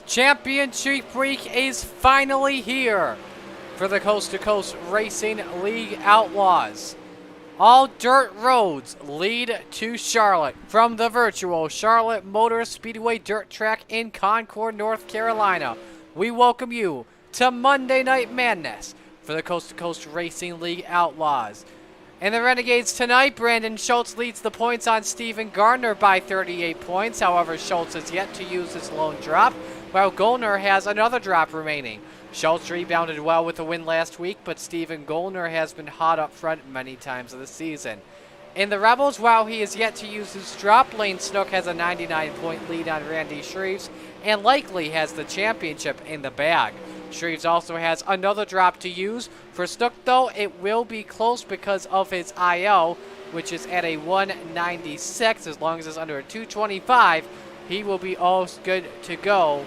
Championship week is finally here for the Coast2Coast Racing League Outlaws. All dirt roads lead to Charlotte from the virtual Charlotte Motor Speedway dirt track in Concord, North Carolina. We welcome you to Monday Night Madness for the Coast2Coast Racing League Outlaws. In the Renegades tonight, Brandon Schultz leads the points on Steven Gardner by 38 points. However, Schultz has yet to use his lone drop, while Gollner has another drop remaining. Schultz rebounded well with a win last week, but Steven Gollner has been hot up front many times of the season. In the Rebels, while he has yet to use his drop, Lane Snook has a 99-point lead on Randy Shreves and likely has the championship in the bag. Shreves also has another drop to use. For Snook, though, it will be close because of his IL, which is at a 196. As long as it's under a 225, he will be all good to go.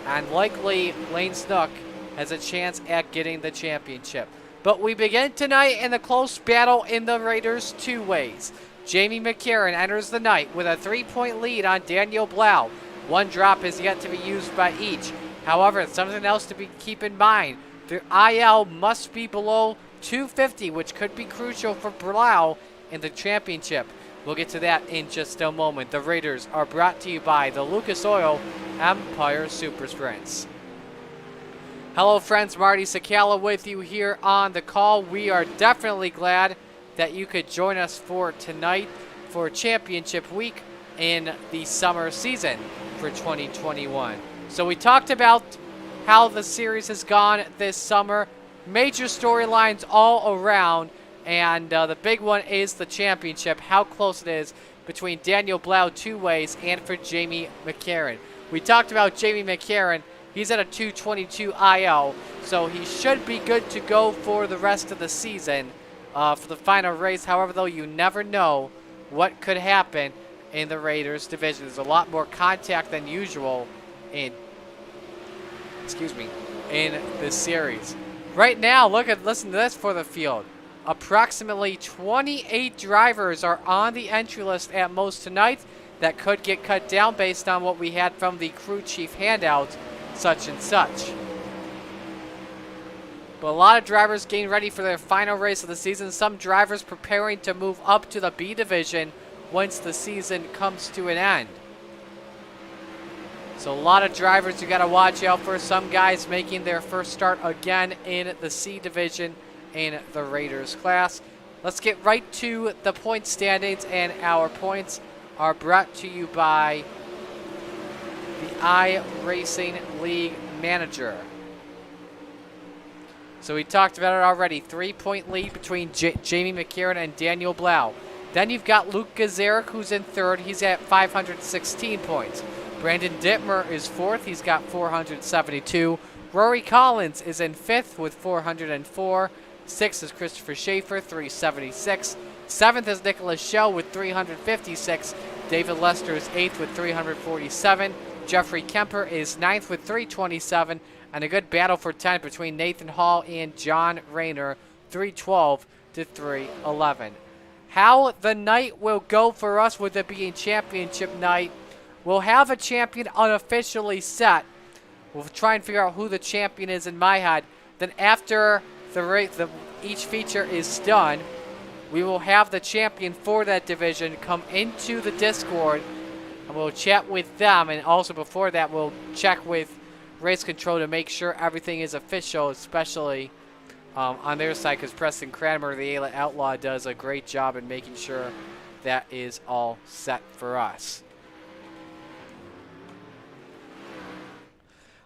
And likely, Lane Snook has a chance at getting the championship. But we begin tonight in the close battle in the Raiders two ways. Jamie McCarran enters the night with a 3-point lead on Daniel Blau. One drop is yet to be used by each. However, something else to keep in mind. The IL must be below 250, which could be crucial for Blau in the championship. We'll get to that in just a moment. The Raiders are brought to you by the Lucas Oil Empire Super Sprints. Hello friends, Marty Sakala with you here on the call. We are definitely glad that you could join us for tonight for championship week in the summer season for 2021. So we talked about how the series has gone this summer, major storylines all around, and the big one is the championship, how close it is between Daniel Blau two ways and for Jamie McCarran. We talked about Jamie McCarran. He's at a 222 IL, so he should be good to go for the rest of the season for the final race. However, though, you never know what could happen in the Raiders division. There's a lot more contact than usual in this series. Right now, listen to this for the field. Approximately 28 drivers are on the entry list at most tonight. That could get cut down based on what we had from the crew chief handout, such and such. But a lot of drivers getting ready for their final race of the season. Some drivers preparing to move up to the B division once the season comes to an end. So a lot of drivers you got to watch out for. Some guys making their first start again in the C division in the Raiders class. Let's get right to the point standings, and our points are brought to you by the iRacing League Manager. So we talked about it already. 3-point lead between Jamie McCarran and Daniel Blau. Then you've got Luke Gazarek, who's in third. He's at 516 points. Brandon Dittmer is fourth. He's got 472. Rory Collins is in fifth with 404. Sixth is Christopher Schaefer, 376. Seventh is Nicholas Schell with 356. David Lester is eighth with 347. Jeffrey Kemper is ninth with 327. And a good battle for 10th between Nathan Hall and John Rayner, 312 to 311. How the night will go for us with it being championship night, we'll have a champion unofficially set. We'll try and figure out who the champion is in my head. Then after each feature is done, we will have the champion for that division come into the Discord, and we'll chat with them. And also before that, we'll check with Race Control to make sure everything is official, especially on their side, because Preston Cranmer, the Outlaw, does a great job in making sure that is all set for us.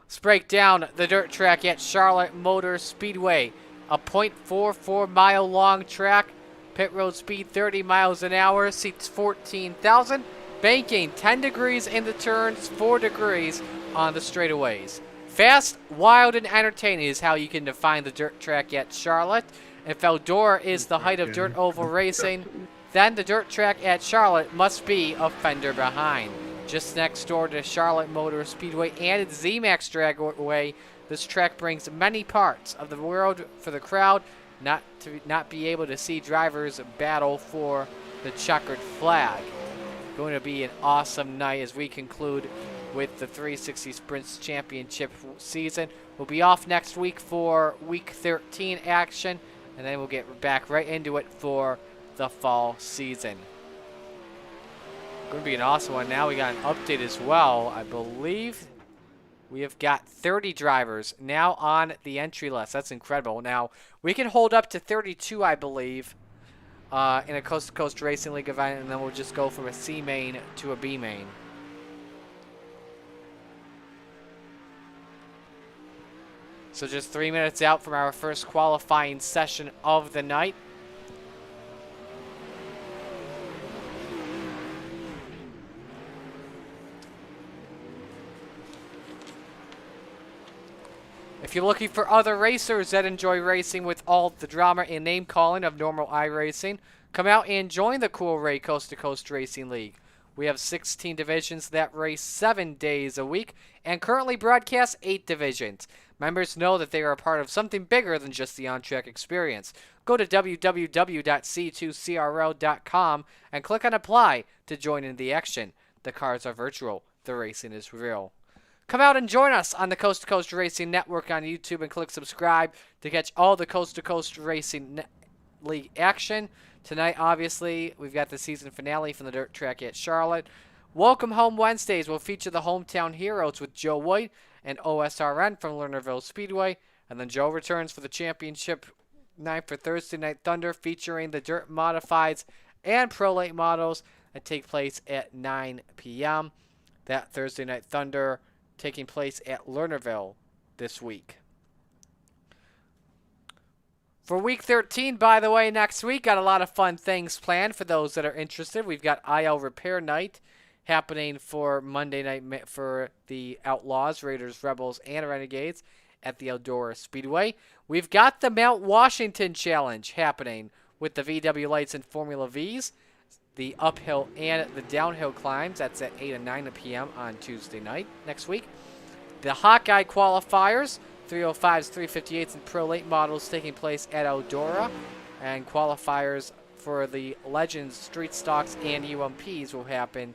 Let's break down the dirt track at Charlotte Motor Speedway. A 0.44 mile long track. Pit road speed 30 miles an hour. Seats 14,000. Banking 10 degrees in the turns, 4 degrees on the straightaways. Fast, wild, and entertaining is how you can define the dirt track at Charlotte. If Eldora is the height of dirt oval racing, then the dirt track at Charlotte must be a fender behind. Just next door to Charlotte Motor Speedway and its ZMAX Dragway, this track brings many parts of the world for the crowd not be able to see drivers battle for the checkered flag. Going to be an awesome night as we conclude with the 360 Sprints Championship season. We'll be off next week for Week 13 action, and then we'll get back right into it for the fall season. Going to be an awesome one. Now we got an update as well. I believe we have got 30 drivers now on the entry list. That's incredible. Now, we can hold up to 32, I believe, in a Coast-to-Coast Racing League event, and then we'll just go from a C main to a B main. So just 3 minutes out from our first qualifying session of the night. If you're looking for other racers that enjoy racing with all the drama and name calling of normal iRacing, come out and join the Cool Ray Coast-to-Coast Racing League. We have 16 divisions that race 7 days a week and currently broadcast 8 divisions. Members know that they are a part of something bigger than just the on-track experience. Go to www.c2crl.com and click on Apply to join in the action. The cars are virtual. The racing is real. Come out and join us on the Coast-to-Coast Racing Network on YouTube and click subscribe to catch all the Coast-to-Coast Racing League action. Tonight, obviously, we've got the season finale from the dirt track at Charlotte. Welcome Home Wednesdays will feature the hometown heroes with Joe White and OSRN from Lernerville Speedway. And then Joe returns for the championship night for Thursday Night Thunder, featuring the dirt modifieds and pro late models that take place at 9 p.m. That Thursday Night Thunder taking place at Lernerville this week. For Week 13, by the way, next week, got a lot of fun things planned for those that are interested. We've got IL Repair Night happening for Monday night for the Outlaws, Raiders, Rebels, and Renegades at the Eldora Speedway. We've got the Mount Washington Challenge happening with the VW Lights and Formula Vs, the uphill and the downhill climbs. That's at 8 and 9 p.m. on Tuesday night next week. The Hawkeye qualifiers, 305s, 358s, and pro late models taking place at Eldora. And qualifiers for the Legends, Street Stocks, and UMPs will happen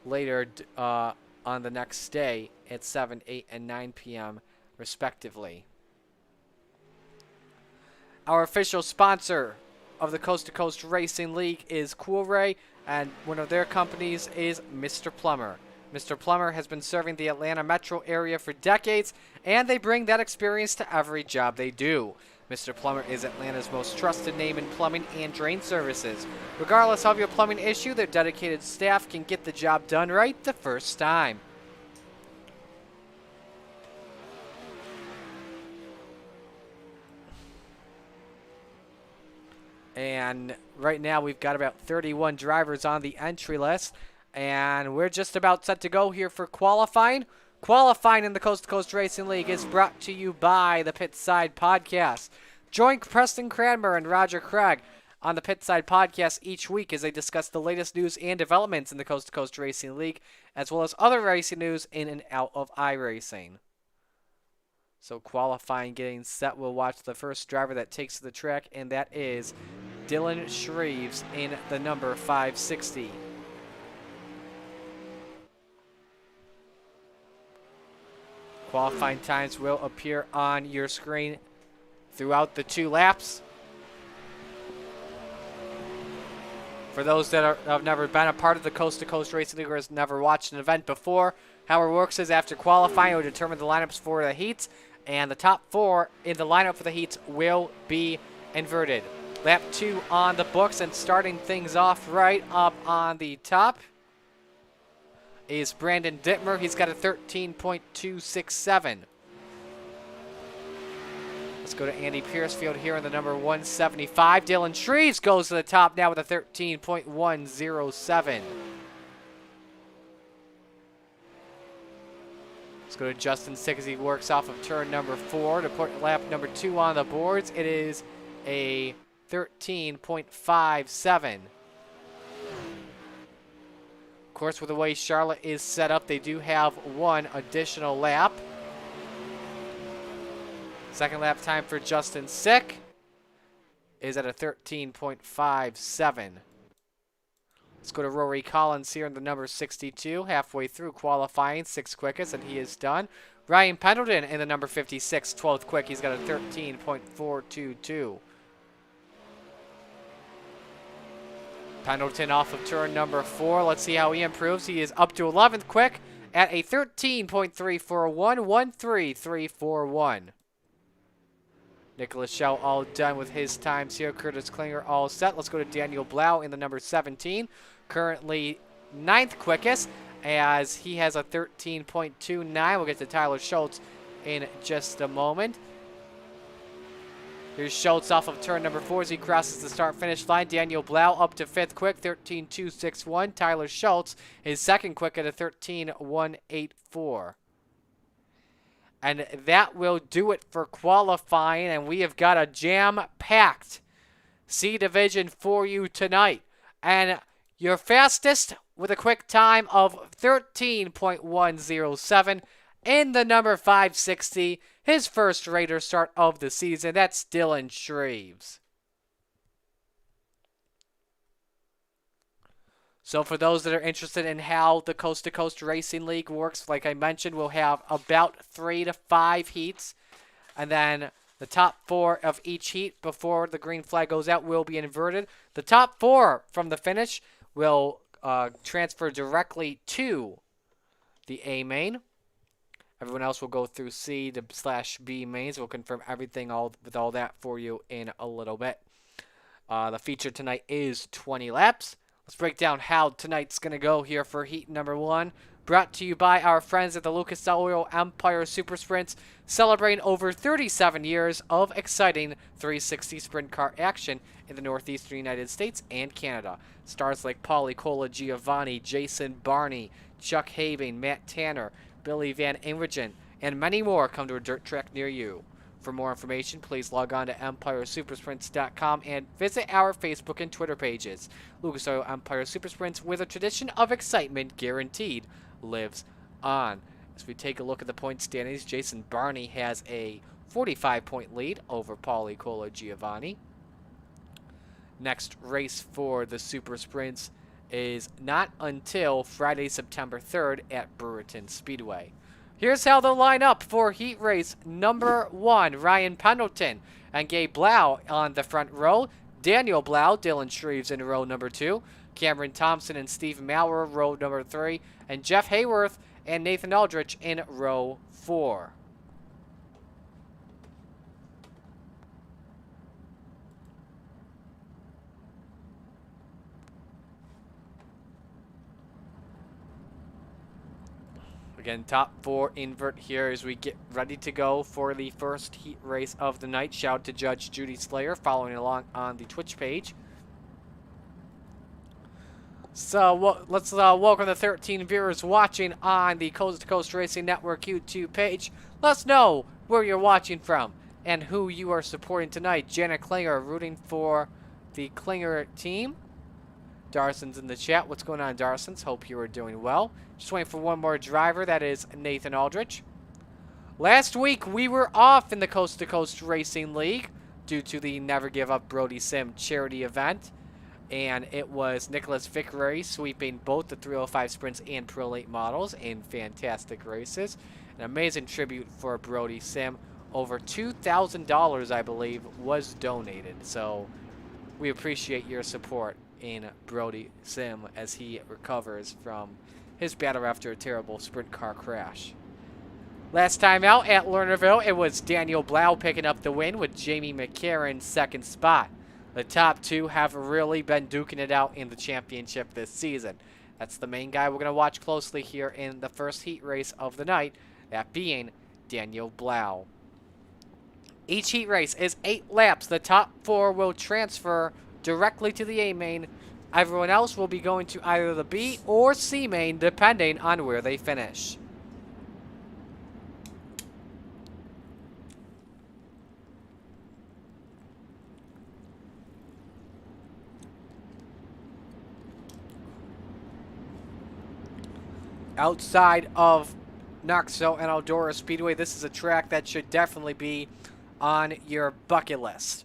later on the next day at 7, 8, and 9 p.m. respectively. Our official sponsor of the Coast-to-Coast Racing League is Cool Ray, and one of their companies is Mr. Plummer. Mr. Plummer has been serving the Atlanta metro area for decades, and they bring that experience to every job they do. Mr. Plummer is Atlanta's most trusted name in plumbing and drain services. Regardless of your plumbing issue, their dedicated staff can get the job done right the first time. And right now we've got about 31 drivers on the entry list. And we're just about set to go here for qualifying. Qualifying in the Coast-to-Coast Racing League is brought to you by the Pitside Podcast. Join Preston Cranmer and Roger Craig on the Pitside Podcast each week as they discuss the latest news and developments in the Coast-to-Coast Racing League, as well as other racing news in and out of iRacing. So qualifying getting set, we'll watch the first driver that takes to the track, and that is Dylan Shreves in the number 560. Qualifying times will appear on your screen throughout the 2 laps. For those that have never been a part of the Coast-to-Coast Racing League or has never watched an event before, how it works is after qualifying, we determine the lineups for the heats, and the top 4 in the lineup for the heats will be inverted. Lap 2 on the books, and starting things off right up on the top is Brandon Dittmer. He's got a 13.267. Let's go to Andy Piercefield here in the number 175. Dylan Shreves goes to the top now with a 13.107. Let's go to Justin Sick as he works off of turn number 4 to put lap number 2 on the boards. It is a 13.57. Of course, with the way Charlotte is set up, they do have 1 additional lap. Second lap time for Justin Sick is at a 13.57. Let's go to Rory Collins here in the number 62. Halfway through qualifying, 6th quickest, and he is done. Ryan Pendleton in the number 56, 12th quick. He's got a 13.422. Pendleton off of turn number 4. Let's see how he improves. He is up to 11th quick at a 13.341, 13341. Nicholas Schell all done with his times here. Curtis Klinger all set. Let's go to Daniel Blau in the number 17. Currently 9th quickest as he has a 13.29. We'll get to Tyler Schultz in just a moment. Here's Schultz off of turn number 4 as he crosses the start-finish line. Daniel Blau up to 5th quick, 13.261. Tyler Schultz is 2nd quick at a 13.184. And that will do it for qualifying, and we have got a jam-packed C Division for you tonight. And your fastest with a quick time of 13.107 in the number 560, his first Raider start of the season. That's Dylan Shreves. So for those that are interested in how the Coast2Coast Racing League works, like I mentioned, we'll have about 3 to 5 heats. And then the top 4 of each heat before the green flag goes out will be inverted. The top 4 from the finish will transfer directly to the A main. Everyone else will go through C to /B mains. We'll confirm everything with all that for you in a little bit. The feature tonight is 20 laps. Let's break down how tonight's going to go here for heat number 1. Brought to you by our friends at the Lucas Oil Empire Super Sprints, celebrating over 37 years of exciting 360 sprint car action in the northeastern United States and Canada. Stars like Paulie Colagiovanni, Jason Barney, Chuck Habing, Matt Tanner, Billy Van Inrigen, and many more come to a dirt track near you. For more information, please log on to EmpireSupersprints.com and visit our Facebook and Twitter pages. Lucas Oil Empire Super Sprints, where the tradition of excitement guaranteed lives on. As we take a look at the point standings, Jason Barney has a 45-point lead over Paulie Colagiovanni. Next race for the Super Sprints is not until Friday, September 3rd at Brewerton Speedway. Here's how they'll line up for heat race number 1. Ryan Pendleton and Gabe Blau on the front row. Daniel Blau, Dylan Shreves in row number 2. Cameron Thompson and Steve Maurer, row number 3. And Jeff Hayworth and Nathan Aldrich in row 4. Again, top 4 invert here as we get ready to go for the first heat race of the night. Shout out to Judge Judy Slayer following along on the Twitch page. So let's welcome the 13 viewers watching on the Coast2Coast Racing Network YouTube page. Let us know where you're watching from and who you are supporting tonight. Janet Klinger rooting for the Klinger team. Darson's in the chat. What's going on, Darson's? Hope you are doing well. Just waiting for one more driver. That is Nathan Aldrich. Last week, we were off in the Coast2Coast Racing League due to the Never Give Up Brody Sim charity event. And it was Nicholas Vickery sweeping both the 305 Sprints and Pro Late models in fantastic races. An amazing tribute for Brody Sim. Over $2,000, I believe, was donated. So we appreciate your support in Brody Sim as he recovers from his battle after a terrible sprint car crash. Last time out at Lernerville, it was Daniel Blau picking up the win with Jamie McCarron second spot. The top 2 have really been duking it out in the championship this season. That's the main guy we're going to watch closely here in the first heat race of the night, that being Daniel Blau. Each heat race is 8 laps. The top 4 will transfer directly to the A main. Everyone else will be going to either the B or C main, depending on where they finish. Outside of Knoxville and Eldora Speedway, this is a track that should definitely be on your bucket list.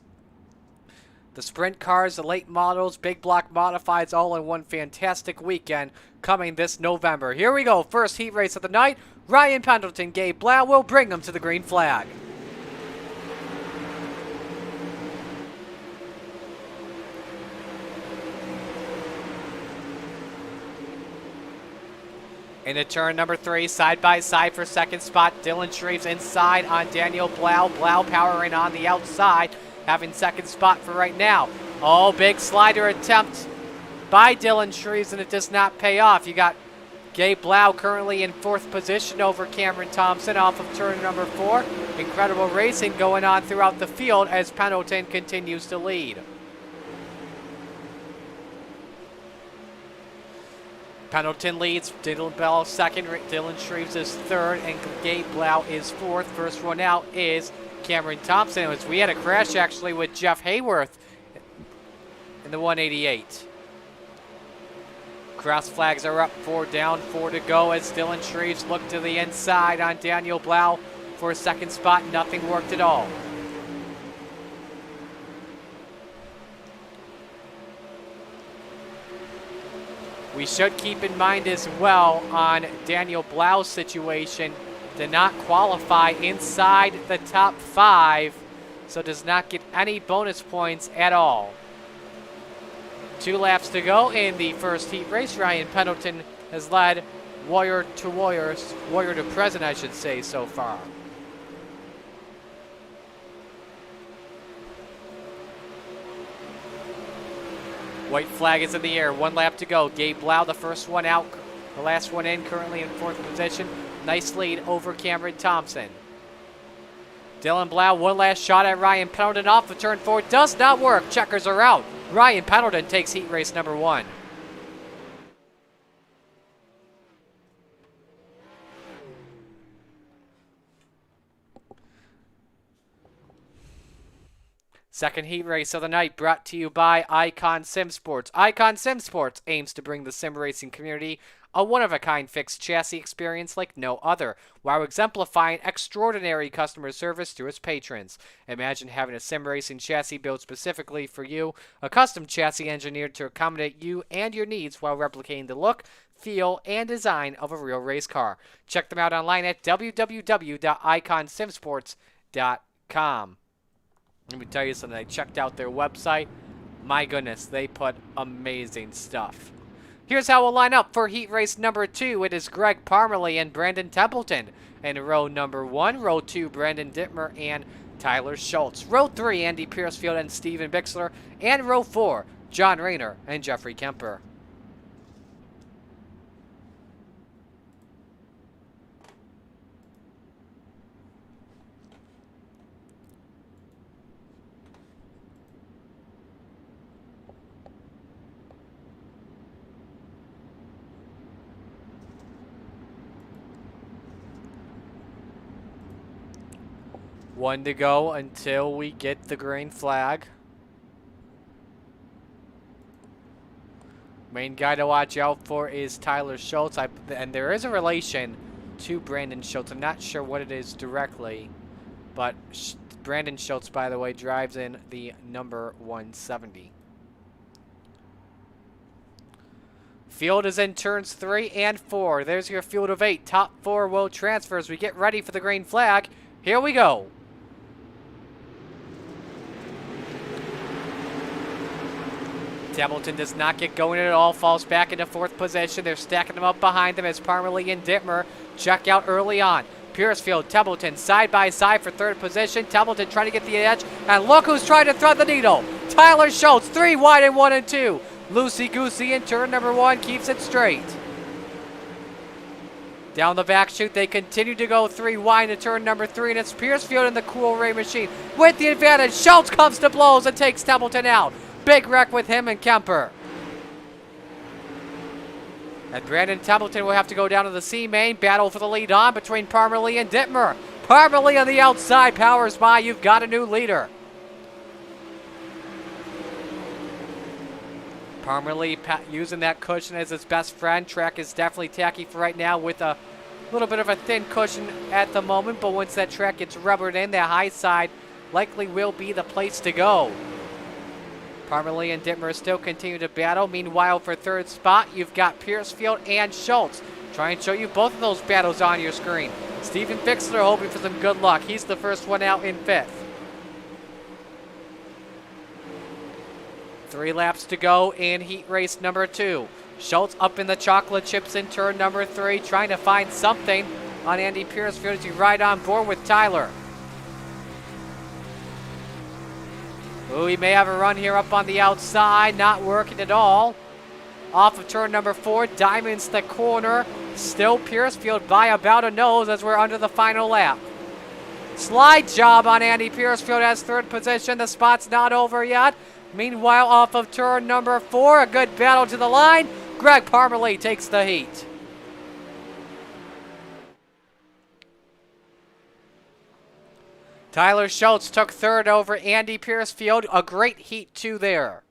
The sprint cars, the late models, big block modifieds, all in one fantastic weekend coming this November. Here we go. First heat race of the night. Ryan Pendleton, Gabe Blau will bring them to the green flag. Into turn number 3, side by side for second spot. Dylan Shreves inside on Daniel Blau. Blau powering on the outside, having second spot for right now. Oh, big slider attempt by Dylan Shreves, and it does not pay off. You got Gabe Blau currently in 4th position over Cameron Thompson off of turn number 4. Incredible racing going on throughout the field as Pendleton continues to lead. Pendleton leads, Dylan Blau second, Dylan Shreves is third, and Gabe Blau is fourth. First one out is Cameron Thompson. We had a crash actually with Jeff Hayworth in the 188. Cross flags are up, 4 down, 4 to go as Dylan Shreves look to the inside on Daniel Blau for a second spot. Nothing worked at all. We should keep in mind as well on Daniel Blau's situation, did not qualify inside the top 5, so does not get any bonus points at all. 2 laps to go in the first heat race. Ryan Pendleton has led warrior to present, I should say, so far. White flag is in the air. 1 lap to go. Gabe Blau, the first one out, the last one in, currently in 4th position. Nice lead over Cameron Thompson. Dylan Blau, one last shot at Ryan Pendleton off of turn 4. Does not work. Checkers are out. Ryan Pendleton takes heat race number 1. Second heat race of the night brought to you by Icon Sim Sports. Icon Sim Sports aims to bring the sim racing community a one-of-a-kind fixed chassis experience like no other, while exemplifying extraordinary customer service to its patrons. Imagine having a sim racing chassis built specifically for you, a custom chassis engineered to accommodate you and your needs while replicating the look, feel, and design of a real race car. Check them out online at www.iconsimsports.com. Let me tell you something. I checked out their website. My goodness, they put amazing stuff. Here's how we'll line up for heat race number 2. It is Greg Parmalee and Brandon Templeton. In row number 1, row 2, Brandon Dittmer and Tyler Schultz. Row 3, Andy Piercefield and Steven Bixler. And row 4, John Rayner and Jeffrey Kemper. One to go until we get the green flag. Main guy to watch out for is Tyler Schultz. And there is a relation to Brandon Schultz. I'm not sure what it is directly. But Brandon Schultz, by the way, drives in the number 170. Field is in turns 3 and 4. There's your field of 8. Top 4 will transfer as we get ready for the green flag. Here we go. Templeton does not get going at all, falls back into 4th position. They're stacking them up behind them as Parmalee and Dittmer check out early on. Piercefield, Templeton side by side for 3rd position. Templeton trying to get the edge, and look who's trying to thread the needle. Tyler Schultz, 3 wide in 1 and 2. Loosey-goosey in turn number 1, keeps it straight. Down the back chute, they continue to go 3 wide into turn number 3, and it's Piercefield in the Cool Ray machine with the advantage. Schultz comes to blows and takes Templeton out. Big wreck with him and Kemper. And Brandon Templeton will have to go down to the C main. Battle for the lead on between Parmalee and Dittmer. Parmalee on the outside powers by. You've got a new leader. Parmalee using that cushion as his best friend. Track is definitely tacky for right now with a little bit of a thin cushion at the moment. But once that track gets rubbered in, that high side likely will be the place to go. Parmalee and Dittmer still continue to battle. Meanwhile, for third spot, you've got Piercefield and Schultz. Try and show you both of those battles on your screen. Steven Fixler hoping for some good luck. He's the first one out in fifth. 3 laps to go in heat race number 2. Schultz up in the chocolate chips in turn number 3, trying to find something on Andy Piercefield as you ride on board with Tyler. Ooh, he may have a run here up on the outside, not working at all. Off of turn number 4, diamonds the corner. Still Piercefield by about a nose as we're under the final lap. Slide job on Andy Piercefield as third position. The spot's not over yet. Meanwhile, off of turn number 4, a good battle to the line. Greg Parmalee takes the heat. Tyler Schultz took third over Andy Piercefield. A great heat 2 there.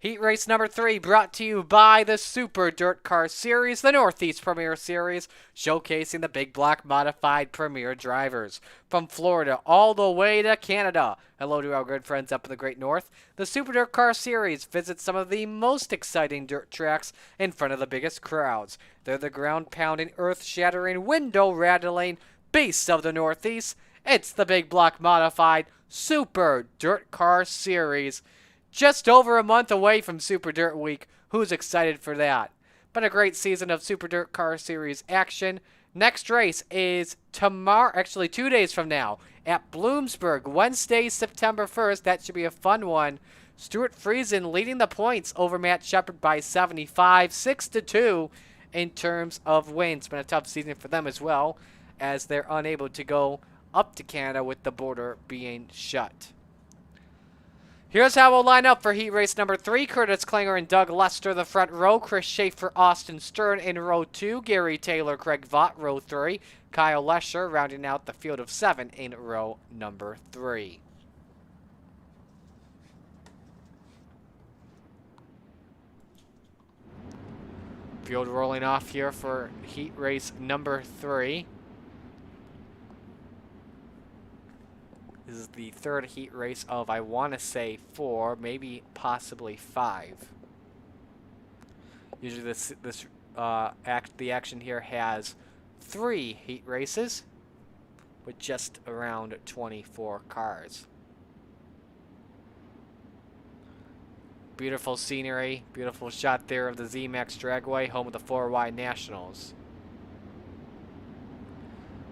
Heat race number 3 brought to you by the Super Dirt Car Series, the Northeast Premier Series, showcasing the big block modified premier drivers. From Florida all the way to Canada. Hello to our good friends up in the Great North. The Super Dirt Car Series visits some of the most exciting dirt tracks in front of the biggest crowds. They're the ground-pounding, earth-shattering, window-rattling beasts of the Northeast. It's the big block modified Super Dirt Car Series. Just over a month away from Super Dirt Week. Who's excited for that? But a great season of Super Dirt Car Series action. Next race is tomorrow, actually 2 days from now, at Bloomsburg, Wednesday, September 1st. That should be a fun one. Stuart Friesen leading the points over Matt Shepard by 75, 6-2 in terms of wins. It's been a tough season for them as well, as they're unable to go up to Canada with the border being shut. Here's how we'll line up for heat race number 3. Curtis Klinger and Doug Lester, the front row. Chris Schaefer, Austin Stern in row 2. Gary Taylor, Craig Vaught, row 3. Kyle Lesher rounding out the field of 7 in row number 3. Field rolling off here for heat race number 3. This is the third heat race of, I want to say, 4, maybe possibly 5. Usually the action here has 3 heat races with just around 24 cars. Beautiful scenery, beautiful shot there of the Z-Max Dragway, home of the 4Y Nationals.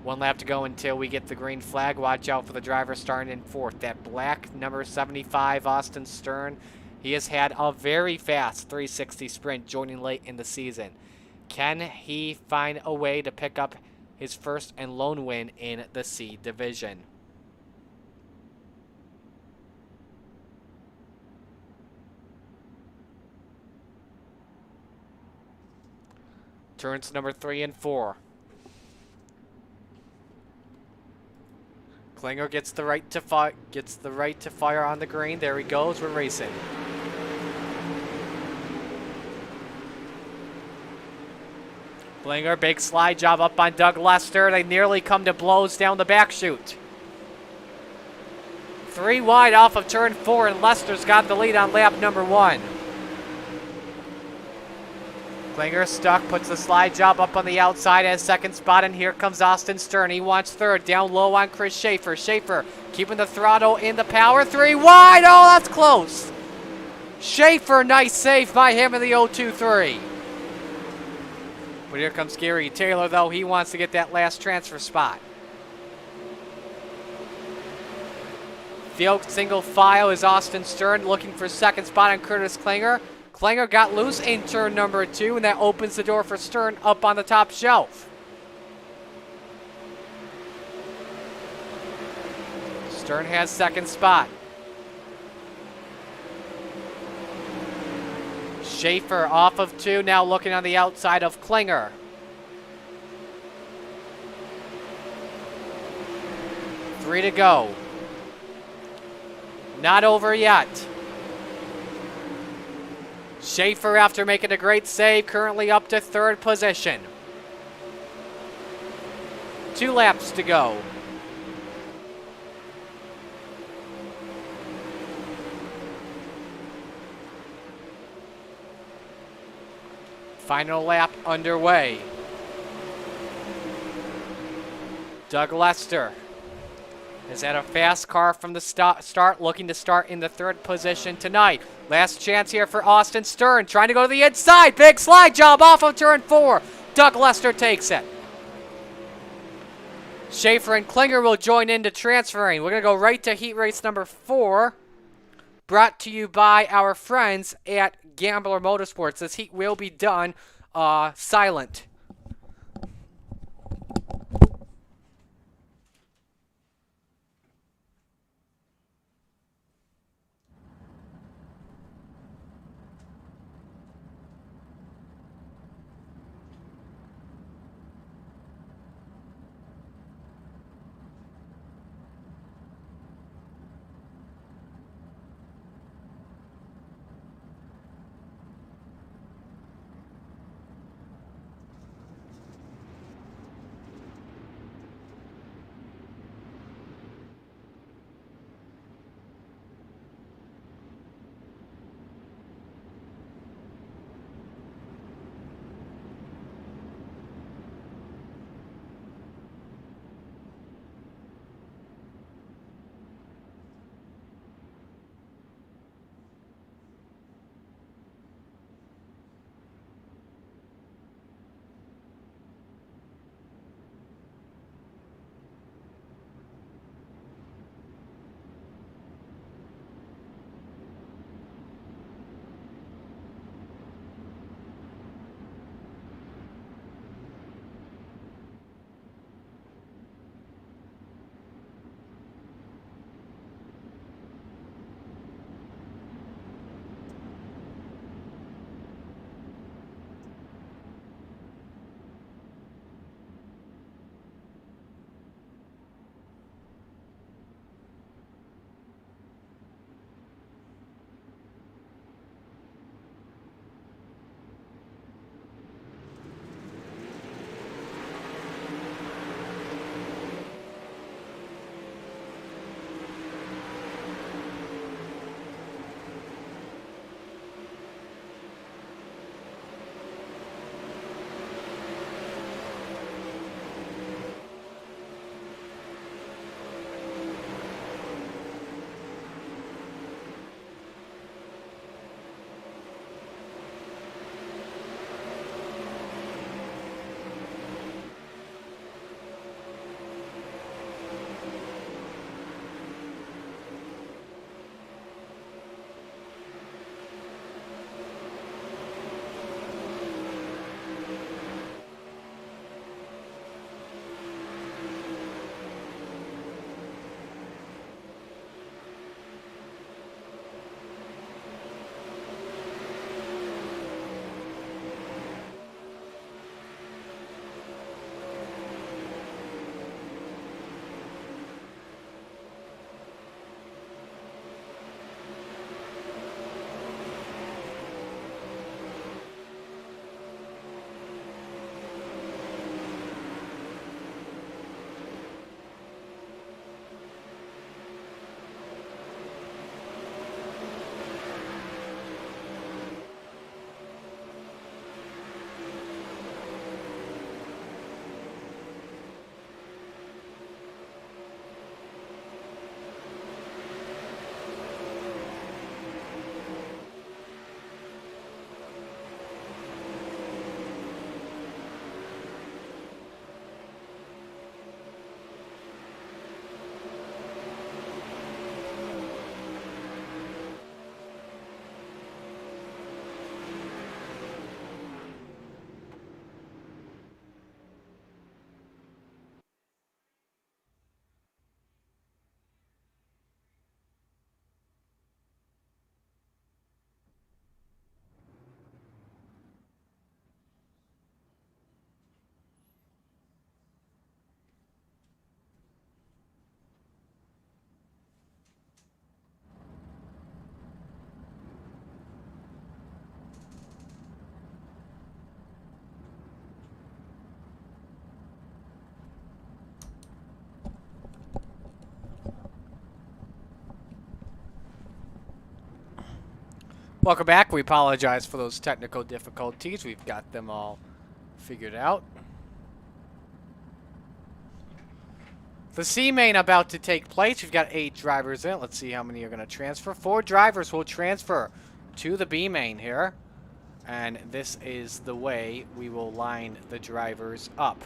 1 lap to go until we get the green flag. Watch out for the driver starting in 4th. That black number 75, Austin Stern. He has had a very fast 360 sprint joining late in the season. Can he find a way to pick up his first and lone win in the C division? Turns number 3 and 4. Klinger gets the right to fire on the green. There he goes. We're racing. Klinger, big slide job up on Doug Lester. They nearly come to blows down the back chute. 3 wide off of turn 4, and Lester's got the lead on lap number 1. Klinger stuck, puts the slide job up on the outside as second spot, and here comes Austin Stern. He wants third, down low on Chris Schaefer. Schaefer keeping the throttle in the power. 3 wide, oh, that's close. Schaefer, nice save by him in the 0-2-3. But here comes Gary Taylor, though. He wants to get that last transfer spot. Field single file is Austin Stern looking for second spot on Curtis Klinger. Klinger got loose in turn number 2, and that opens the door for Stern up on the top shelf. Stern has second spot. Schaefer off of 2, now looking on the outside of Klinger. Three to go. Not over yet. Schaefer, after making a great save, currently up to third position. 2 laps to go. Final lap underway. Doug Lester is at a fast car from the start, looking to start in the 3rd position tonight. Last chance here for Austin Stern, trying to go to the inside. Big slide job off of turn 4. Doug Lester takes it. Schaefer and Klinger will join into transferring. We're going to go right to heat race number 4. Brought to you by our friends at Gambler Motorsports. This heat will be done silent. Welcome back. We apologize for those technical difficulties. We've got them all figured out. The C main about to take place. We've got 8 drivers in. Let's see how many are going to transfer. 4 drivers will transfer to the B main here. And this is the way we will line the drivers up.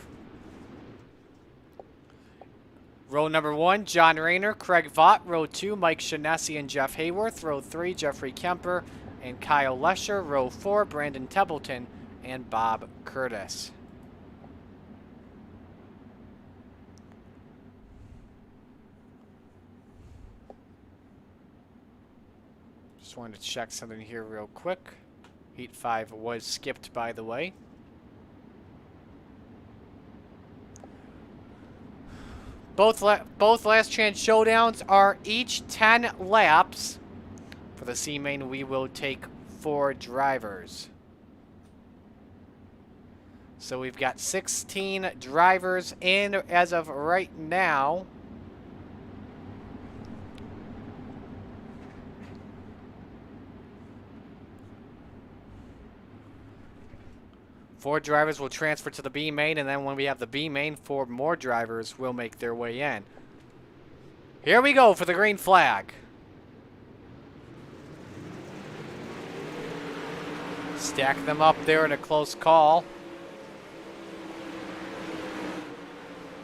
Row number 1, John Rayner, Craig Vaught. Row 2, Mike Shaughnessy and Jeff Hayworth. Row 3, Jeffrey Kemper and Kyle Lesher. Row 4, Brandon Templeton and Bob Curtis. Just wanted to check something here real quick. Heat 5 was skipped, by the way. Both last chance showdowns are each 10 laps. For the C main, we will take 4 drivers. So we've got 16 drivers in as of right now. Four drivers will transfer to the B main, and then when we have the B main, 4 more drivers will make their way in. Here we go for the green flag. Stack them up there in a close call.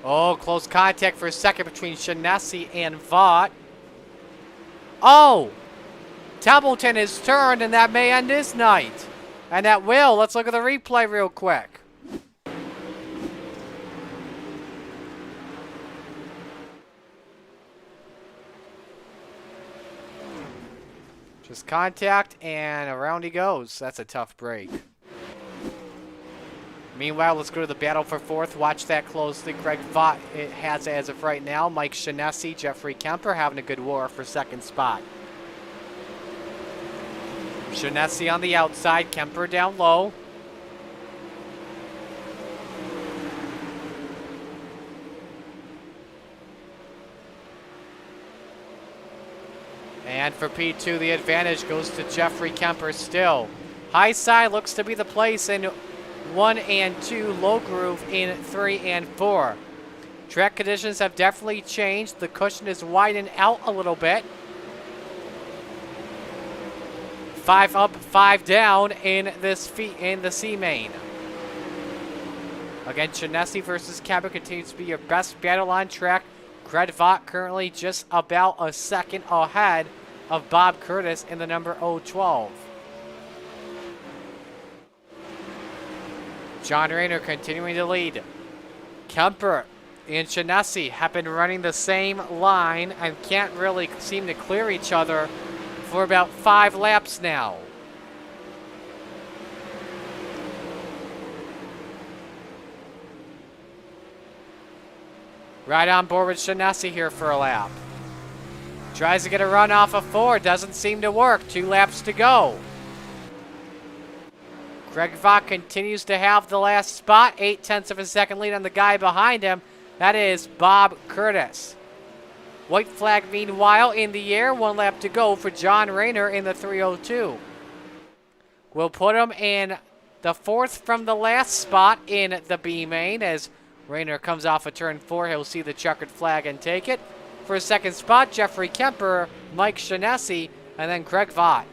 Oh, close contact for a second between Shaughnessy and Vaught. Oh! Templeton is turned, and that may end his night. And that will. Let's look at the replay real quick. Just contact, and around he goes. That's a tough break. Meanwhile, let's go to the battle for 4th. Watch that closely. Craig Vaught it has as of right now. Mike Shaughnessy, Jeffrey Kemper having a good war for 2nd spot. Shaughnessy on the outside, Kemper down low. And for P2, the advantage goes to Jeffrey Kemper still. High side looks to be the place in 1 and 2, low groove in 3 and 4. Track conditions have definitely changed. The cushion is widened out a little bit. 5 up, 5 down in the C main. Again, Shaughnessy versus Kemper continues to be your best battle on track. Craig Vaught currently just about a second ahead of Bob Curtis in the number 012. John Rayner continuing to lead. Kemper and Shaughnessy have been running the same line and can't really seem to clear each other for about 5 laps now. Right on board with Shaughnessy here for a lap. Tries to get a run off of 4. Doesn't seem to work. 2 laps to go. Craig Vaught continues to have the last spot. 0.8 of a second lead on the guy behind him. That is Bob Curtis. White flag, meanwhile, in the air. 1 lap to go for John Rayner in the 302. We'll put him in the 4th from the last spot in the B main. As Rayner comes off of turn 4, he'll see the checkered flag and take it. For a 2nd spot, Jeffrey Kemper, Mike Shaughnessy, and then Craig Vaught.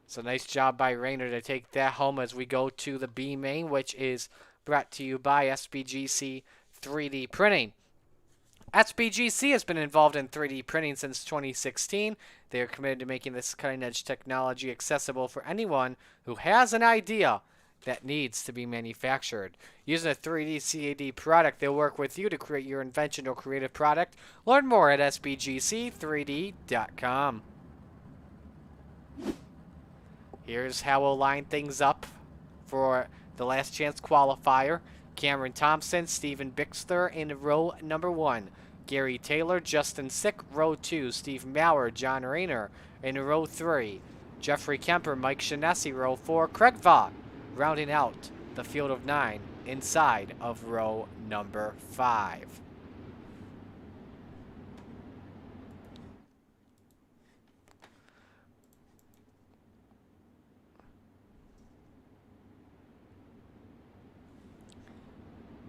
So nice job by Rayner to take that home as we go to the B main, which is brought to you by SBGC 3D Printing. SBGC has been involved in 3D printing since 2016. They are committed to making this cutting-edge technology accessible for anyone who has an idea that needs to be manufactured. Using a 3D CAD product, they'll work with you to create your invention or creative product. Learn more at sbgc3d.com. Here's how we'll line things up for the last chance qualifier. Cameron Thompson, Stephen Bixler in row number 1. Gary Taylor, Justin Sick, row 2. Steve Maurer, John Rayner in row 3. Jeffrey Kemper, Mike Shaughnessy, row 4. Craig Vaught rounding out the field of 9 inside of row number 5.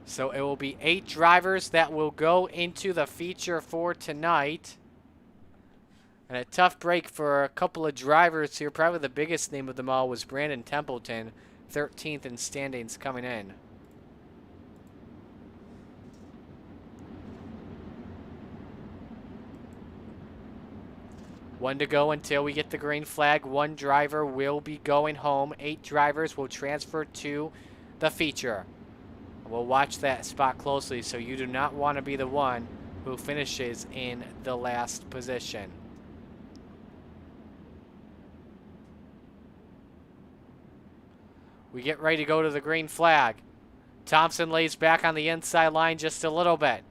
So it will be 8 drivers that will go into the feature for tonight. And a tough break for a couple of drivers here. Probably the biggest name of them all was Brandon Templeton, 13th in standings coming in. One to go until we get the green flag. 1 driver will be going home. 8 drivers will transfer to the feature. We'll watch that spot closely, so you do not want to be the one who finishes in the last position. We get ready to go to the green flag. Thompson lays back on the inside line just a little bit.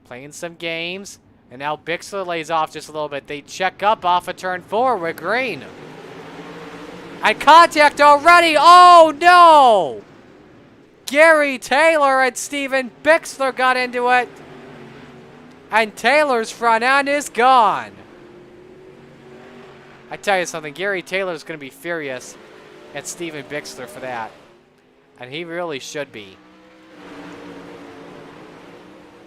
Playing some games. And now Bixler lays off just a little bit. They check up off of turn 4 with green. And contact already. Oh, no. Gary Taylor and Steven Bixler got into it. And Taylor's front end is gone. I tell you something. Gary Taylor's going to be furious at Steven Bixler for that. And he really should be.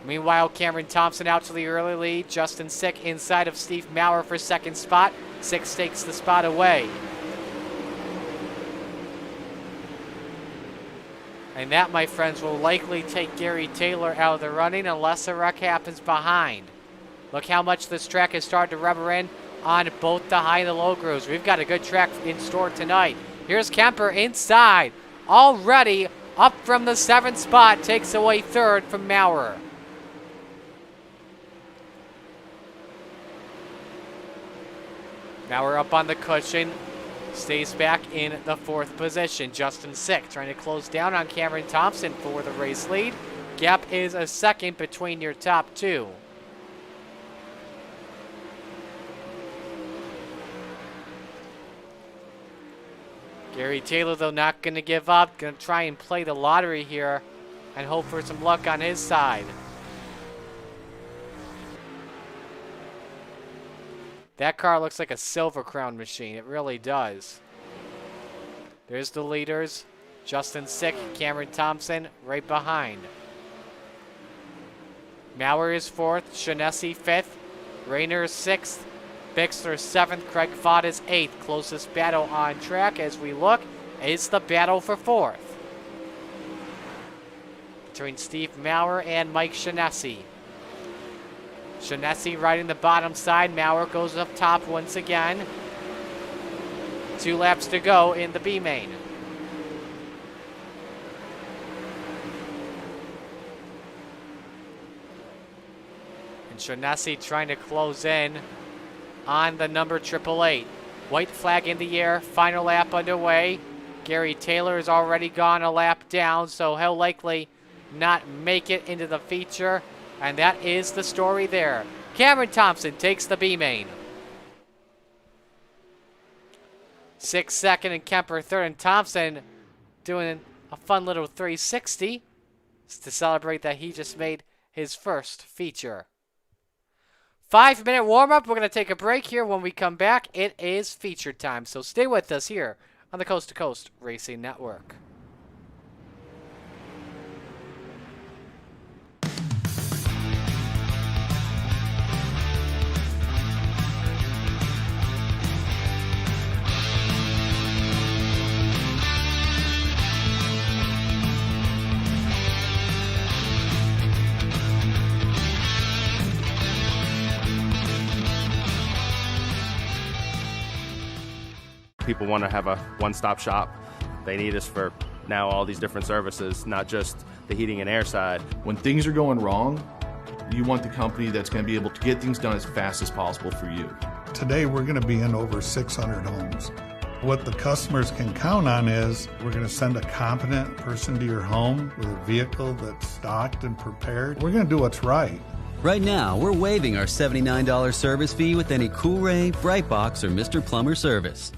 Meanwhile, Cameron Thompson out to the early lead. Justin Sick inside of Steve Maurer for second spot. Sick takes the spot away. And that, my friends, will likely take Gary Taylor out of the running unless a wreck happens behind. Look how much this track has started to rubber in on both the high and the low grooves. We've got a good track in store tonight. Here's Kemper inside. Already up from the 7th spot. Takes away 3rd from Maurer. Maurer up on the cushion. Stays back in the 4th position. Justin Sick trying to close down on Cameron Thompson for the race lead. Gap is a second between your top 2. Gary Taylor, though, not going to give up. Going to try and play the lottery here and hope for some luck on his side. That car looks like a Silver Crown machine. It really does. There's the leaders. Justin Sick, Cameron Thompson right behind. Maurer is 4th. Shaughnessy 5th. Rayner is 6th. Bixler 7th. Craig Vaught is 8th. Closest battle on track as we look is the battle for 4th. Between Steve Maurer and Mike Shaughnessy. Shaughnessy riding the bottom side. Maurer goes up top once again. 2 laps to go in the B main. And Shaughnessy trying to close in on the number 888. White flag in the air. Final lap underway. Gary Taylor has already gone a lap down, so he'll likely not make it into the feature. And that is the story there. Cameron Thompson takes the B main. 6th, 2nd, and Kemper 3rd. And Thompson doing a fun little 360 to celebrate that he just made his first feature. 5-minute warm-up. We're going to take a break here. When we come back, it is feature time. So stay with us here on the Coast to Coast Racing Network. People want to have a one-stop shop. They need us for now all these different services, not just the heating and air side. When things are going wrong, you want the company that's going to be able to get things done as fast as possible for you. Today we're going to be in over 600 homes. What the customers can count on is we're going to send a competent person to your home with a vehicle that's stocked and prepared. We're going to do what's right. Right now, we're waiving our $79 service fee with any Cool-Ray, Brightbox, or Mr. Plumber service.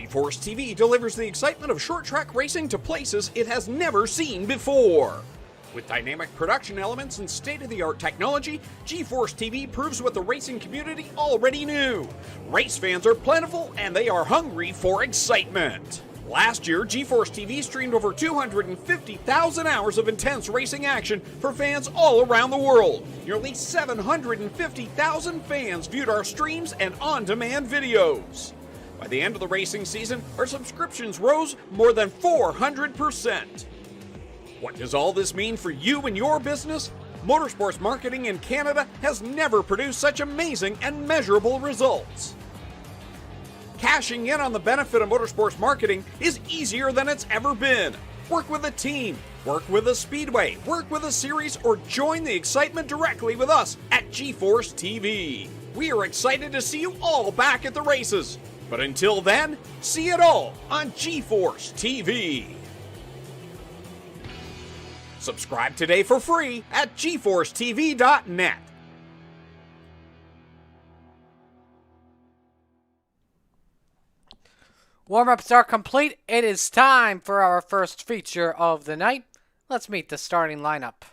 G-Force TV delivers the excitement of short track racing to places it has never seen before. With dynamic production elements and state-of-the-art technology, G-Force TV proves what the racing community already knew. Race fans are plentiful and they are hungry for excitement. Last year, G-Force TV streamed over 250,000 hours of intense racing action for fans all around the world. Nearly 750,000 fans viewed our streams and on-demand videos. By the end of the racing season, our subscriptions rose more than 400%. What does all this mean for you and your business? Motorsports marketing in Canada has never produced such amazing and measurable results. Cashing in on the benefit of motorsports marketing is easier than it's ever been. Work with a team, work with a speedway, work with a series, or join the excitement directly with us at G-Force TV. We are excited to see you all back at the races. But until then, see it all on G-Force TV. Subscribe today for free at gforcetv.net. Warm-ups are complete. It is time for our first feature of the night. Let's meet the starting lineup.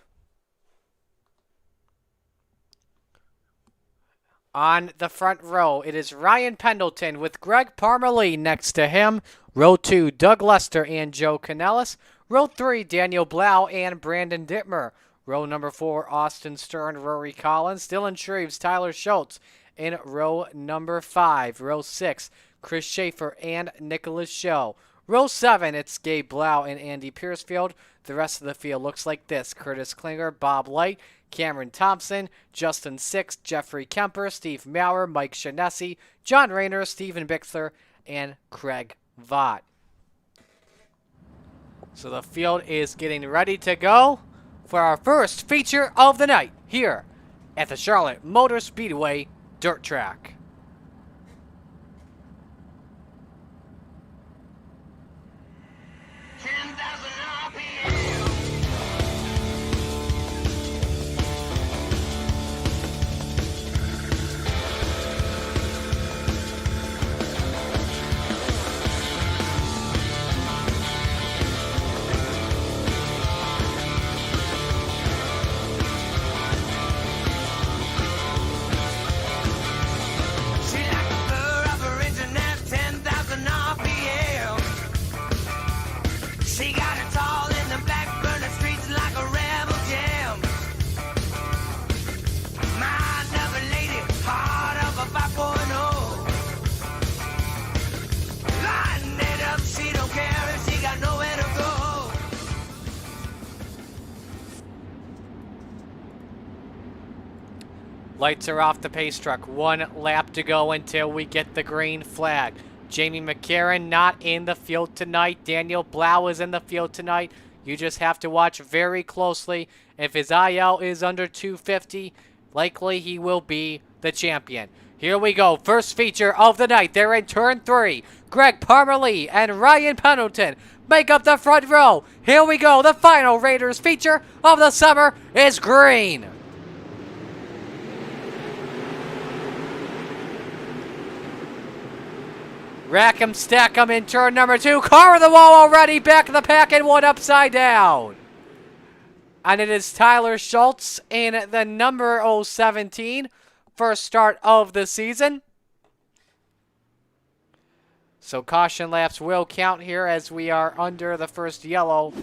On the front row, it is Ryan Pendleton with Greg Parmalee next to him. Row 2, Doug Lester and Joe Canellis. Row 3, Daniel Blau and Brandon Dittmer. Row number 4, Austin Stern, Rory Collins, Dylan Shreves, Tyler Schultz. In row number 5, row 6, Chris Schaefer and Nicholas Show. Row 7, it's Gabe Blau and Andy Piercefield. The rest of the field looks like this: Curtis Klinger, Bob Light, Cameron Thompson, Justin Six, Jeffrey Kemper, Steve Maurer, Mike Shaughnessy, John Rayner, Stephen Bixler, and Craig Vaught. So the field is getting ready to go for our first feature of the night here at the Charlotte Motor Speedway Dirt Track. Lights are off the pace truck. 1 lap to go until we get the green flag. Jamie McCarran not in the field tonight. Daniel Blau is in the field tonight. You just have to watch very closely. If his IL is under 250, likely he will be the champion. Here we go. First feature of the night. They're in turn 3. Greg Parmalee and Ryan Pendleton make up the front row. Here we go. The final Raiders feature of the summer is green. Rack 'em, stack 'em in turn number 2. Car of the wall already. Back of the pack and 1 upside down. And it is Tyler Schultz in the number 017. First start of the season. So caution laps will count here as we are under the first yellow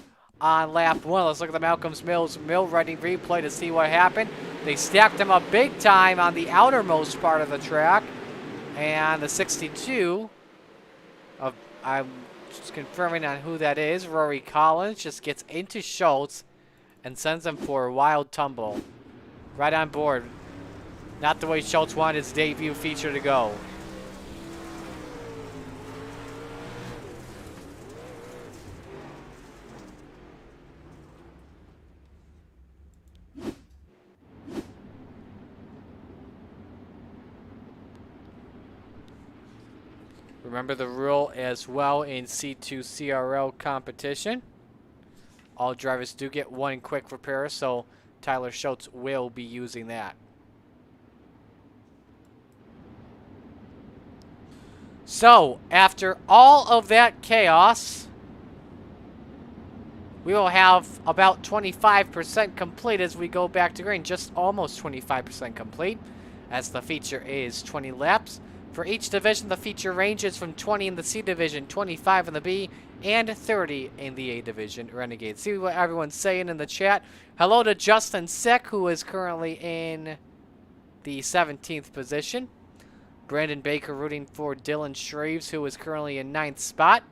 on lap 1. Let's look at the Malcolm's Mills mill running replay to see what happened. They stacked him up big time on the outermost part of the track. And the 62... I'm just confirming on who that is. Rory Collins just gets into Schultz and sends him for a wild tumble. Right on board. Not the way Schultz wanted his debut feature to go. Remember the rule as well in C2 CRL competition. All drivers do get 1 quick repair, so Tyler Schultz will be using that. So, after all of that chaos, we will have about 25% complete as we go back to green. Just almost 25% complete, as the feature is 20 laps. For each division, the feature ranges from 20 in the C division, 25 in the B, and 30 in the A division. Renegade. See what everyone's saying in the chat. Hello to Justin Sick, who is currently in the 17th position. Brandon Baker rooting for Dylan Shreves, who is currently in 9th spot.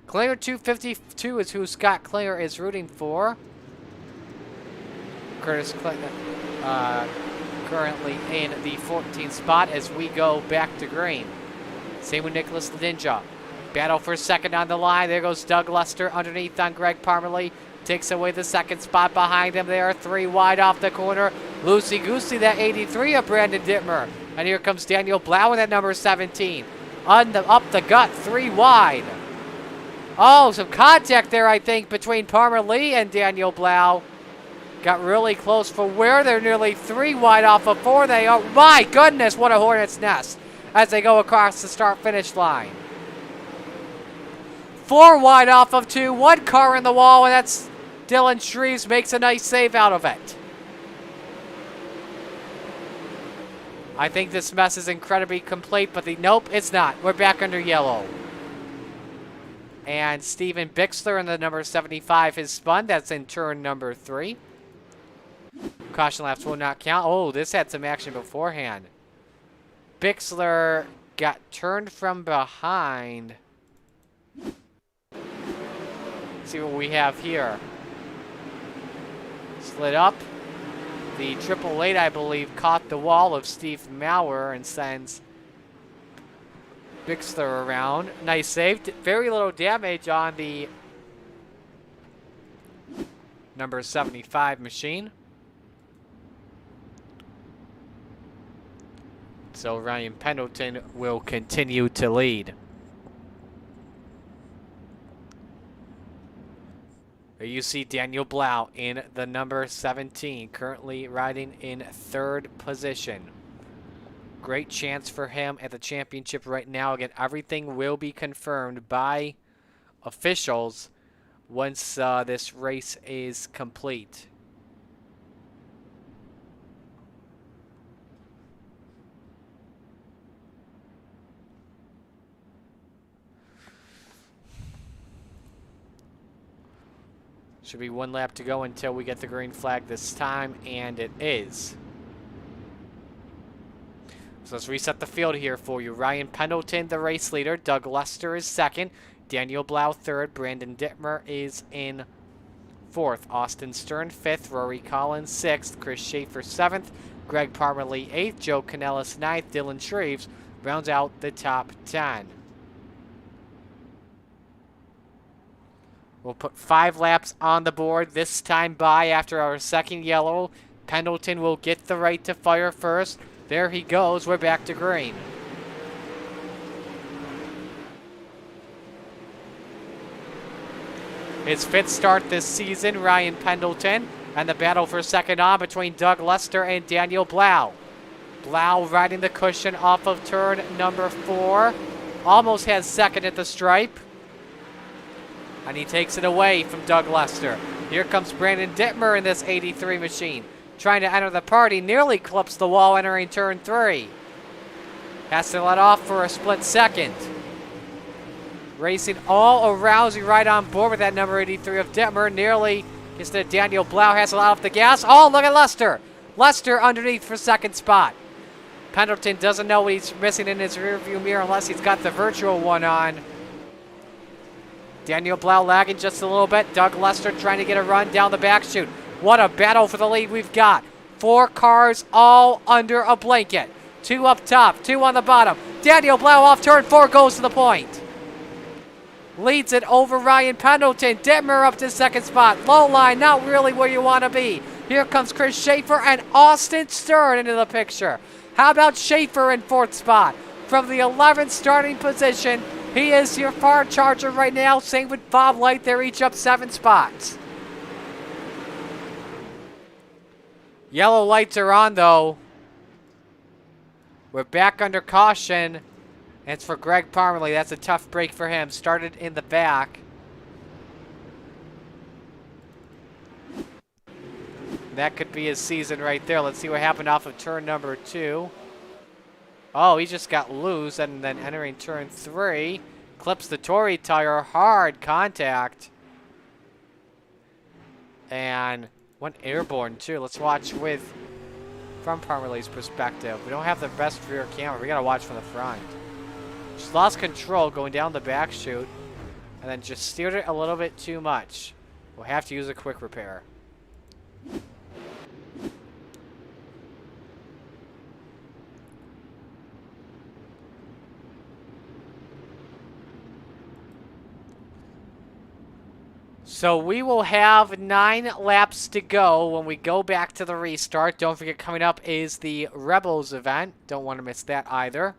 Claire 252 is who Scott Claire is rooting for. Curtis currently in the 14th spot as we go back to green. Same with Nicholas Ninja. Battle for second on the line. There goes Doug Lester underneath on Greg Parmalee. Takes away the second spot behind him. They are 3 wide off the corner. Loosey-goosey, that 83 of Brandon Dittmer. And here comes Daniel Blau in that number 17. Up the gut, 3 wide. Oh, some contact there, I think, between Parmalee and Daniel Blau. Got really close for where they're nearly 3 wide off of 4. They are, my goodness, what a hornet's nest as they go across the start-finish line. 4 wide off of 2, 1 car in the wall, and that's Dylan Shreves makes a nice save out of it. I think this mess is incredibly complete, but nope, it's not. We're back under yellow. And Steven Bixler in the number 75 has spun. That's in turn number 3. Caution laps will not count. Oh, this had some action beforehand. Bixler got turned from behind. Let's see what we have here. Slid up. The 888, I believe, caught the wall of Steve Maurer and sends Bixler around. Nice save. Very little damage on the number 75 machine. So Ryan Pendleton will continue to lead. You see Daniel Blau in the number 17, currently riding in 3rd position. Great chance for him at the championship right now. Again, everything will be confirmed by officials once this race is complete. Should be 1 lap to go until we get the green flag this time, and it is. So let's reset the field here for you. Ryan Pendleton, the race leader. Doug Lester is 2nd. Daniel Blau 3rd. Brandon Dittmer is in 4th. Austin Stern 5th. Rory Collins 6th. Chris Schaefer 7th. Greg Parmalee 8th. Joe Canellis 9th. Dylan Shreves rounds out the top 10. We'll put 5 laps on the board this time by after our 2nd yellow. Pendleton will get the right to fire first. There he goes. We're back to green. His 5th start this season, Ryan Pendleton. And the battle for 2nd on between Doug Lester and Daniel Blau. Blau riding the cushion off of turn number 4. Almost has 2nd at the stripe. And he takes it away from Doug Lester. Here comes Brandon Dittmer in this 83 machine. Trying to enter the party, nearly clips the wall entering turn 3. Has to let off for a split second. Racing all around, he right on board with that number 83 of Dittmer. Nearly gets to Daniel Blau, has to let off the gas. Oh, look at Lester. Lester underneath for 2nd spot. Pendleton doesn't know what he's missing in his rearview mirror unless he's got the virtual one on. Daniel Blau lagging just a little bit. Doug Lester trying to get a run down the back chute. What a battle for the lead we've got. 4 cars all under a blanket. 2 up top, 2 on the bottom. Daniel Blau off turn 4 goes to the point. Leads it over Ryan Pendleton. Dittmer up to 2nd spot. Low line, not really where you want to be. Here comes Chris Schaefer and Austin Stern into the picture. How about Schaefer in 4th spot? From the 11th starting position, he is your far charger right now. Same with Bob Light. They're each up 7 spots. Yellow lights are on, though. We're back under caution. And it's for Greg Parmalee. That's a tough break for him. Started in the back. That could be his season right there. Let's see what happened off of turn number 2. Oh, he just got loose, and then entering turn 3. Clips the Tory tire. Hard contact. And went airborne, too. Let's watch from Parmalee's perspective. We don't have the best rear camera. We got to watch from the front. Just lost control going down the back chute, and then just steered it a little bit too much. We'll have to use a quick repair. So we will have 9 laps to go when we go back to the restart. Don't forget, coming up is the Rebels event. Don't want to miss that either.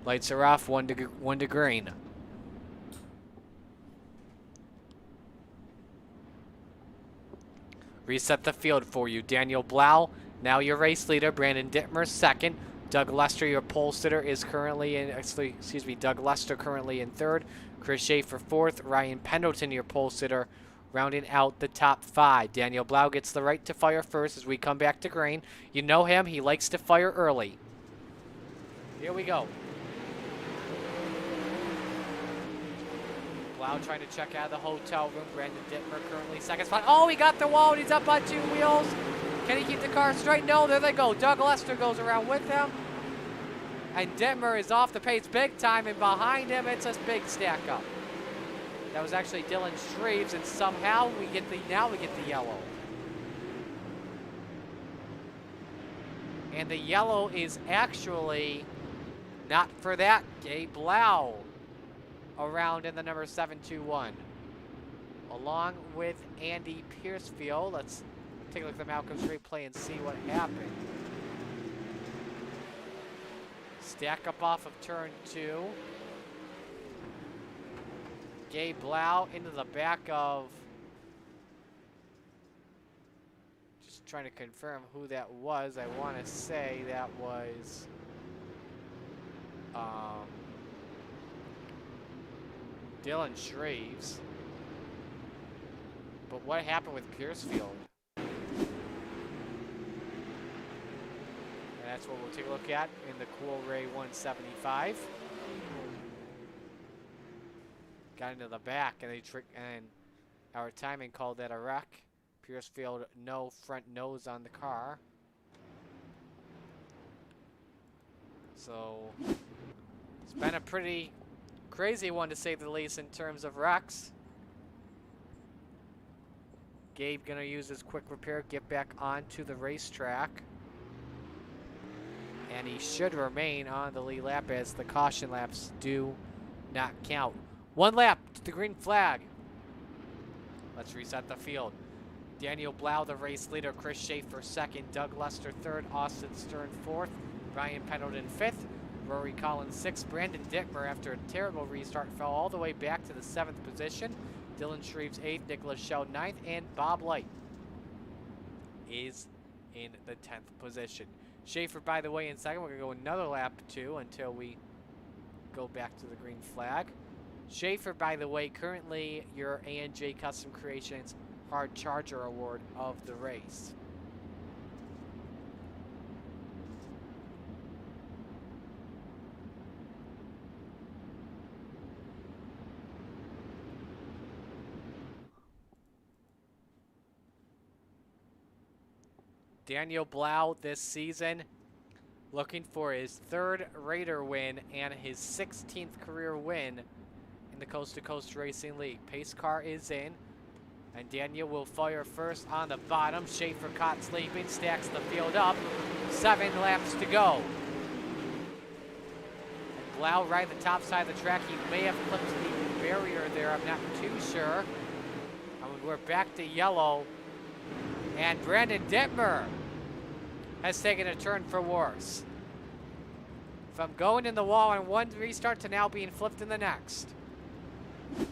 Lights are off, 1 to green. Reset the field for you. Daniel Blau, now your race leader. Brandon Dittmer, second. Doug Lester, your pole sitter, is currently in, Doug Lester currently in third. Chris Schaefer, fourth. Ryan Pendleton, your pole sitter, rounding out the top 5. Daniel Blau gets the right to fire first as we come back to green. You know him. He likes to fire early. Here we go. Blau trying to check out of the hotel room. Brandon Dittmer currently second spot. Oh, he got the wall and he's up on 2 wheels. Can he keep the car straight? No, there they go. Doug Lester goes around with him. And Dittmer is off the pace big time, and behind him it's a big stack up. That was actually Dylan Shreves, and somehow we get the yellow. And the yellow is actually not for that. Gabe Blau around in the number 721. Along with Andy Piercefield. Let's take a look at the Malcolm Street play and see what happened. Stack up off of turn 2. Gabe Blau into the back of... Just trying to confirm who that was. I want to say that was... Dylan Shreves. But what happened with Piercefield? And that's what we'll take a look at in the Cool Ray 175. Got into the back, and and our timing called that a wreck. Piercefield, no front nose on the car. So it's been a pretty crazy one, to say the least, in terms of wrecks. Gabe gonna use his quick repair, get back onto the racetrack. And he should remain on the lead lap, as the caution laps do not count. 1 lap to the green flag. Let's reset the field. Daniel Blau, the race leader. Chris Schaefer, second. Doug Lester, third. Austin Stern, fourth. Ryan Pendleton, fifth. Rory Collins, sixth. Brandon Dittmer, after a terrible restart, fell all the way back to the 7th position. Dylan Shreves, 8th. Nicholas Schell, 9th. And Bob Light is in the 10th position. Schaefer, by the way, in second. We're going to go another lap, too, until we go back to the green flag. Schaefer, by the way, currently your A&J Custom Creations Hard Charger Award of the race. Daniel Blau this season looking for his 3rd Raider win and his 16th career win in the Coast2Coast Racing League. Pace car is in, and Daniel will fire first on the bottom. Schaefer caught sleeping, stacks the field up. 7 laps to go. And Blau right at the top side of the track. He may have clipped the barrier there. I'm not too sure. We're back to yellow. And Brandon Dittmer has taken a turn for worse. From going in the wall on one restart to now being flipped in the next. See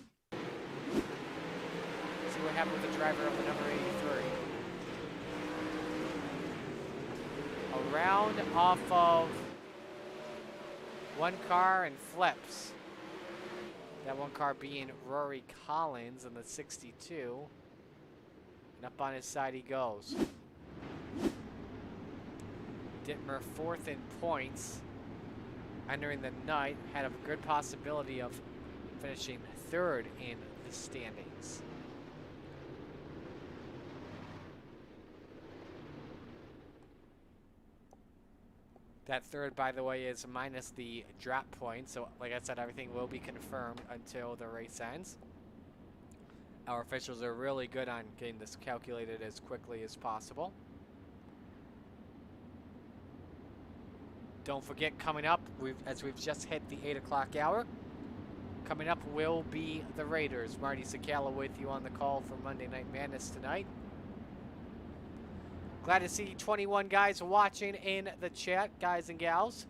what happened with the driver of the number 83. Around off of one car and flips. That one car being Rory Collins in the 62. And up on his side he goes. Dittmer fourth in points. Entering the night, had a good possibility of finishing third in the standings. That third, by the way, is minus the drop point. So, like I said, everything will be confirmed until the race ends. Our officials are really good on getting this calculated as quickly as possible. Don't forget, coming up, as we've just hit the 8 o'clock hour, coming up will be the Raiders. Marty Sakala with you on the call for Monday Night Madness tonight. Glad to see 21 guys watching in the chat, guys and gals.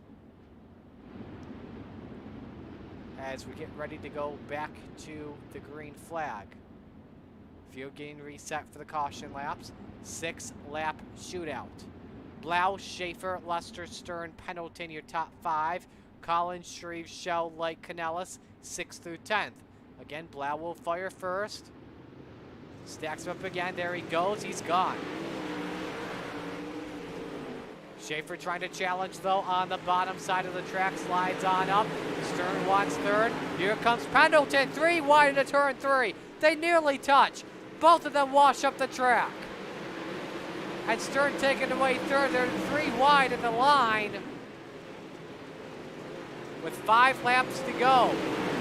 As we get ready to go back to the green flag. Field getting reset for the caution laps. 6-lap shootout. Blau, Schaefer, Lester, Stern, Pendleton, your top 5. Collins, Shreve, Shell, Light, Canellis, 6th through 10th. Again, Blau will fire first. Stacks him up again. There he goes. He's gone. Schaefer trying to challenge, though, on the bottom side of the track. Slides on up. Stern wants third. Here comes Pendleton. 3 wide into turn 3. They nearly touch. Both of them wash up the track. And Stern taking away third. They're 3 wide at the line. With 5 laps to go.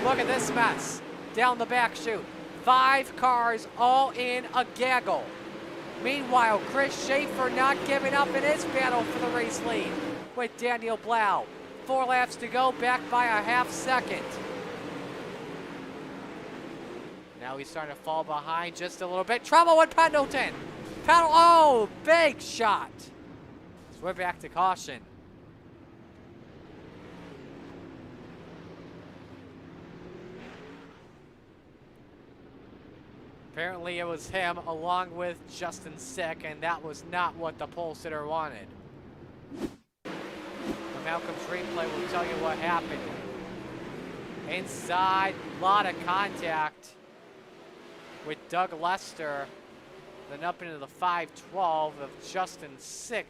Look at this mess. Down the back chute. 5 cars all in a gaggle. Meanwhile, Chris Schaefer not giving up in his battle for the race lead with Daniel Blau. 4 laps to go, back by a half second. Now he's starting to fall behind just a little bit. Trouble with Pendleton. Oh, big shot. So we're back to caution. Apparently it was him along with Justin Sick, and that was not what the pole sitter wanted. Malcolm's replay will tell you what happened. Inside, a lot of contact with Doug Lester. Then up into the 512 of Justin Sick.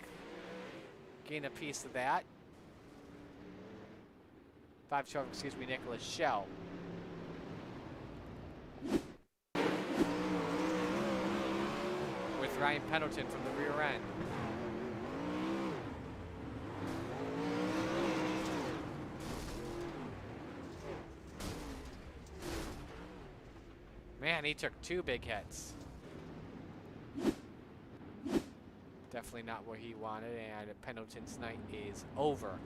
Gain a piece of that. 512, excuse me, Nicholas Shell. With Ryan Pendleton from the rear end. Man, he took 2 big hits. Definitely not what he wanted, and Pendleton's night is over.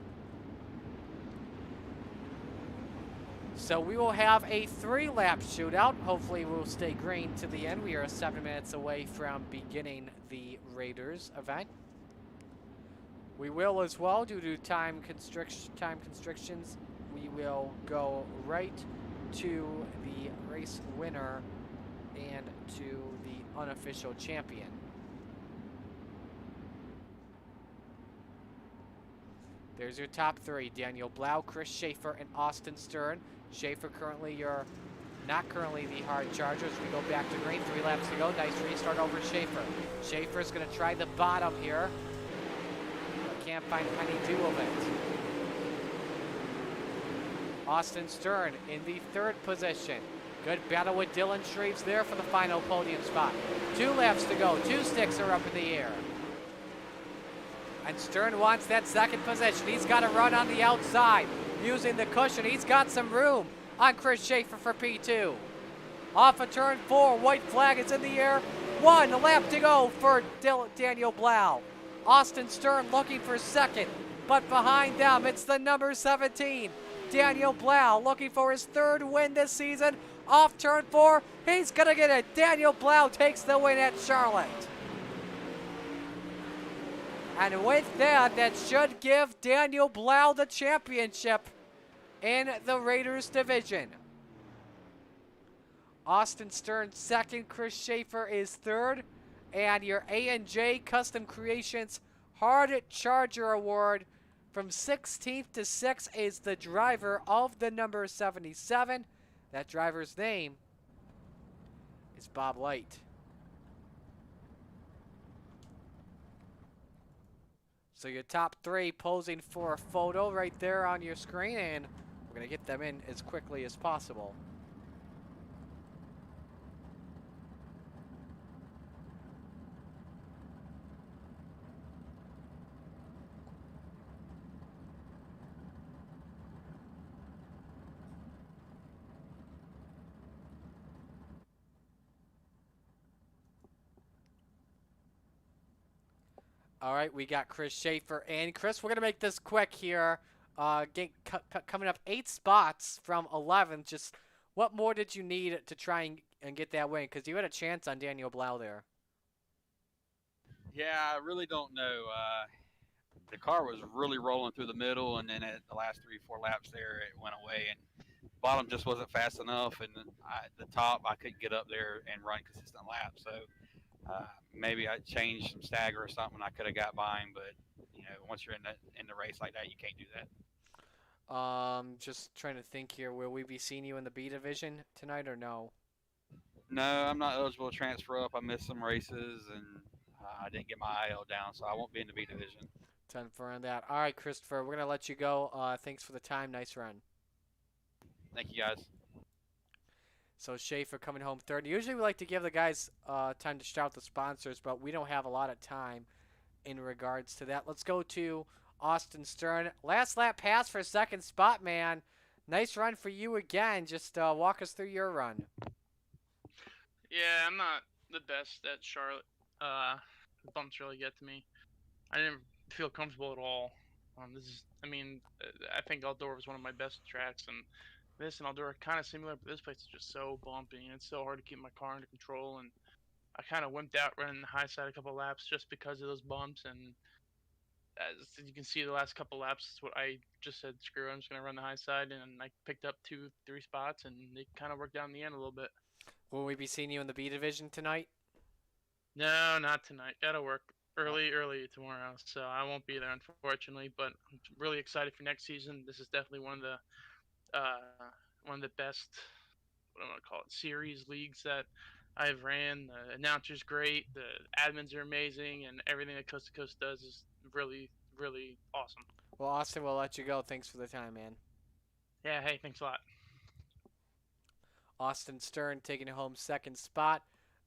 So we will have a 3-lap shootout. Hopefully we'll stay green to the end. We are 7 minutes away from beginning the Raiders event. We will as well, due to time constrictions, we will go right to the race winner and to the unofficial champion. There's your top 3, Daniel Blau, Chris Schaefer, and Austin Stern. Schaefer not currently the hard charger as we go back to green. 3 laps to go. Nice restart over Schaefer. Schaefer's going to try the bottom here, but can't find any do of it. Austin Stern in the 3rd position. Good battle with Dylan Shreves there for the final podium spot. 2 laps to go. 2 sticks are up in the air. And Stern wants that 2nd position. He's got to run on the outside using the cushion. He's got some room on Chris Schaefer for P2. Off of turn 4, white flag is in the air. 1 lap to go for Daniel Blau. Austin Stern looking for 2nd, but behind them it's the number 17, Daniel Blau, looking for his 3rd win this season. Off turn 4, he's gonna get it. Daniel Blau takes the win at Charlotte. And with that, that should give Daniel Blau the championship in the Raiders division. Austin Stern second, Chris Schaefer is third, and your A&J Custom Creations Hard Charger Award from 16th to 6th is the driver of the number 77. That driver's name is Bob Light. So your top three posing for a photo right there on your screen, and we're going to get them in as quickly as possible. All right, we got Chris Schaefer. And Chris, we're going to make this quick here. Coming up 8 spots from 11. Just what more did you need to try and get that win? Because you had a chance on Daniel Blau there. Yeah, I really don't know. The car was really rolling through the middle, and then at the last 3-4 laps there, it went away. And bottom just wasn't fast enough, and the top, I couldn't get up there and run consistent laps. So maybe I changed some stagger or something. I could have got by him, but once you're in the race like that, you can't do that. Just trying to think here. Will we be seeing you in the B division tonight or no? No, I'm not eligible to transfer up. I missed some races, and I didn't get my IL down, so I won't be in the B division. 10 for on that. All right, Christopher, we're going to let you go. Thanks for the time. Nice run. Thank you, guys. So Schaefer coming home third. Usually we like to give the guys time to shout the sponsors, but we don't have a lot of time in regards to that. Let's go to Austin Stern. Last lap pass for second spot, man. Nice run for you again. Just walk us through your run. Yeah, I'm not the best at Charlotte. The bumps really get to me. I didn't feel comfortable at all. I think Eldora was one of my best tracks, and this and Eldora are kind of similar, but this place is just so bumpy, and it's so hard to keep my car under control. And I kind of wimped out running the high side a couple laps just because of those bumps. And as you can see, the last couple laps, what I just said, screw it, I'm just going to run the high side. And I picked up 2-3 spots, and it kind of worked out in the end a little bit. Will we be seeing you in the B division tonight? No, not tonight. Gotta work early tomorrow, so I won't be there, unfortunately. But I'm really excited for next season. This is definitely one of the best, what am I gonna call it, series leagues that I've ran. The announcer's great, the admins are amazing, and everything that Coast to Coast does is really, really awesome. Well, Austin, we'll let you go. Thanks for the time, man. Yeah, hey, thanks a lot. Austin Stern taking home second spot.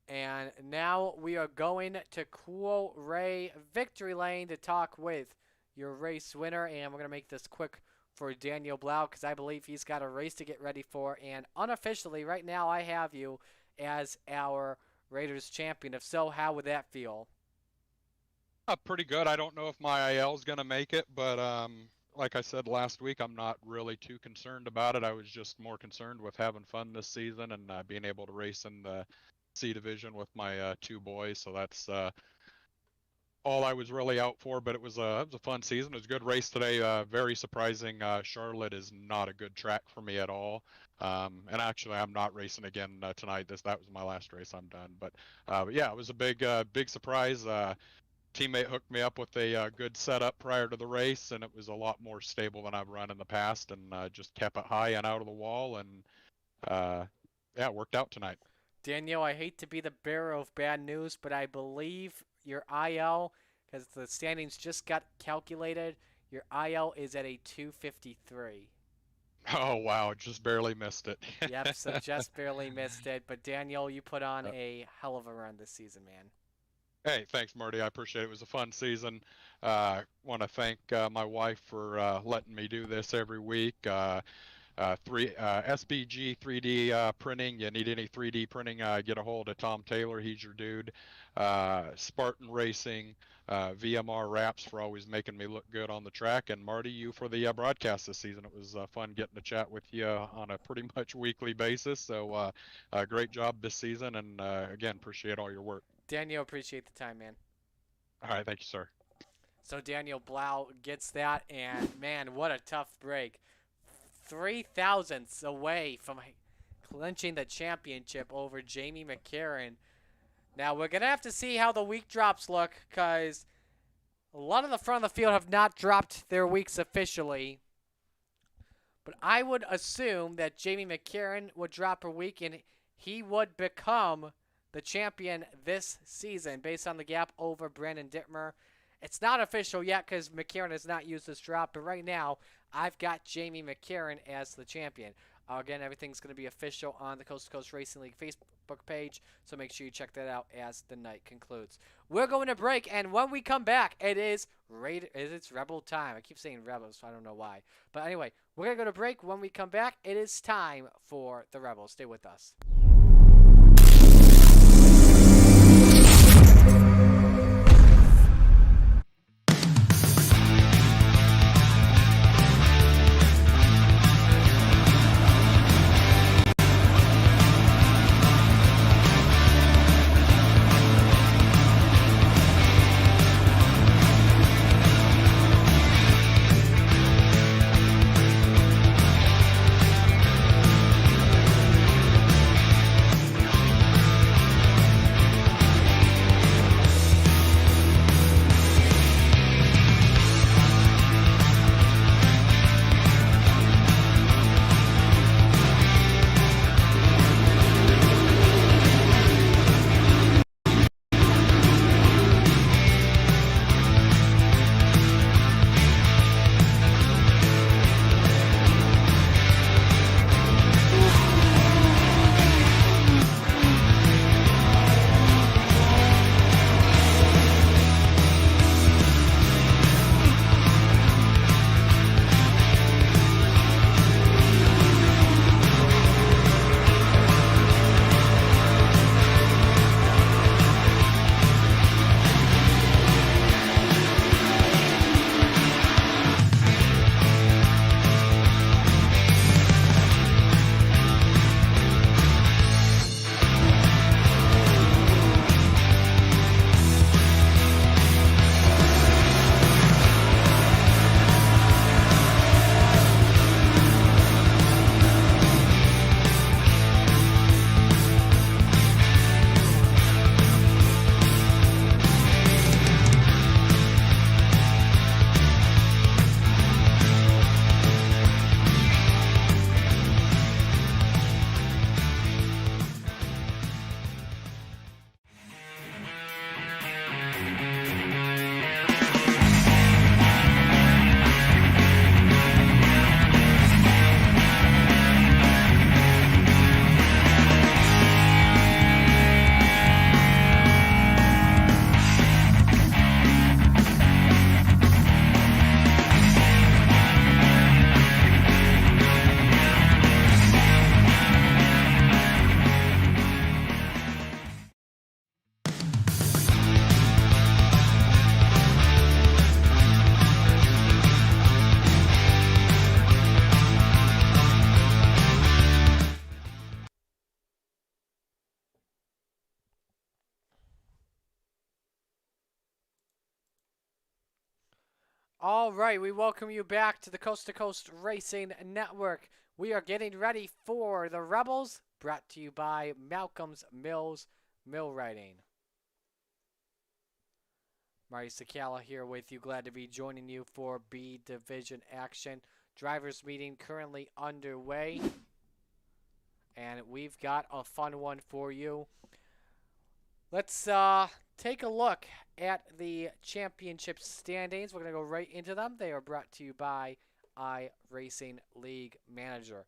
And now we are going to Cool Ray Victory Lane to talk with your race winner. And we're going to make this quick for Daniel Blau because I believe he's got a race to get ready for. And unofficially, right now, I have you as our Raiders champion. If so, how would that feel? Pretty good. I don't know if my IL is going to make it, but like I said last week, I'm not really too concerned about it. I was just more concerned with having fun this season and being able to race in the C division with my 2 boys. So that's all I was really out for, but it was a fun season. It was a good race today. Very surprising. Charlotte is not a good track for me at all. And actually, I'm not racing again tonight. That was my last race. I'm done. But yeah, it was a big surprise. Teammate hooked me up with a good setup prior to the race, and it was a lot more stable than I've run in the past, and just kept it high and out of the wall, and yeah, it worked out tonight. Daniel, I hate to be the bearer of bad news, but I believe your IL, because the standings just got calculated, your IL is at a 253. Oh, wow, just barely missed it. Yep, so just barely missed it. But Daniel, you put on a hell of a run this season, man. Hey, thanks, Marty. I appreciate it. It was a fun season. Want to thank my wife for letting me do this every week. SBG 3D printing. You need any 3D printing, get a hold of Tom Taylor. He's your dude. Spartan Racing, VMR Wraps for always making me look good on the track. And Marty, you for the broadcast this season. It was fun getting to chat with you on a pretty much weekly basis. So great job this season. And again, appreciate all your work. Daniel, appreciate the time, man. All right. Thank you, sir. So Daniel Blau gets that, and man, what a tough break. 3 thousandths away from clinching the championship over Jamie McCarran. Now, we're going to have to see how the week drops look, because a lot of the front of the field have not dropped their weeks officially. But I would assume that Jamie McCarran would drop a week, and he would become the champion this season based on the gap over Brandon Dittmer. It's not official yet because McCarran has not used this drop, but right now I've got Jamie McCarran as the champion. Again, everything's going to be official on the Coast to Coast Racing League Facebook page, so make sure you check that out as the night concludes. We're going to break, and when we come back, it's Rebel time. I keep saying Rebels, so I don't know why. But anyway, we're going to go to break. When we come back, it is time for the Rebels. Stay with us. All right, we welcome you back to the Coast to Coast Racing Network. We are getting ready for the Rebels, brought to you by Malcolm's Mills Millwrighting. Marty Sakala here with you. Glad to be joining you for B Division action. Drivers meeting currently underway, and we've got a fun one for you. Let's take a look at the championship standings. We're going to go right into them. They are brought to you by iRacing League Manager.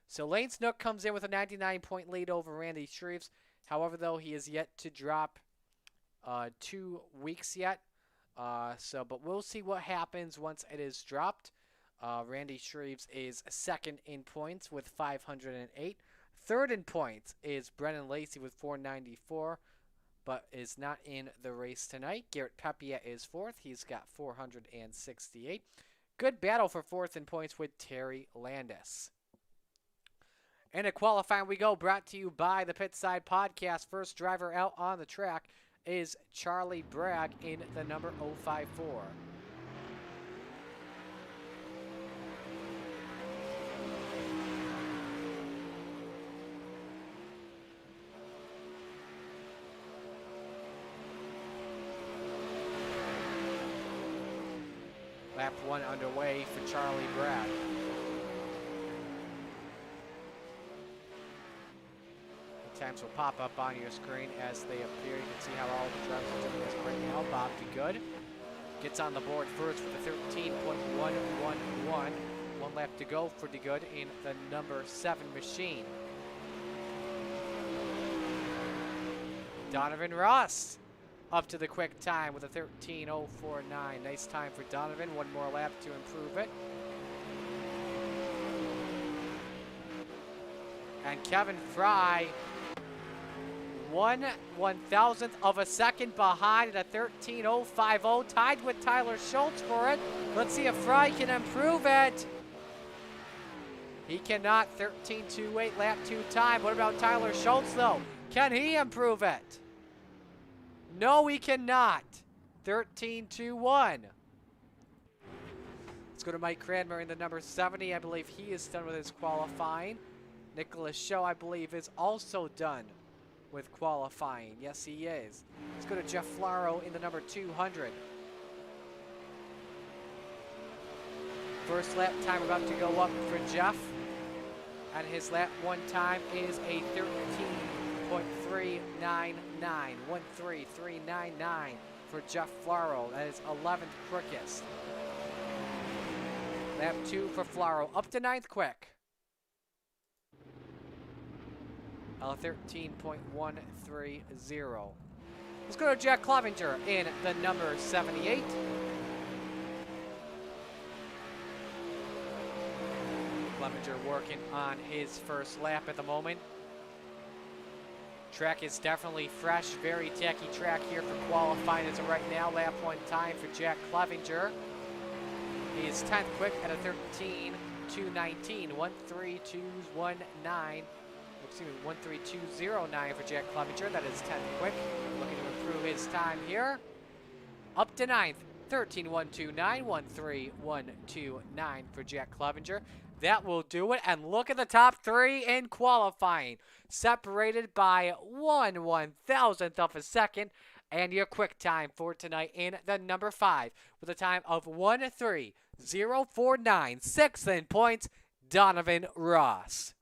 So Lane Snook comes in with a 99-point lead over Randy Shreves. However, though, he is yet to drop 2 weeks yet. But we'll see what happens once it is dropped. Randy Shreves is second in points with 508. Third in points is Brennan Lacey with 494. But is not in the race tonight. Garrett Pepia is fourth. He's got 468. Good battle for fourth in points with Terry Landis. And a qualifying we go, brought to you by the Pitside Podcast. First driver out on the track is Charlie Bragg in the number 054. Lap 1 underway for Charlie Brad. The times will pop up on your screen as they appear. You can see how all the drivers are doing this right now. Bob DeGood gets on the board first with a 13.111. 1 lap to go for DeGood in the number 7 machine. Donovan Ross up to the quick time with a 13.049. Nice time for Donovan. 1 more lap to improve it. And Kevin Fry, 1/1000th of a second behind at a 13.050, tied with Tyler Schultz for it. Let's see if Fry can improve it. He cannot. 13.28 lap 2 time. What about Tyler Schultz though? Can he improve it? No, he cannot. 13.21. Let's go to Mike Cranmer in the number 70. I believe he is done with his qualifying. Nicholas Show, I believe, is also done with qualifying. Yes, he is. Let's go to Jeff Flaro in the number 200. First lap time about to go up for Jeff. And his lap 1 time is a 13.399. 13399 for Jeff Flaro. That is 11th quickest. Lap 2 for Flaro. Up to 9th quick. 13.130. Let's go to Jack Clevenger in the number 78. Clevenger working on his first lap at the moment. Track is definitely fresh, very tacky track here for qualifying as of right now. Lap 1 time for Jack Clevenger. He is 10th quick at a 13.219. 13219. Excuse me, 13209 for Jack Clevenger. That is 10th quick. Looking to improve his time here. Up to 9th. 13.129. 13129 for Jack Clevenger. That will do it. And look at the top 3 in qualifying. Separated by 1/1000th of a second. And your quick time for tonight in the number 5 with a time of 1:30.49. 6th in points, Donovan Ross.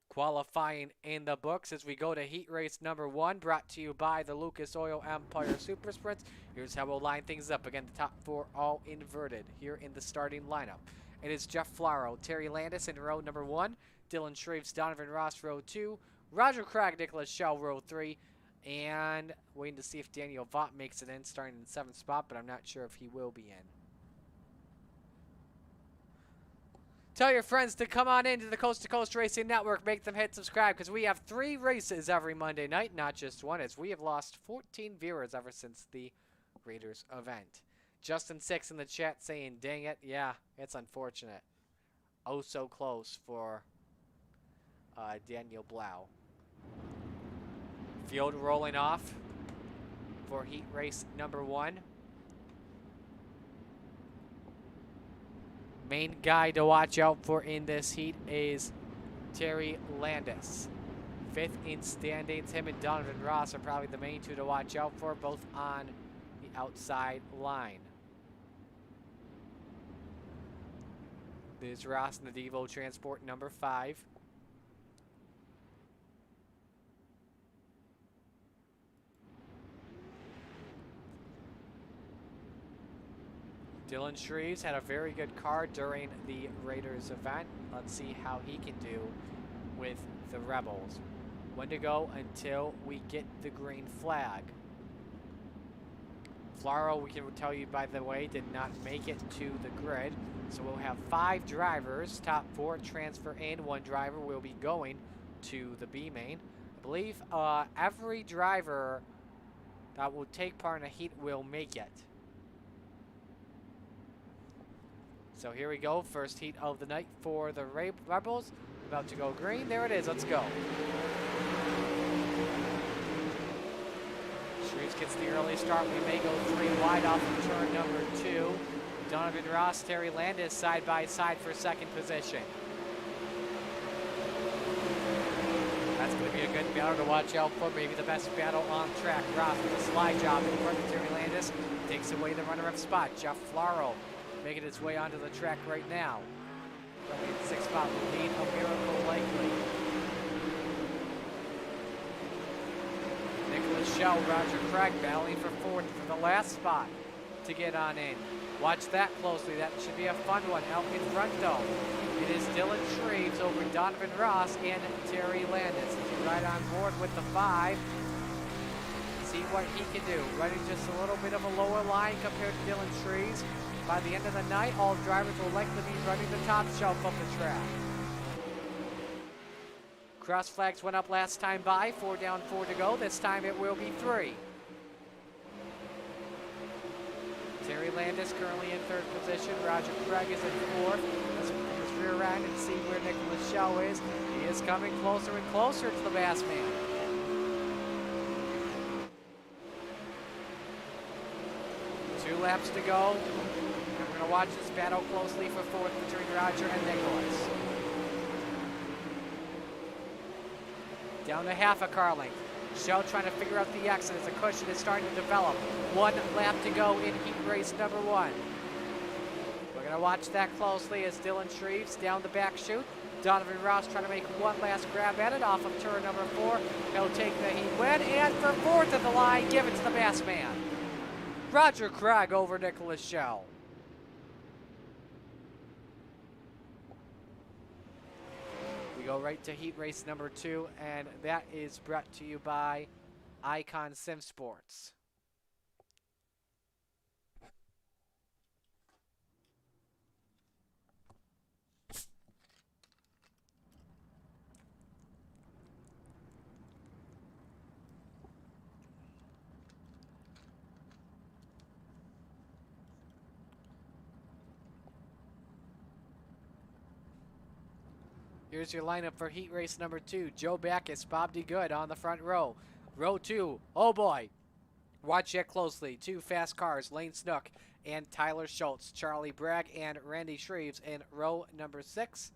Qualifying in the books as we go to heat race number 1, brought to you by the Lucas Oil Empire Super Sprints. Here's how we'll line things up. Again, the top 4 all inverted here in the starting lineup. It is Jeff Flaro, Terry Landis in row number 1, Dylan Shreves, Donovan Ross, row 2, Roger Craig, Nicholas Schell, row 3, and waiting to see if Daniel Vaught makes it in, starting in 7th spot, but I'm not sure if he will be in. Tell your friends to come on into the Coast2Coast Racing Network. Make them hit subscribe because we have 3 races every Monday night, not just 1, as we have lost 14 viewers ever since the Raiders event. Justin 6 in the chat saying, dang it. Yeah, it's unfortunate. Oh, so close for Daniel Blau. Field rolling off for heat race number 1. Main guy to watch out for in this heat is Terry Landis. 5th in standings. Him and Donovan Ross are probably the main 2 to watch out for, both on the outside line. There's Ross in the Devo Transport number 5. Dylan Shreves had a very good car during the Raiders event. Let's see how he can do with the Rebels. 1 to go until we get the green flag. Flaro, we can tell you, by the way, did not make it to the grid. So we'll have 5 drivers. Top 4 transfer in. 1 driver will be going to the B main. I believe every driver that will take part in a heat will make it. So here we go, first heat of the night for the Rebels. About to go green, there it is, let's go. Shreves gets the early start, we may go 3 wide off of turn number 2. Donovan Ross, Terry Landis side by side for 2nd position. That's It's going to be a good battle to watch out for. Maybe the best battle on track. Ross with a slide job in front of Terry Landis. Takes away the runner-up spot. Jeff Flaro making its way onto the track right now. Running in 6th spot will lead a Miracle Likely. Nicholas Shell, Roger Craig battling for 4th for the last spot to get on in. Watch that closely. That should be a fun one. Out in front though, it is Dylan Shreves over Donovan Ross and Terry Landis. He's right on board with the 5. See what he can do. Running just a little bit of a lower line compared to Dylan Shreves. By the end of the night, all drivers will likely be running the top shelf of the track. Cross flags went up last time by. 4 down, 4 to go. This time it will be 3. Terry Landis currently in 3rd position. Roger Craig is in 4th. Let's look at his rear end and see where Nicholas Shell is. He is coming closer and closer to the Bassman. Two laps to go. We're going to watch this battle closely for 4th between Roger and Nicholas. Down to half a car length. Shell trying to figure out the exit as the cushion is starting to develop. 1 lap to go in heat race number 1. We're going to watch that closely as Dylan Shreves down the back chute. Donovan Ross trying to make one last grab at it off of turn number 4. He'll take the heat win, and for 4th at the line, give it to the Bassman. Roger Craig over Nicholas Shell. We go right to heat race number 2, and that is brought to you by Icon Sim Sports. Here's your lineup for heat race number 2. Joe Backus, Bob DeGood on the front row. Row 2, oh boy. Watch it closely. 2 fast cars, Lane Snook and Tyler Schultz. Charlie Bragg and Randy Shreves in row number 6.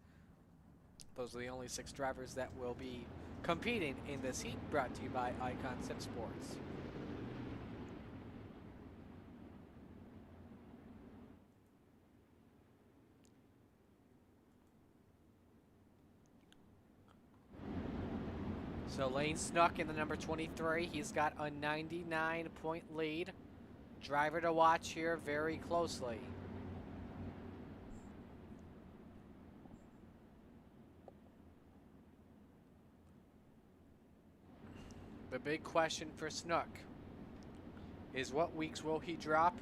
Those are the only 6 drivers that will be competing in this heat, brought to you by Icon Sim Sports. So Lane Snook in the number 23. He's got a 99-point lead. Driver to watch here very closely. The big question for Snook is what weeks will he drop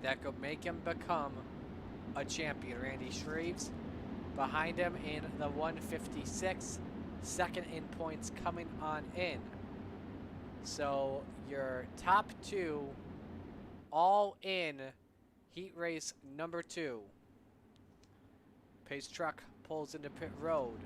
that could make him become a champion. Randy Shreves behind him in the 156. Second in points coming on in. So your top 2 all in heat race number 2. Pace truck pulls into pit road.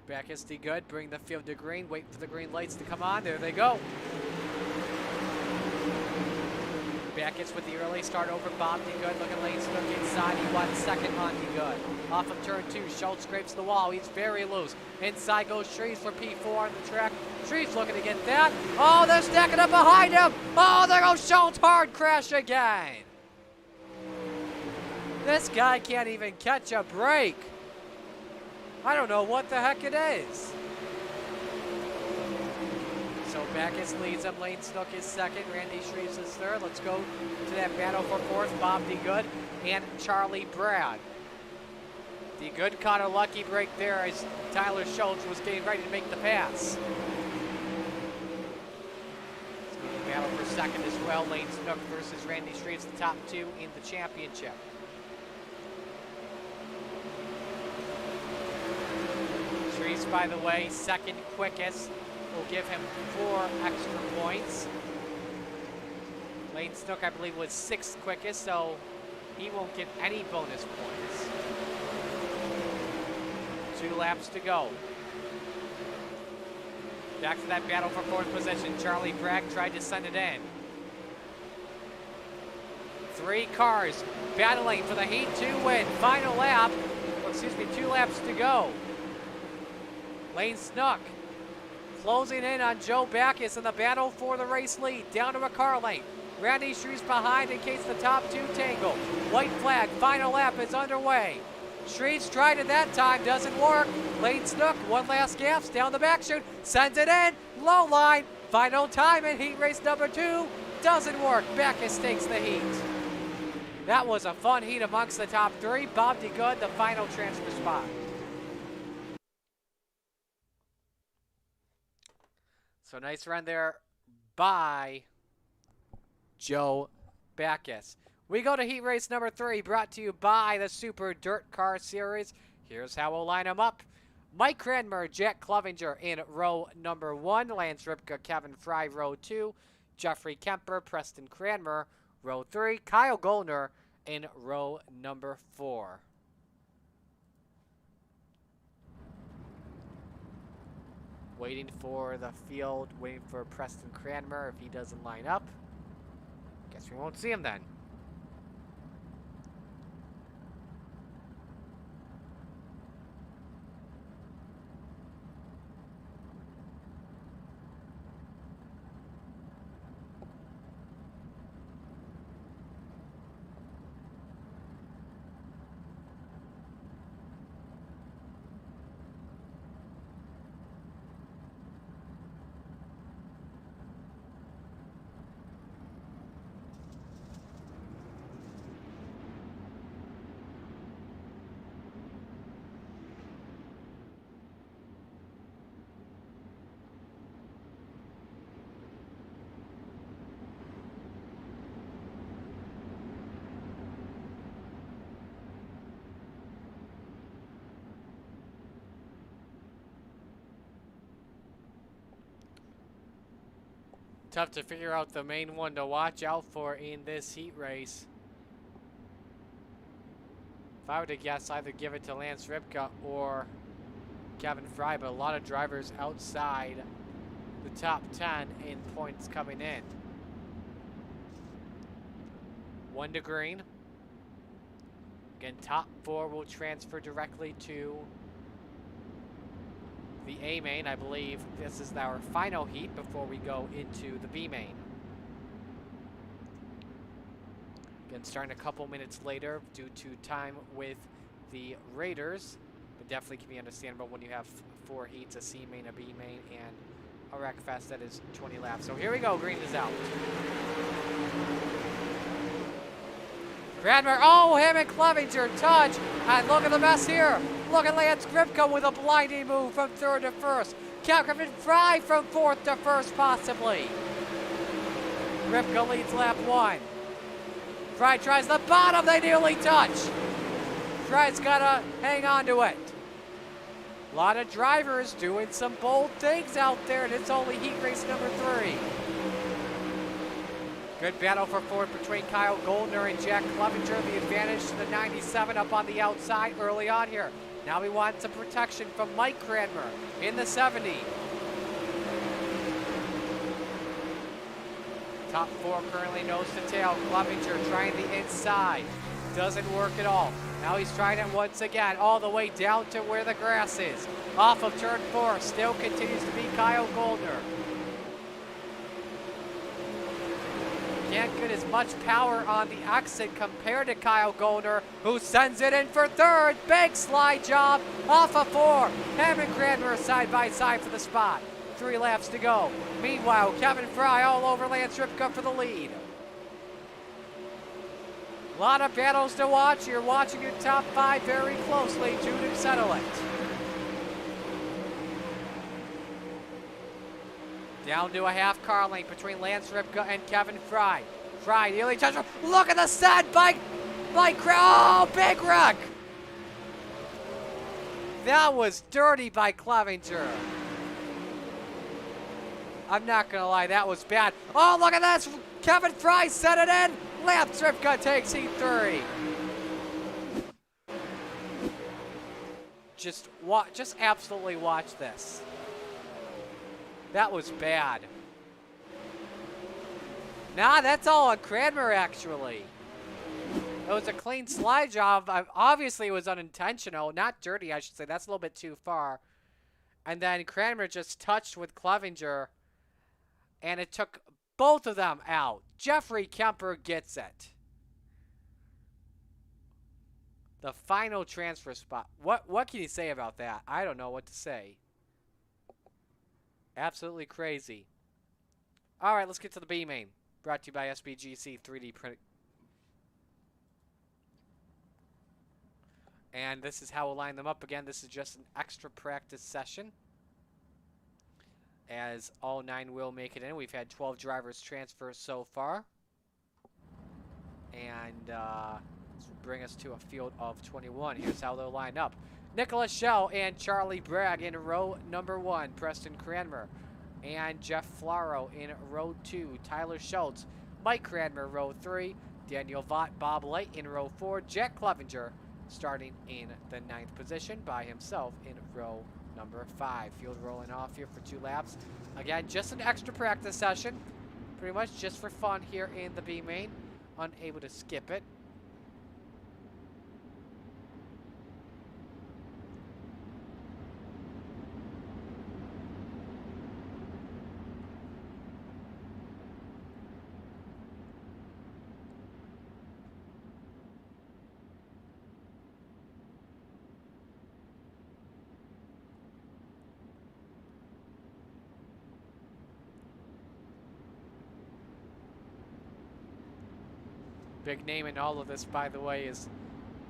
Backus DeGood, bring the field to green, wait for the green lights to come on. There they go. Backus with the early start over Bob DeGood. Look at Lane Snook inside. He won second on DeGood. Off of turn 2, Schultz scrapes the wall. He's very loose. Inside goes Shreves for P4 on the track. Shreves looking to get that. Oh, they're stacking up behind him. Oh, there goes Schultz. Hard crash again. This guy can't even catch a break. I don't know what the heck it is. So Backus leads him. Lane Snook is second. Randy Shreves is third. Let's go to that battle for 4th. Bob DeGood and Charlie Bragg. DeGood caught a lucky break there as Tyler Schultz was getting ready to make the pass. Let's go to the battle for second as well. Lane Snook versus Randy Shreves, the top 2 in the championship. Shreves, by the way, second quickest. Will give him 4 extra points. Lane Snook, I believe, was 6th quickest, so he won't get any bonus points. 2 laps to go. Back to that battle for 4th position. Charlie Bragg tried to send it in. 3 cars battling for the Heat 2 win. Final lap, 2 laps to go. Lane Snook closing in on Joe Backus in the battle for the race lead. Down to a car lane. Randy Shrews behind in case the top 2 tangle. White flag, final lap is underway. Shreeds tried it that time, doesn't work. Lane Snook, one last gas, down the back chute, sends it in, low line. Final time in heat race number 2, doesn't work. Backus takes the heat. That was a fun heat amongst the top 3. Bob DeGood, the final transfer spot. So nice run there by Joe Backus. We go to heat race number 3, brought to you by the Super Dirt Car Series. Here's how we'll line them up. Mike Cranmer, Jack Clevenger in row number 1. Lance Ripka, Kevin Fry, row 2. Jeffrey Kemper, Preston Cranmer, row 3. Kyle Goldner in row number 4. Waiting for the field, waiting for Preston Cranmer if he doesn't line up. Guess we won't see him then. Tough to figure out the main one to watch out for in this heat race. If I were to guess, either give it to Lance Ripka or Kevin Fry, but a lot of drivers outside the top 10 in points coming in. 1 to green. Again, top 4 will transfer directly to the A main. I believe this is our final heat before we go into the B main. Again, starting a couple minutes later due to time with the Raiders, but definitely can be understandable when you have 4 heats, a C main, a B main, and a Wreckfest that is 20 laps. So here we go, green is out. Cranmer, oh, him and Clevenger touch, and look at the mess here. Look at Lance Ripka with a blinding move from 3rd to 1st. Kevin Fry from 4th to 1st, possibly. Ripka leads lap 1. Fry tries the bottom, they nearly touch. Fry's gotta hang on to it. A lot of drivers doing some bold things out there, and it's only heat race number 3. Good battle for 4th between Kyle Goldner and Jack Clevenger. The advantage to the 97 up on the outside early on here. Now we want some protection from Mike Cranmer in the 70. Top 4 currently nose to tail. Clevenger trying the inside. Doesn't work at all. Now he's trying it once again, all the way down to where the grass is. Off of turn 4, still continues to be Kyle Goldner. Can't get as much power on the exit compared to Kyle Goldner, who sends it in for 3rd. Big slide job off of 4. Him and Cranmer side by side for the spot. 3 laps to go. Meanwhile, Kevin Fry all over Lance Ripka for the lead. A lot of battles to watch. You're watching your top 5 very closely to settle it. Down to a half car length between Lance Ripka and Kevin Fry. Fry nearly touched him. Look at the sad bike. Oh, big wreck. That was dirty by Clevenger. I'm not going to lie, that was bad. Oh, look at this. Kevin Fry set it in. Lance Ripka takes heat 3. Just absolutely watch this. That was bad. Nah, that's all on Cranmer, actually. It was a clean slide job. Obviously, it was unintentional. Not dirty, I should say. That's a little bit too far. And then Cranmer just touched with Clevenger, and it took both of them out. Jeffrey Kemper gets it. The final transfer spot. What can you say about that? I don't know what to say. Absolutely crazy. All right, let's get to the B main. Brought to you by SBGC 3D Print. And this is how we'll line them up again. This is just an extra practice session, as all 9 will make it in. We've had 12 drivers transfer so far. And this will bring us to a field of 21. Here's how they'll line up. Nicholas Schell and Charlie Bragg in row number 1. Preston Cranmer and Jeff Flaro in row 2. Tyler Schultz, Mike Cranmer, row 3. Daniel Vaught, Bob Light in row 4. Jack Clevenger starting in the 9th position by himself in row number 5. Field rolling off here for 2 laps. Again, just an extra practice session. Pretty much just for fun here in the B main. Unable to skip it. Big name in all of this, by the way, is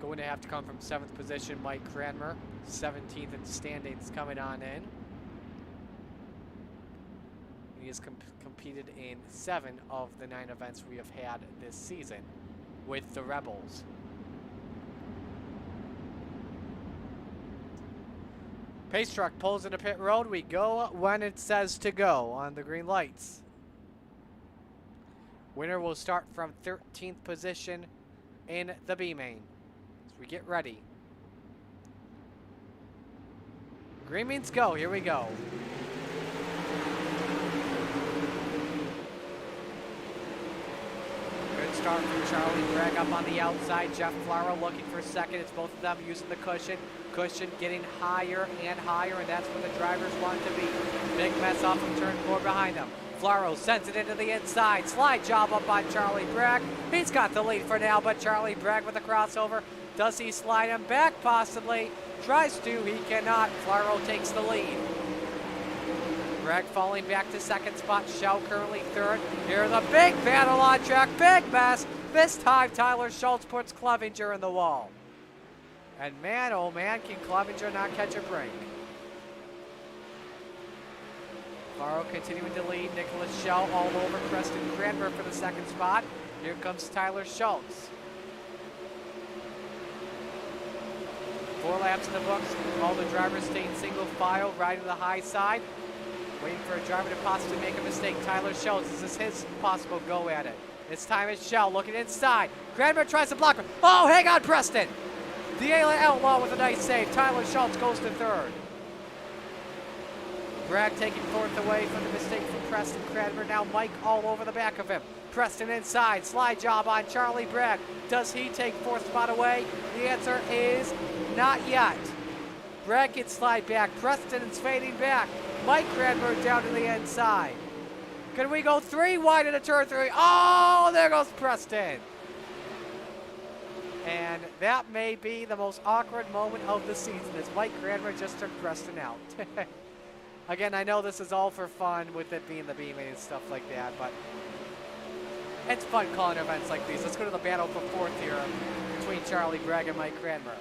going to have to come from 7th position, Mike Cranmer. 17th in standings coming on in. He has competed in 7 of the 9 events we have had this season with the Rebels. Pace truck pulls into pit road. We go when it says to go on the green lights. Winner will start from 13th position in the B main. As we get ready. Green means go. Here we go. Good start from Charlie Bragg up on the outside. Jeff Flaro looking for 2nd. It's both of them using the cushion. Cushion getting higher and higher, and that's where the drivers want to be. Big mess off of turn 4 behind them. Flaro sends it into the inside. Slide job up on Charlie Bragg. He's got the lead for now, but Charlie Bragg with a crossover. Does he slide him back? Possibly. Tries to. He cannot. Flaro takes the lead. Bragg falling back to 2nd spot. Schell currently 3rd. Here's a big battle on track. Big mess. This time Tyler Schultz puts Clevenger in the wall. And man, oh man, can Clevenger not catch a break. Flaro continuing to lead. Nicholas Schell all over Preston Cranmer for the 2nd spot. Here comes Tyler Schultz. 4 laps in the books. All the drivers staying single file, right to the high side. Waiting for a driver to possibly make a mistake. Tyler Schultz, this is his possible go at it. This time it's Schell looking inside. Cranmer tries to block him. Oh, hang on, Preston. The Outlaw with a nice save. Tyler Schultz goes to 3rd. Bragg taking 4th away from the mistake from Preston Cranmer. Now Mike all over the back of him. Preston inside. Slide job on Charlie Bragg. Does he take 4th spot away? The answer is not yet. Bragg gets slide back. Preston is fading back. Mike Cranmer down to the inside. Can we go 3 wide into turn 3? Oh, there goes Preston. And that may be the most awkward moment of the season as Mike Cranmer just took Preston out. Again, I know this is all for fun with it being the B-main and stuff like that, but it's fun calling events like these. Let's go to the battle for 4th here between Charlie Bragg and Mike Cranmer.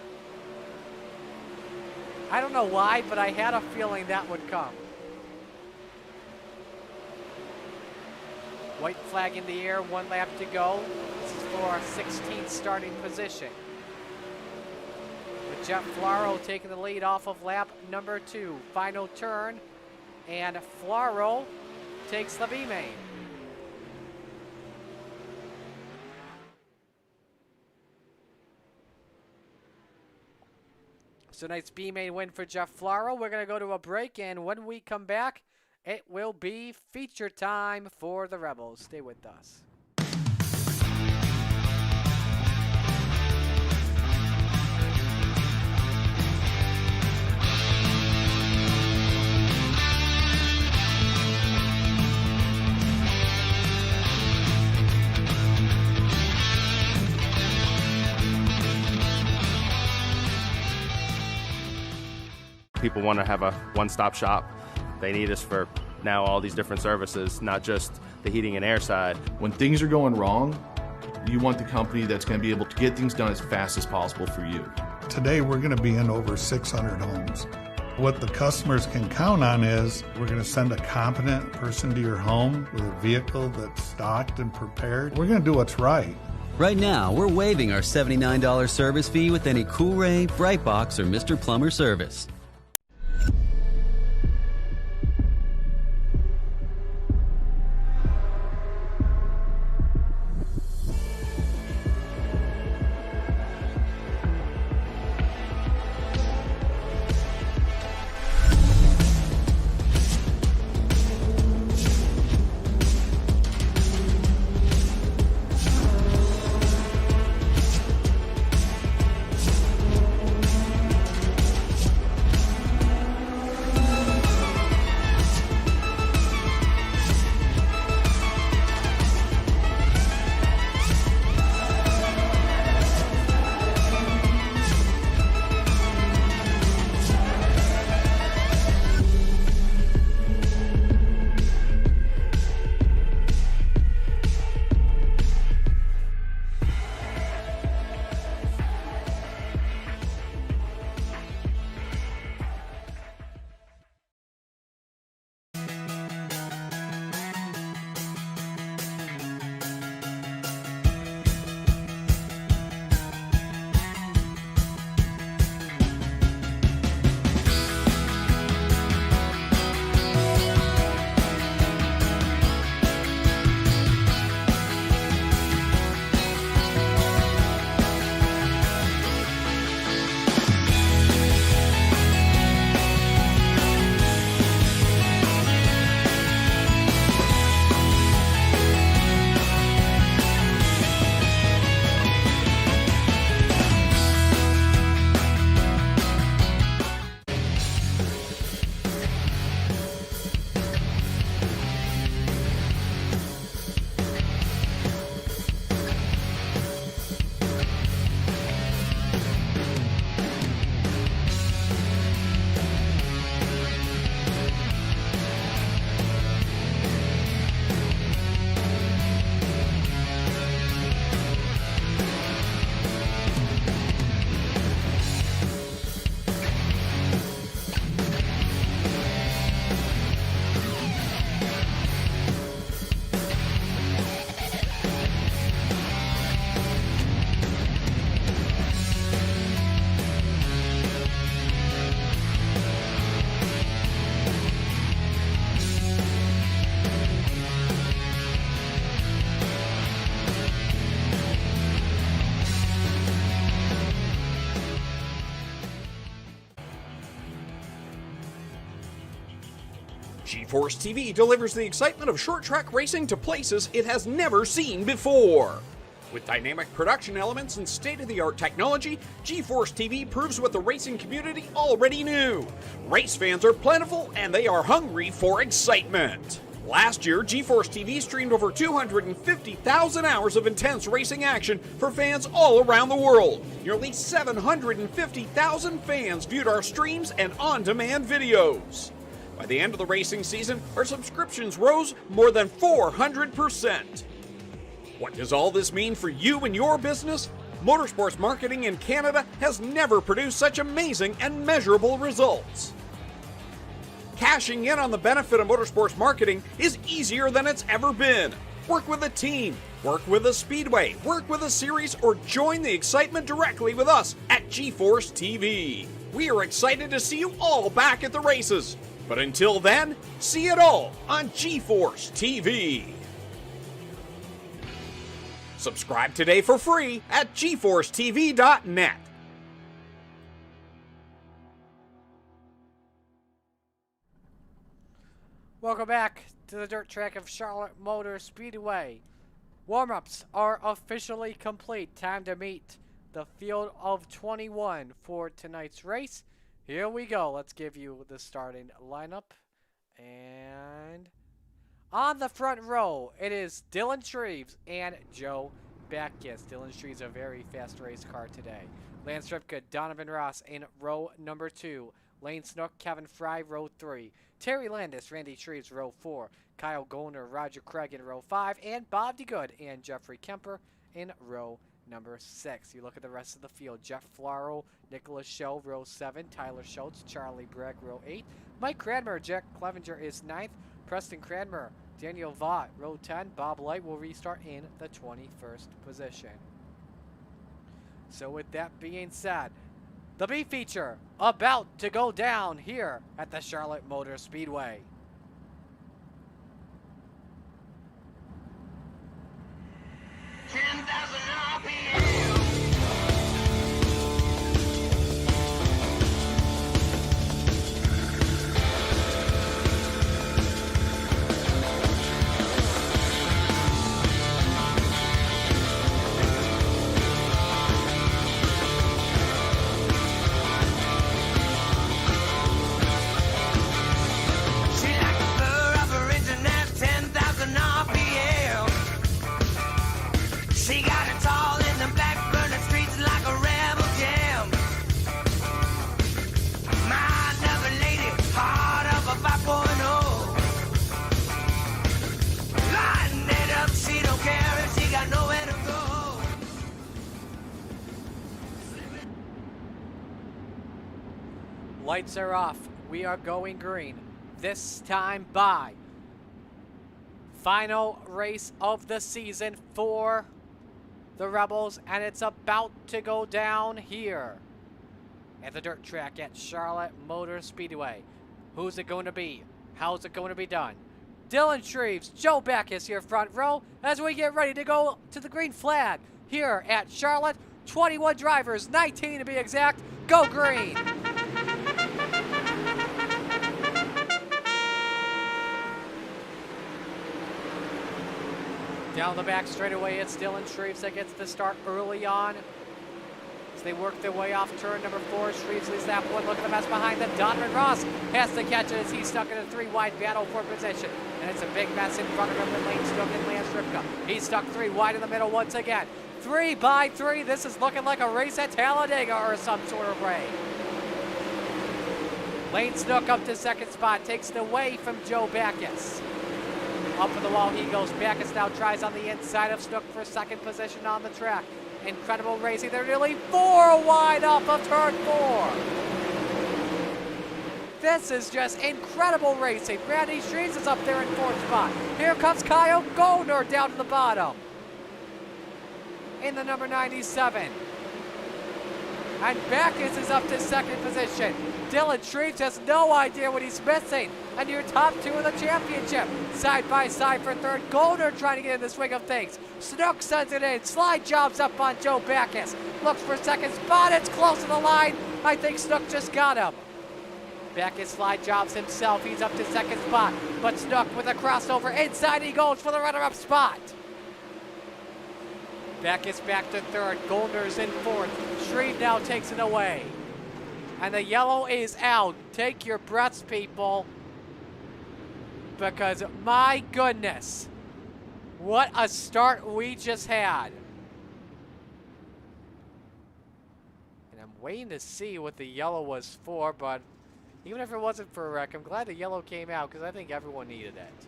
I don't know why, but I had a feeling that would come. White flag in the air, 1 lap to go. This is for our 16th starting position. With Jeff Flaro taking the lead off of lap number 2. Final turn, and Flaro takes the B main. So nice B main win for Jeff Flaro. We're going to go to a break, and when we come back, it will be feature time for the Rebels. Stay with us. people want to have a one-stop shop. They need us for now all these different services, not just the heating and air side. When things are going wrong, you want the company that's going to be able to get things done as fast as possible for you. Today, we're going to be in over 600 homes. What the customers can count on is we're going to send a competent person to your home with a vehicle that's stocked and prepared. We're going to do what's right. Right now, we're waiving our $79 service fee with any Cool-Ray, Brightbox, or Mr. Plumber service. G-Force TV delivers the excitement of short track racing to places it has never seen before. With dynamic production elements and state-of-the-art technology, G-Force TV proves what the racing community already knew. Race fans are plentiful and they are hungry for excitement. Last year, G-Force TV streamed over 250,000 hours of intense racing action for fans all around the world. Nearly 750,000 fans viewed our streams and on-demand videos. By the end of the racing season, our subscriptions rose more than 400%. What does all this mean for you and your business? Motorsports marketing in Canada has never produced such amazing and measurable results. Cashing in on the benefit of motorsports marketing is easier than it's ever been. Work with a team, work with a speedway, work with a series, or join the excitement directly with us at G-Force TV. We are excited to see you all back at the races. But until then, see it all on G-Force TV. Subscribe today for free at gforcetv.net. Welcome back to the dirt track of Charlotte Motor Speedway. Warm-ups are officially complete. Time to meet the field of 21 for tonight's race. Here we go. Let's give you the starting lineup. And on the front row, it is Dylan Shreves and Joe Backus. Dylan Shreves, a very fast race car today. Lance Ripka, Donovan Ross in row number 2. Lane Snook, Kevin Fry, row 3. Terry Landis, Randy Shreves, row 4. Kyle Golner, Roger Craig in row 5. And Bob DeGood and Jeffrey Kemper in row number 6. You look at the rest of the field. Jeff Flaro, Nicholas Shell, row 7. Tyler Schultz, Charlie Bragg, row 8. Mike Cranmer, Jack Clevenger is 9th. Preston Cranmer, Daniel Vaught, row 10. Bob Light will restart in the 21st position. So with that being said, the B feature about to go down here at the Charlotte Motor Speedway. Lights are off. We are going green. This time by. Final race of the season for the Rebels, and it's about to go down here at the dirt track at Charlotte Motor Speedway. Who's it going to be? How's it going to be done? Dylan Shreves, Joe Backus here front row as we get ready to go to the green flag here at Charlotte. 21 drivers, 19 to be exact. Go green! Down the back straightaway, it's Dylan Shreves that gets the start early on. As they work their way off turn number 4, Shreves leads that one. Look at the mess behind them. Donovan Ross has to catch it as he's stuck in a 3-wide battle for position. And it's a big mess in front of him with Lane Snook and Lance Ripka. He's stuck 3 wide in the middle once again. 3 by 3. This is looking like a race at Talladega or some sort of race. Lane Snook up to second spot, takes it away from Joe Backus. Up for the wall he goes. Backus now tries on the inside of Snook for second position on the track. Incredible racing. They're nearly 4 wide off of turn 4. This is just incredible racing. Randy Shreves is up there in 4th spot. Here comes Kyle Golner down to the bottom in the number 97. And Backus is up to second position. Dylan Shreves has no idea what he's missing. And your top 2 in the championship. Side by side for third. Golner trying to get in the swing of things. Snook sends it in. Slide jobs up on Joe Backus. Looks for second spot. It's close to the line. I think Snook just got him. Backus slide jobs himself. He's up to second spot. But Snook with a crossover. Inside he goes for the runner-up spot. Backus back to third. Golner's in 4th. Shreve now takes it away. And the yellow is out. Take your breaths, people. Because, my goodness, what a start we just had. And I'm waiting to see what the yellow was for, but even if it wasn't for a wreck, I'm glad the yellow came out because I think everyone needed it.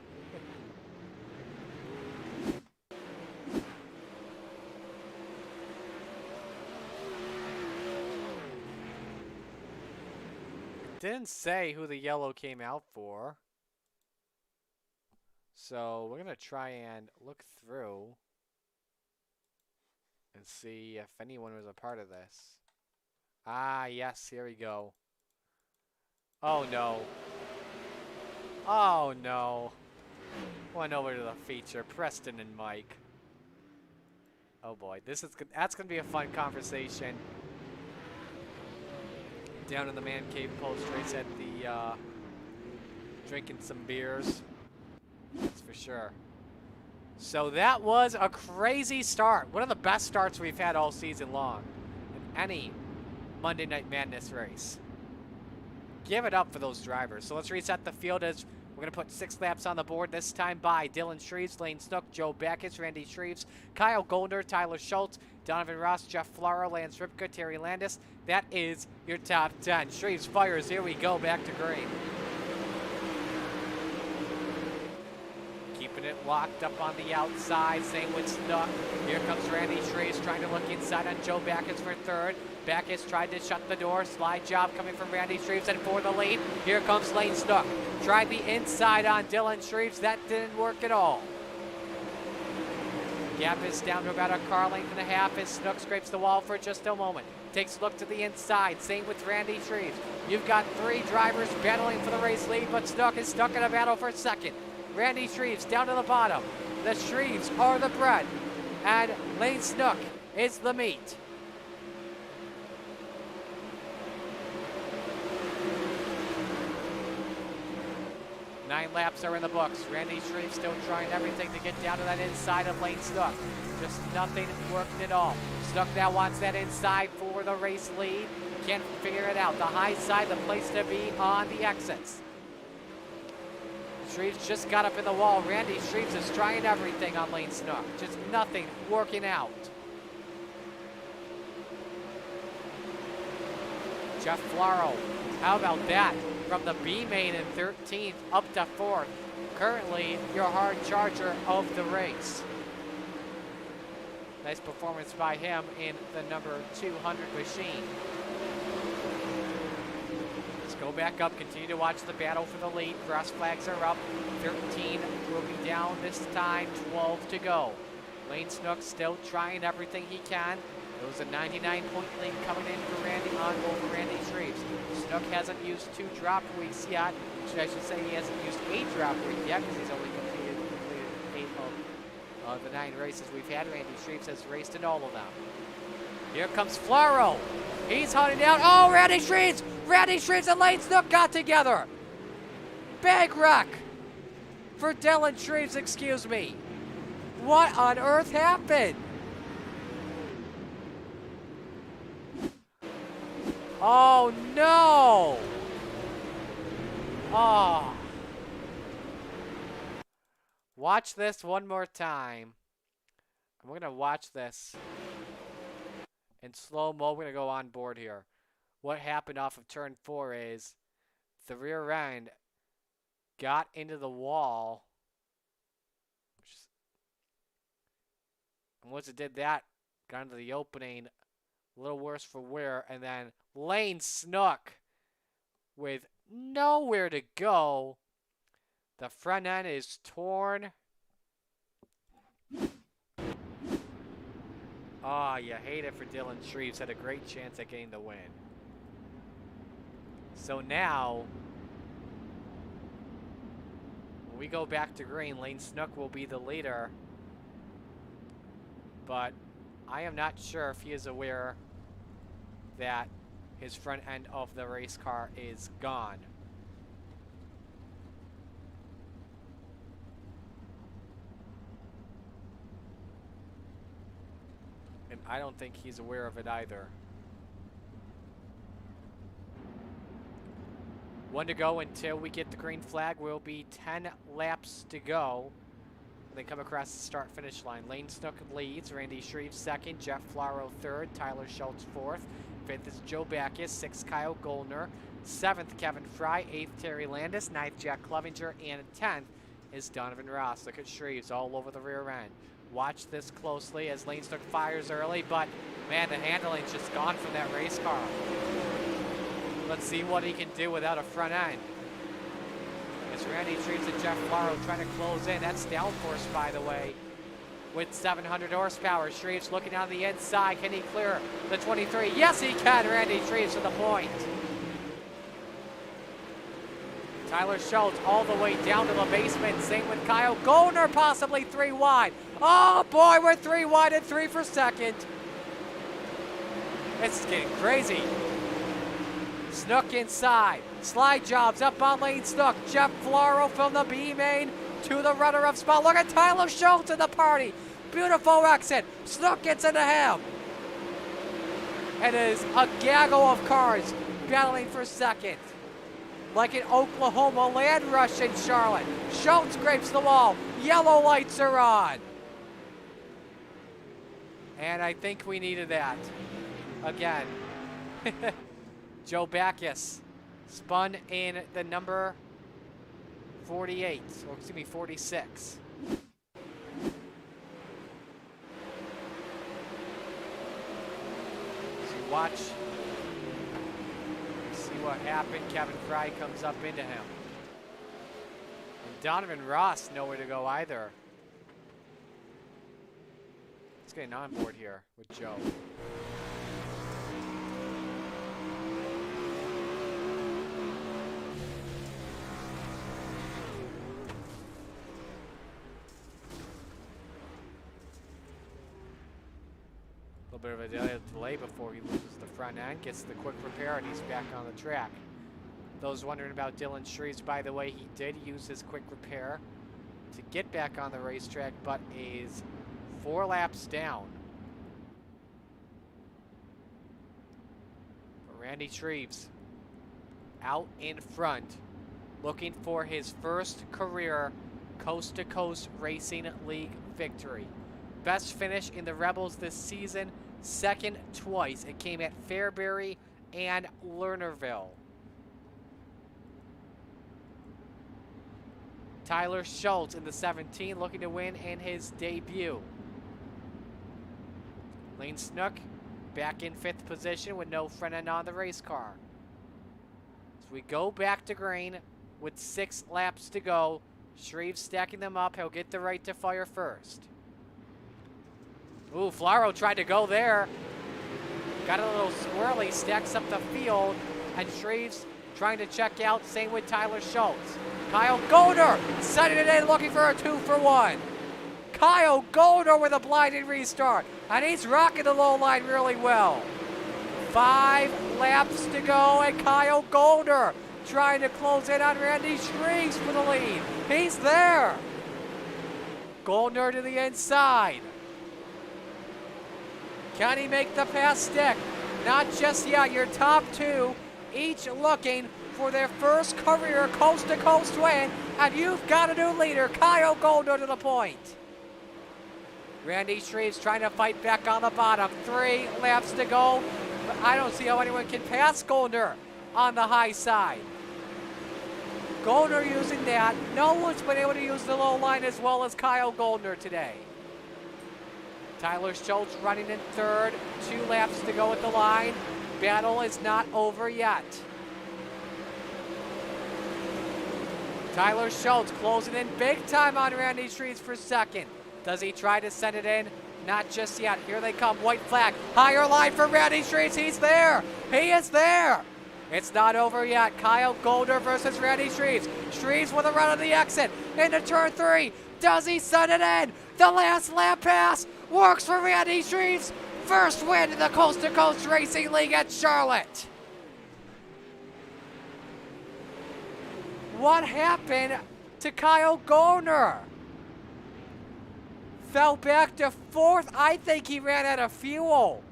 Didn't say who the yellow came out for. So we're going to try and look through and see if anyone was a part of this. Ah, yes, here we go. Oh, no. Oh, no. Went over to the feature. Preston and Mike. Oh, boy. That's going to be a fun conversation. Down in the man cave post race at the drinking some beers. That's for sure. So that was a crazy start. One of the best starts we've had all season long in any Monday Night Madness race. Give it up for those drivers. So let's reset the field as we're going to put 6 laps on the board. This time by Dylan Shreves, Lane Snook, Joe Backus, Randy Shreves, Kyle Golder, Tyler Schultz, Donovan Ross, Jeff Flora, Lance Ripka, Terry Landis. That is your top 10. Shreves fires. Here we go. Back to green. Keeping it locked up on the outside. Same with Snook. Here comes Randy Shreves trying to look inside on Joe Backus for third. Backus tried to shut the door. Slide job coming from Randy Shreves and for the lead. Here comes Lane Snook. Tried the inside on Dylan Shreves. That didn't work at all. Gap is down to about a car length and a half as Snook scrapes the wall for just a moment. Takes a look to the inside. Same with Randy Shreves. You've got 3 drivers battling for the race lead, but Snook is stuck in a battle for second. Randy Shreves down to the bottom. The Shreves are the bread, and Lane Snook is the meat. Nine laps are in the books. Randy Shreves still trying everything to get down to that inside of Lane Snook. Just nothing worked at all. Snook now wants that inside for the race lead. Can't figure it out. The high side, the place to be on the exits. Shreves just got up in the wall. Randy Shreves is trying everything on Lane Snook. Just nothing working out. Jeff Flaro, how about that? From the B main in 13th up to 4th. Currently your hard charger of the race. Nice performance by him in the number 200 machine. Let's go back up, continue to watch the battle for the lead. Cross flags are up. 13 will be down this time, 12 to go. Lane Snook still trying everything he can. It was a 99-point lead coming in for Randy over Randy Shreves. Snook hasn't used 2 drop weeks yet. I should say he hasn't used a drop week yet because he's only completed 8 of the 9 races we've had. Randy Shreves has raced in all of them. Here comes Flaro. He's hunting down. Oh, Randy Shreves! Randy Shreves and Lane Snook got together. Big wreck for Dylan Shreves, excuse me. What on earth happened? Oh, no! Oh. Watch this one more time. I'm going to watch this in slow-mo. We're going to go on board here. What happened off of turn 4 is the rear end got into the wall. And once it did that, got into the opening, a little worse for wear, and then Lane Snook with nowhere to go. The front end is torn. Oh, you hate it for Dylan Shreves. Had a great chance at getting the win. So now, when we go back to green, Lane Snook will be the leader. But I am not sure if he is aware that his front end of the race car is gone. And I don't think he's aware of it either. 1 to go until we get the green flag. Will be 10 laps to go. They come across the start-finish line. Lane Snook leads. Randy Shreves second. Jeff Flaro third. Tyler Schultz fourth. 5th is Joe Backus. 6th, Kyle Goldner. 7th, Kevin Fry. 8th, Terry Landis. 9th, Jack Clevenger. And 10th is Donovan Ross. Look at Shreves all over the rear end. Watch this closely as Lane Snook fires early, but man, the handling's just gone from that race car. Let's see what he can do without a front end. It's Randy Shreves and Jeff Flaro trying to close in. That's downforce, by the way, with 700 horsepower. Shreves looking on the inside. Can he clear the 23? Yes, he can. Randy Shreves for the point. Tyler Schultz all the way down to the basement. Same with Kyle Goldner, possibly 3 wide. Oh boy, we're 3 wide and 3 for second. It's getting crazy. Snook inside. Slide jobs up on Lane Snook. Jeff Flaro from the B main to the runner-up spot. Look at Tyler Schultz in the party. Beautiful exit. Snook gets into him. It is a gaggle of cars battling for second. Like an Oklahoma land rush in Charlotte. Schultz scrapes the wall. Yellow lights are on. And I think we needed that. Again. Joe Backus spun in the number 48, or excuse me, 46. So watch, see what happened. Kevin Fry comes up into him. And Donovan Ross nowhere to go either. Let's get an onboard here with Joe. A little bit of a delay before he loses the front end, gets the quick repair, and he's back on the track. Those wondering about Dylan Shreves, by the way, he did use his quick repair to get back on the racetrack, but is 4 laps down. But Randy Shreves out in front, looking for his first career Coast2Coast Racing League victory. Best finish in the Rebels this season, second twice. It came at Fairbury and Lernerville. Tyler Schultz in the 17, looking to win in his debut. Lane Snook back in 5th position with no front end on the race car. So we go back to green with 6 laps to go. Shreves stacking them up. He'll get the right to fire first. Ooh, Flaro tried to go there. Got a little squirrely, stacks up the field, and Shreves trying to check out. Same with Tyler Schultz. Kyle Golder setting it in, looking for a 2-for-1. Kyle Golder with a blinding restart, and he's rocking the low line really well. 5 laps to go, and Kyle Golder trying to close in on Randy Shreves for the lead. He's there. Golder to the inside. Can he make the pass stick? Not just yet. Your top 2, each looking for their first career coast-to-coast win, and you've got a new leader, Kyle Golder, to the point. Randy Shreves trying to fight back on the bottom. 3 laps to go. But I don't see how anyone can pass Golder on the high side. Golder using that. No one's been able to use the low line as well as Kyle Golder today. Tyler Schultz running in 3rd. 2 laps to go at the line. Battle is not over yet. Tyler Schultz closing in big time on Randy Shreves for 2nd. Does he try to send it in? Not just yet. Here they come. White flag. Higher line for Randy Shreves. He's there. He is there. It's not over yet. Kyle Golder versus Randy Shreves. Shreves with a run on the exit. Into turn 3. Does he send it in? The last lap pass works for Randy Shreves. First win in the Coast2Coast Racing League at Charlotte. What happened to Kyle Golder? Fell back to 4th. I think he ran out of fuel.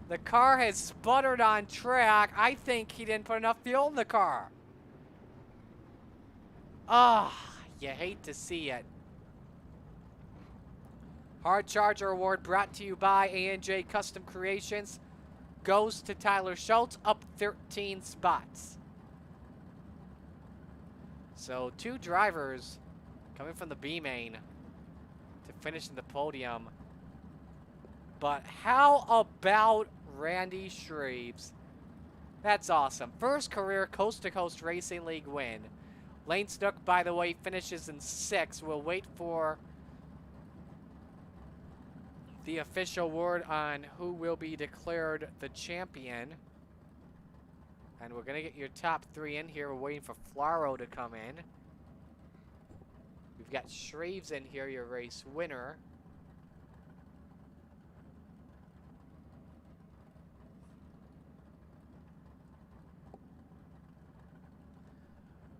The car has sputtered on track. I think he didn't put enough fuel in the car. You hate to see it. Hard Charger Award brought to you by A&J Custom Creations goes to Tyler Schultz, up 13 spots. So 2 drivers coming from the B main to finish in the podium. But how about Randy Shreves? That's awesome. First career Coast2Coast Racing League win. Lane Snook, by the way, finishes in 6th. We'll wait for the official word on who will be declared the champion. And we're going to get your top 3 in here. We're waiting for Flaro to come in. We've got Shreves in here, your race winner.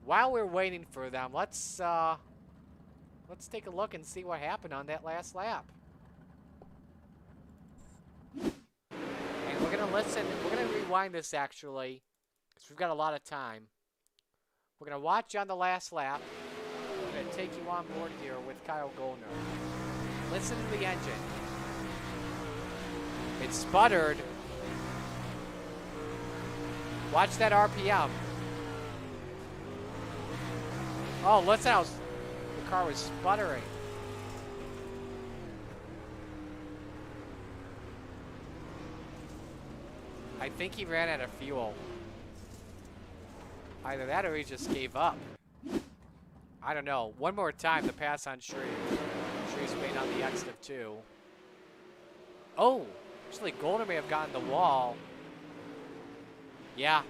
While we're waiting for them, let's take a look and see what happened on that last lap. And we're gonna listen. We're gonna rewind this actually, because we've got a lot of time. We're gonna watch you on the last lap. I'm gonna take you on board here with Kyle Golder. Listen to the engine. It sputtered. Watch that RPM. Oh, listen how the car was sputtering. I think he ran out of fuel. Either that or he just gave up. I don't know. One more time to pass on Shreve. Shreve's waiting on the exit of 2. Oh, actually Golden may have gotten the wall. Yeah.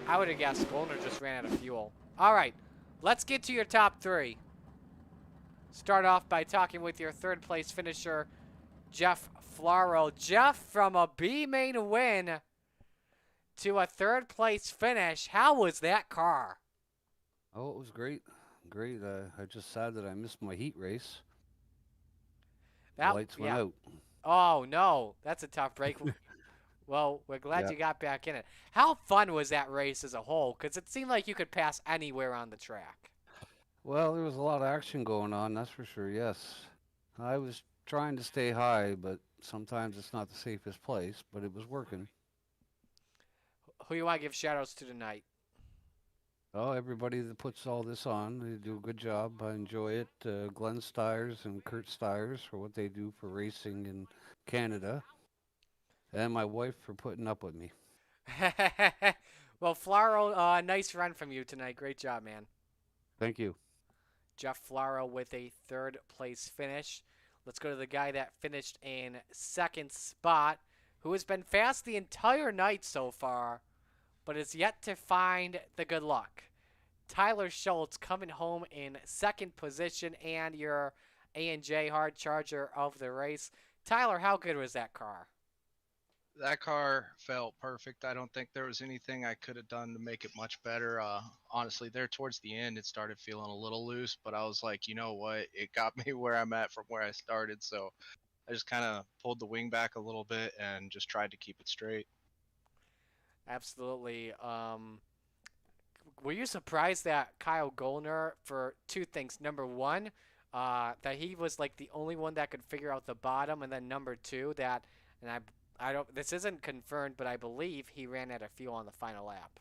I would have guessed Golden just ran out of fuel. All right, let's get to your top 3. Start off by talking with your third place finisher, Jeff Flaro. Jeff, from a B main win to a third place finish. How was that car? Oh, it was great. Great. I just sad that I missed my heat race. The lights went out. Oh, no. That's a tough break. Well, we're glad you got back in it. How fun was that race as a whole? Because it seemed like you could pass anywhere on the track. Well, there was a lot of action going on, that's for sure, yes. I was trying to stay high, but sometimes it's not the safest place, but it was working. Who you want to give shout-outs to tonight? Oh, everybody that puts all this on, they do a good job. I enjoy it. Glenn Stiers and Kurt Stiers for what they do for racing in Canada. And my wife for putting up with me. Well, Flaro, nice run from you tonight. Great job, man. Thank you. Jeff Flaro with a third place finish. Let's go to the guy that finished in second spot, who has been fast the entire night so far, but is yet to find the good luck. Tyler Schultz coming home in second position and your A&J hard charger of the race. Tyler, how good was that car? That car felt perfect. I don't think there was anything I could have done to make it much better. Honestly, there towards the end, it started feeling a little loose, but I was like, you know what? It got me where I'm at from where I started. So I just kind of pulled the wing back a little bit and just tried to keep it straight. Absolutely. Were you surprised that Kyle Gollner, for 2 things? Number 1, that he was like the only one that could figure out the bottom, and then number 2, that, and I don't, this isn't confirmed, but I believe he ran out of fuel on the final lap.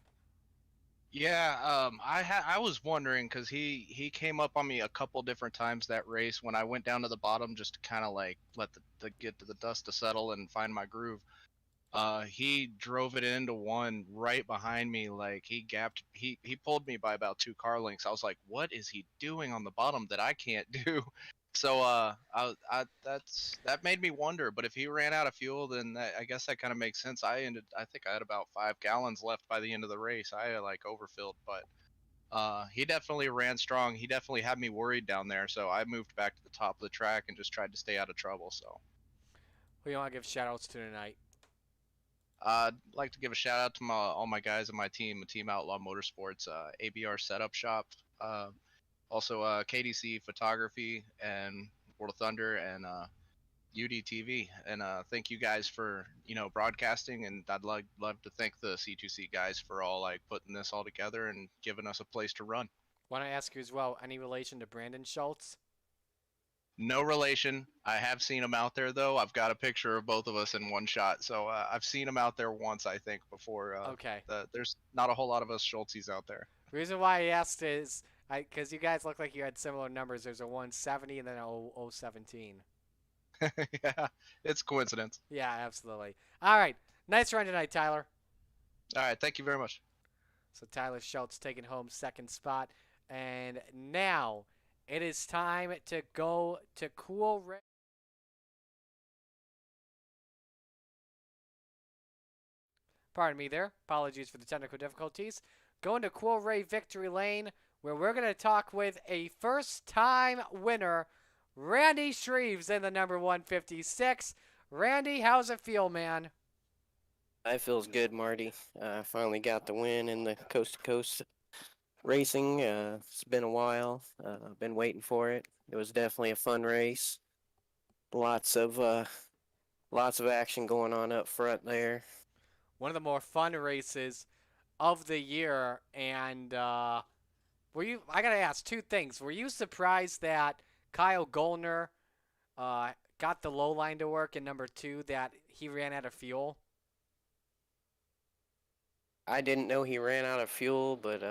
Yeah, I was wondering because he came up on me a couple different times that race when I went down to the bottom just to kind of like let the get to the dust to settle and find my groove. He drove it into one right behind me. Like he pulled me by about 2 car lengths. I was like, what is he doing on the bottom that I can't do? So that made me wonder. But if he ran out of fuel, then I guess that kind of makes sense. I think I had about 5 gallons left by the end of the race. I like overfilled, but he definitely ran strong. He definitely had me worried down there. So I moved back to the top of the track and just tried to stay out of trouble. So Who you want to give shout outs to tonight? I'd like to give a shout out to all my guys on my team, Team Outlaw Motorsports, ABR Setup Shop, also KDC Photography and World of Thunder and UDTV. And thank you guys for broadcasting. And I'd love to thank the C2C guys for all like putting this all together and giving us a place to run. Want to ask you as well, any relation to Brandon Schultz? No relation. I have seen him out there though. I've got a picture of both of us in one shot. So I've seen him out there once, I think, before. Okay. There's not a whole lot of us Schultzes out there. The reason why I asked is because you guys look like you had similar numbers. There's a 170 and then a 017. Yeah, it's coincidence. Yeah, absolutely. All right. Nice run tonight, Tyler. All right. Thank you very much. So Tyler Schultz taking home second spot. And now it is time to go to Cool Ray. Pardon me there. Apologies for the technical difficulties. Going to Cool Ray Victory Lane, where we're going to talk with a first-time winner, Randy Shreves, in the number 156. Randy, how's it feel, man? It feels good, Marty. I finally got the win in the Coast to Coast Racing. It's been a while. I've been waiting for it. It was definitely a fun race. Lots of action going on up front there. One of the more fun races of the year. And were you? I gotta ask 2 things. Were you surprised that Kyle Gollner got the low line to work, and number 2, that he ran out of fuel. I didn't know he ran out of fuel, but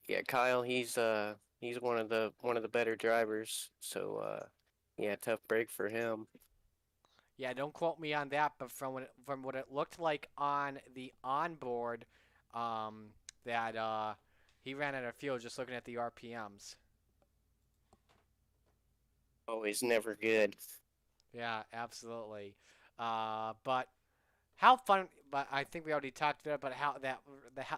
yeah, Kyle, he's one of the better drivers. So yeah, tough break for him. Yeah, don't quote me on that, but from what it looked like on the onboard, um, that he ran out of fuel just looking at the RPMs. Always never good. Yeah, absolutely. But how fun! But I think we already talked about it, but how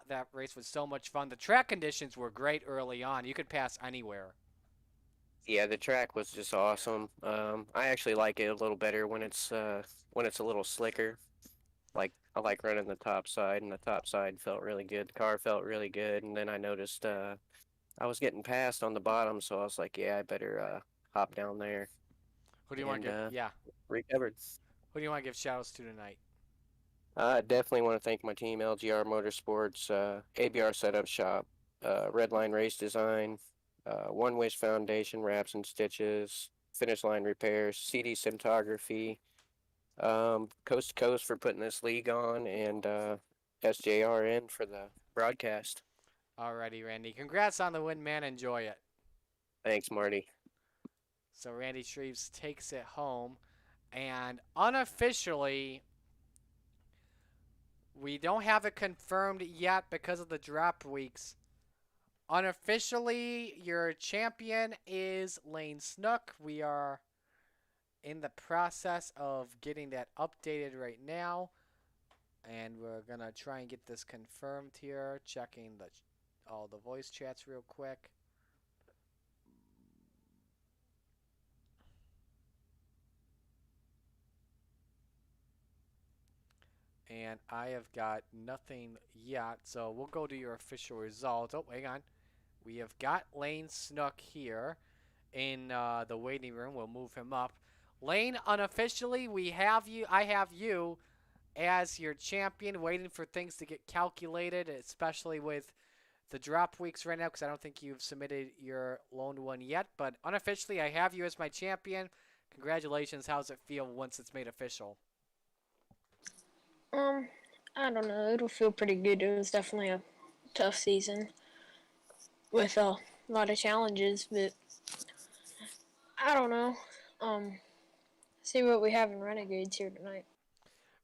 that race was so much fun. The track conditions were great early on. You could pass anywhere. Yeah, the track was just awesome. I actually like it a little better when it's a little slicker. Like I like running the top side, and the top side felt really good. The car felt really good, and then I noticed I was getting passed on the bottom, so I was like, yeah, I better hop down there Who do you want and to give? Yeah, recovered. who do you want to give shout outs to tonight? I definitely want to thank my team, LGR Motorsports, ABR Setup Shop, Redline Race Design, One Wish Foundation, Wraps and Stitches, Finish Line Repairs, CD Cinematography, Coast to Coast for putting this league on, and SJRN for the broadcast. Alrighty, Randy. Congrats on the win, man. Enjoy it. Thanks, Marty. So Randy Shreves takes it home, and unofficially, we don't have it confirmed yet because of the drop weeks. Unofficially, your champion is Lane Snook. We are in the process of getting that updated right now, and we're gonna try and get this confirmed here. Checking all the voice chats real quick. And I have got nothing yet, so we'll go to your official results. Oh, hang on. We have got Lane Snook here in the waiting room. We'll move him up. Lane, unofficially, we have you. I have you as your champion, waiting for things to get calculated, especially with the drop weeks right now, because I don't think you've submitted your lone one yet. But unofficially, I have you as my champion. Congratulations. How's it feel once it's made official? I don't know. It'll feel pretty good. It was definitely a tough season with a lot of challenges, but I don't know. See what we have in Renegades here tonight.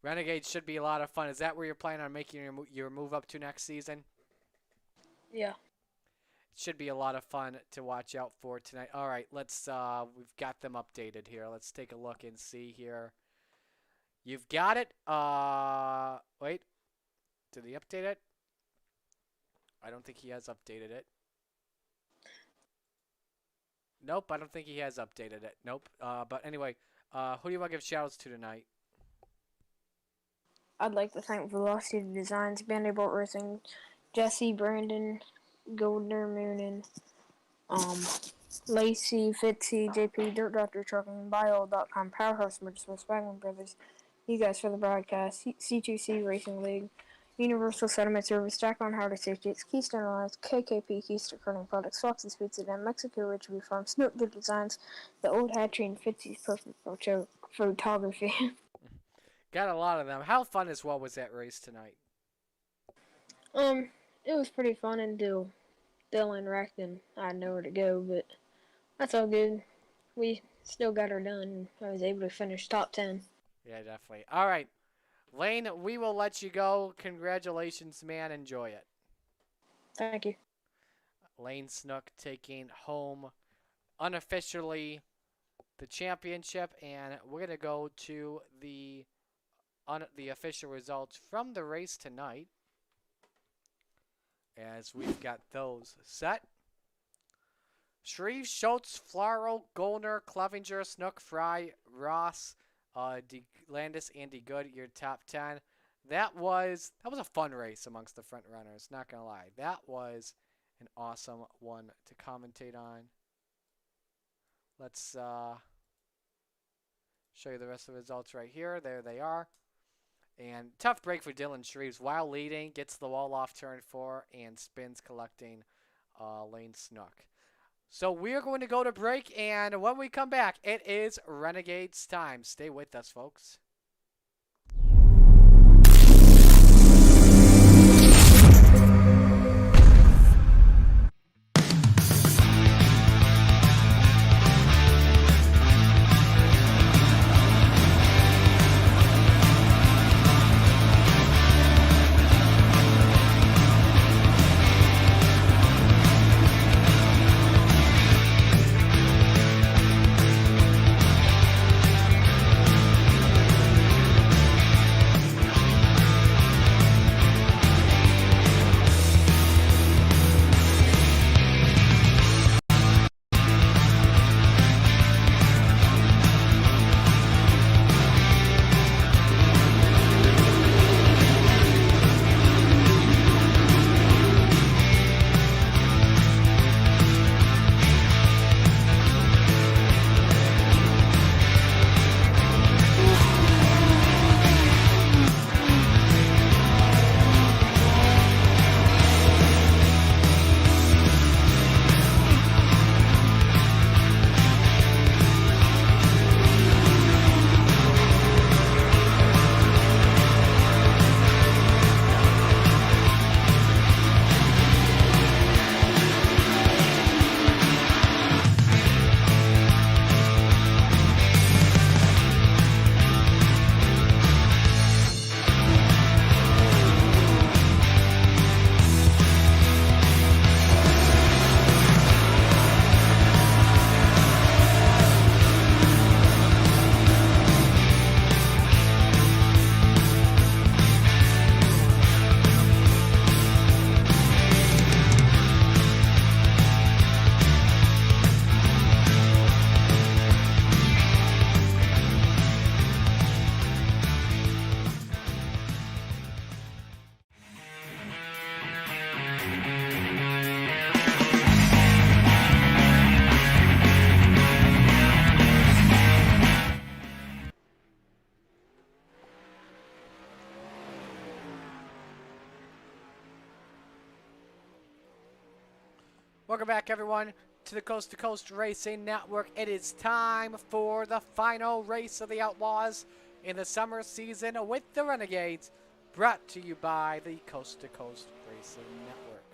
Renegades should be a lot of fun. Is that where you're planning on making your move up to next season? Yeah. It should be a lot of fun to watch out for tonight. All right, we've got them updated here. Let's take a look and see here. You've got it. Wait. Did he update it? I don't think he has updated it. Nope, I don't think he has updated it. Nope. But anyway, who do you want to give shout-outs to tonight? I'd like to thank Velocity Designs, Vanderbilt Racing, Jesse, Brandon, Goldner, Moonin, Lacey, Fitzy, JP, Dirt Doctor Trucking, Bio.com, Powerhouse Motorsports, Wagner Brothers, you guys for the broadcast, C2C Racing League, Universal Settlement Service, Jackman Hard Associates, Keystone Alliance, KKP, Keystone Curling Products, Fox's Pizza Den, Mexico Richard Farm, Snook Good Designs, The Old Hatchery, and Fitzy's Perfect Photography. Got a lot of them. How fun as well was that race tonight? It was pretty fun until Dylan wrecked and I had nowhere to go, but that's all good. We still got her done. I was able to finish top 10. Yeah, definitely. All right. Lane, we will let you go. Congratulations, man. Enjoy it. Thank you. Lane Snook taking home unofficially the championship, and we're going to go to the official results from the race tonight, as we've got those set. Shreve, Schultz, Flaro, Goldner, Clevenger, Snook, Fry, Ross, Landis, Andy Good, your top 10. That was a fun race amongst the front runners, not going to lie. That was an awesome one to commentate on. Let's show you the rest of the results right here. There they are. And tough break for Dylan Shreves. While leading, gets the wall off turn 4 and spins, collecting Lane Snook. So we're going to go to break, and when we come back, it is Renegades time. Stay with us, folks. Welcome back, everyone, to the Coast to Coast Racing Network. It is time for the final race of the Outlaws in the summer season with the Renegades, brought to you by the Coast to Coast Racing Network.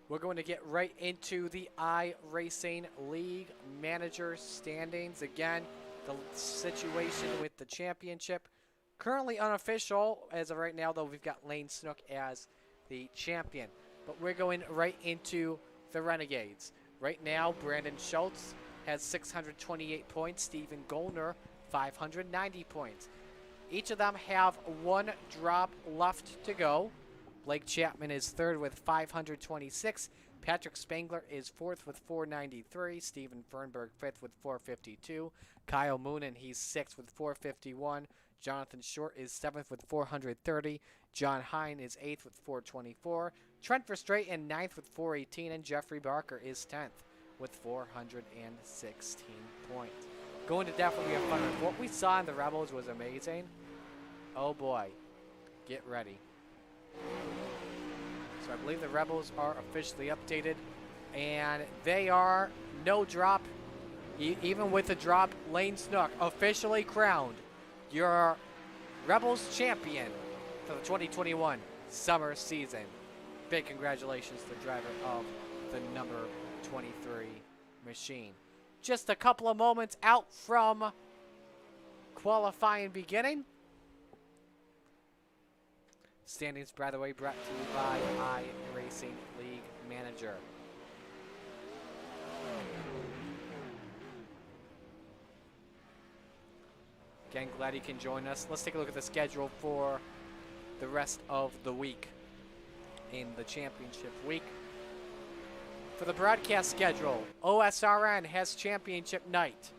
We're going to get right into the iRacing League manager standings. Again, the situation with the championship, currently unofficial as of right now, though we've got Lane Snook as the champion. But we're going right into the Renegades. Right now, Brandon Schultz has 628 points. Stephen Goldner, 590 points. Each of them have one drop left to go. Blake Chapman is third with 526. Patrick Spangler is fourth with 493. Steven Fernberg fifth with 452. Kyle Moonen, he's sixth with 451. Jonathan Short is seventh with 430. John Hine is eighth with 424. Trent Verstraeten in ninth with 418. And Jeffrey Barker is 10th with 416 points. Going to definitely be a fun one. What we saw in the Rebels was amazing. Oh boy. Get ready. So I believe the Rebels are officially updated. And they are no drop. Even with the drop, Lane Snook officially crowned your Rebels champion for the 2021 summer season. Big congratulations to the driver of the number 23 machine. Just a couple of moments out from qualifying beginning. Standings, by the way, brought to you by iRacing League Manager. Again, glad you can join us. Let's take a look at the schedule for the rest of the week in the championship week. For the broadcast schedule, OSRN has championship night.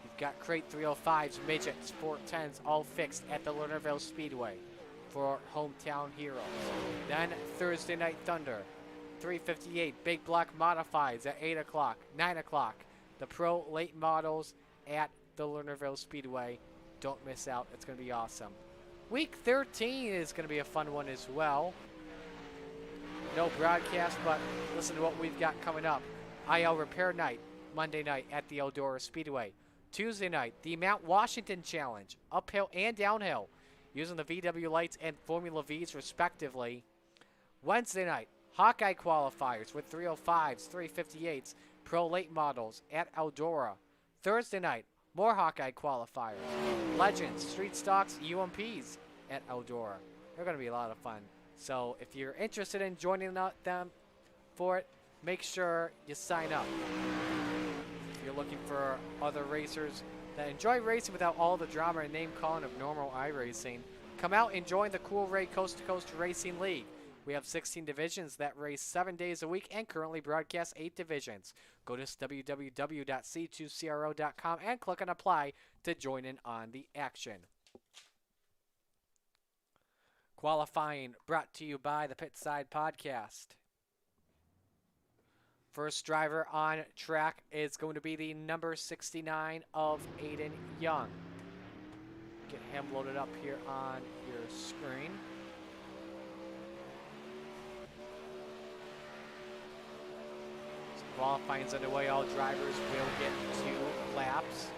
You've got crate 305s, midgets, 410s, all fixed at the Lernerville Speedway for Hometown Heroes. Then Thursday Night Thunder, 358 big block modifieds at 8 o'clock, 9 o'clock. The Pro Late Models at the Lernerville Speedway. Don't miss out. It's going to be awesome. Week 13 is going to be a fun one as well. no broadcast, but listen to what we've got coming up. IL Repair Night, Monday night at the Eldora Speedway. Tuesday night, the Mount Washington Challenge, uphill and downhill, using the VW lights and Formula Vs respectively. Wednesday night, Hawkeye qualifiers with 305s, 358s, Pro Late models at Eldora. Thursday night, more Hawkeye qualifiers, Legends, Street Stocks, UMPs at Eldora. They're going to be a lot of fun. So if you're interested in joining them for it, make sure you sign up. If you're looking for other racers that enjoy racing without all the drama and name calling of normal iRacing, come out and join the Cool Ray Coast to Coast Racing League. We have 16 divisions that race 7 days a week and currently broadcast 8 divisions. Go to www.c2cro.com and click on apply to join in on the action. Qualifying brought to you by the Pitside Podcast. First driver on track is going to be the number 69 of Aiden Young. Get him loaded up here on your screen. So qualifying's underway. All drivers will get 2 laps.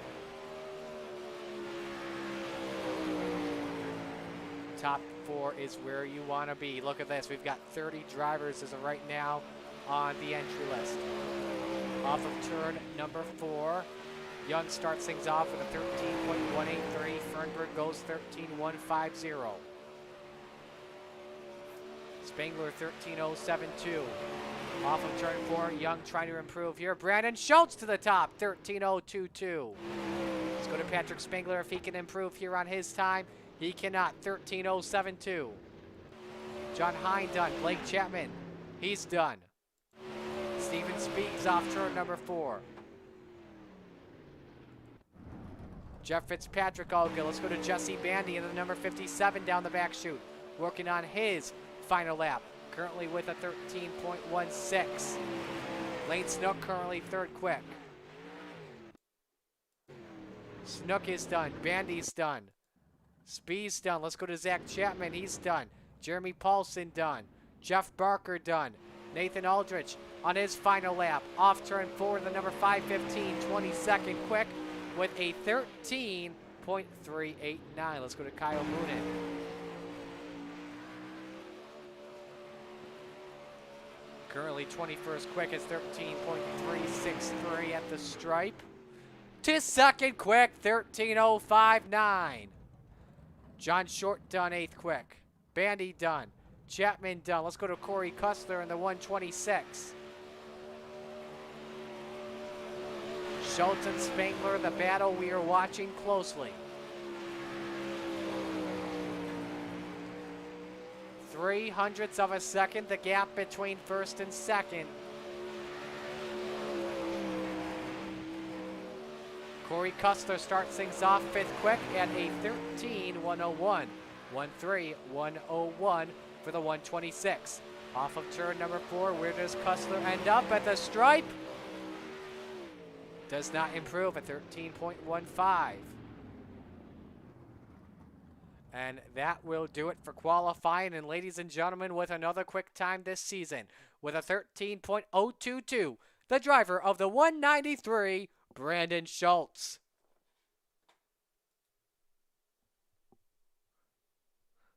Top 4 is where you want to be. Look at this. We've got 30 drivers as of right now on the entry list. Off of turn number 4, Young starts things off with a 13.183. Fernberg goes 13.150. Spangler 13.072. Off of turn 4, Young trying to improve here. Brandon Schultz to the top, 13.022. Let's go to Patrick Spangler if he can improve here on his time. He cannot, 13.072. John Hine done. Blake Chapman, he's done. Steven Speeds off turn number 4. Jeff Fitzpatrick all good. Let's go to Jesse Bandy in the number 57 down the back chute. Working on his final lap. Currently with a 13.16. Lane Snook currently 3rd quick. Snook is done. Bandy's done. Speed's done. Let's go to Zach Chapman. He's done. Jeremy Paulson done. Jeff Barker done. Nathan Aldrich on his final lap. Off turn 4, the number 515, 22nd quick with a 13.389. Let's go to Kyle Moonen. Currently 21st quick is 13.363 at the stripe. To second quick, 13.059. John Short done 8th quick. Bandy done. Chapman done. Let's go to Corey Cussler in the 126. Schultz and Spangler, the battle we are watching closely. 0.03 of a second, the gap between first and second. Corey Cussler starts things off 5th quick at a 13.101. 13.101 for the 126. Off of turn number 4, where does Cussler end up? At the stripe? Does not improve at 13.15. And that will do it for qualifying. And ladies and gentlemen, with another quick time this season, with a 13.022, the driver of the 193, Brandon Schultz.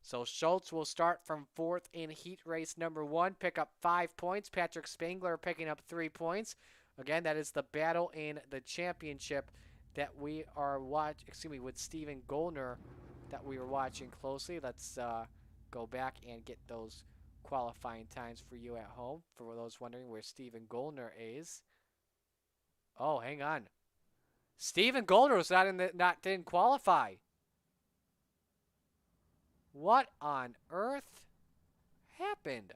So Schultz will start from 4th in heat race number 1, pick up 5 points. Patrick Spangler picking up 3 points. Again, that is the battle in the championship that we are with Stephen Goldner that we were watching closely. Let's go back and get those qualifying times for you at home. For those wondering where Stephen Goldner is. Oh, hang on. Stephen Goldner was didn't qualify. What on earth happened?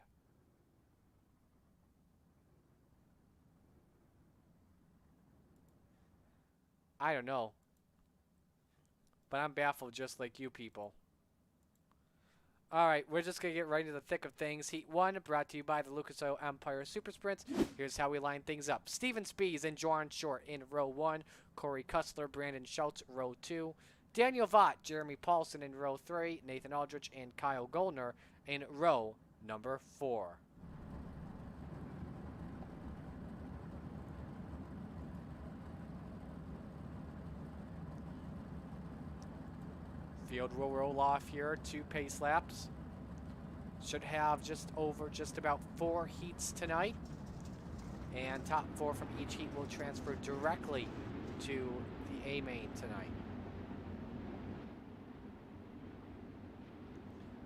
I don't know. But I'm baffled just like you people. All right, we're just going to get right into the thick of things. Heat 1 brought to you by the Lucas Oil Empire Super Sprints. Here's how we line things up. Steven Spees and Jordan Short in row 1. Corey Cussler, Brandon Schultz, row 2. Daniel Vaught, Jeremy Paulson in row 3. Nathan Aldrich and Kyle Goldner in row number 4. Field will roll off here, 2 pace laps. Should have just about 4 heats tonight. And top 4 from each heat will transfer directly to the A main tonight.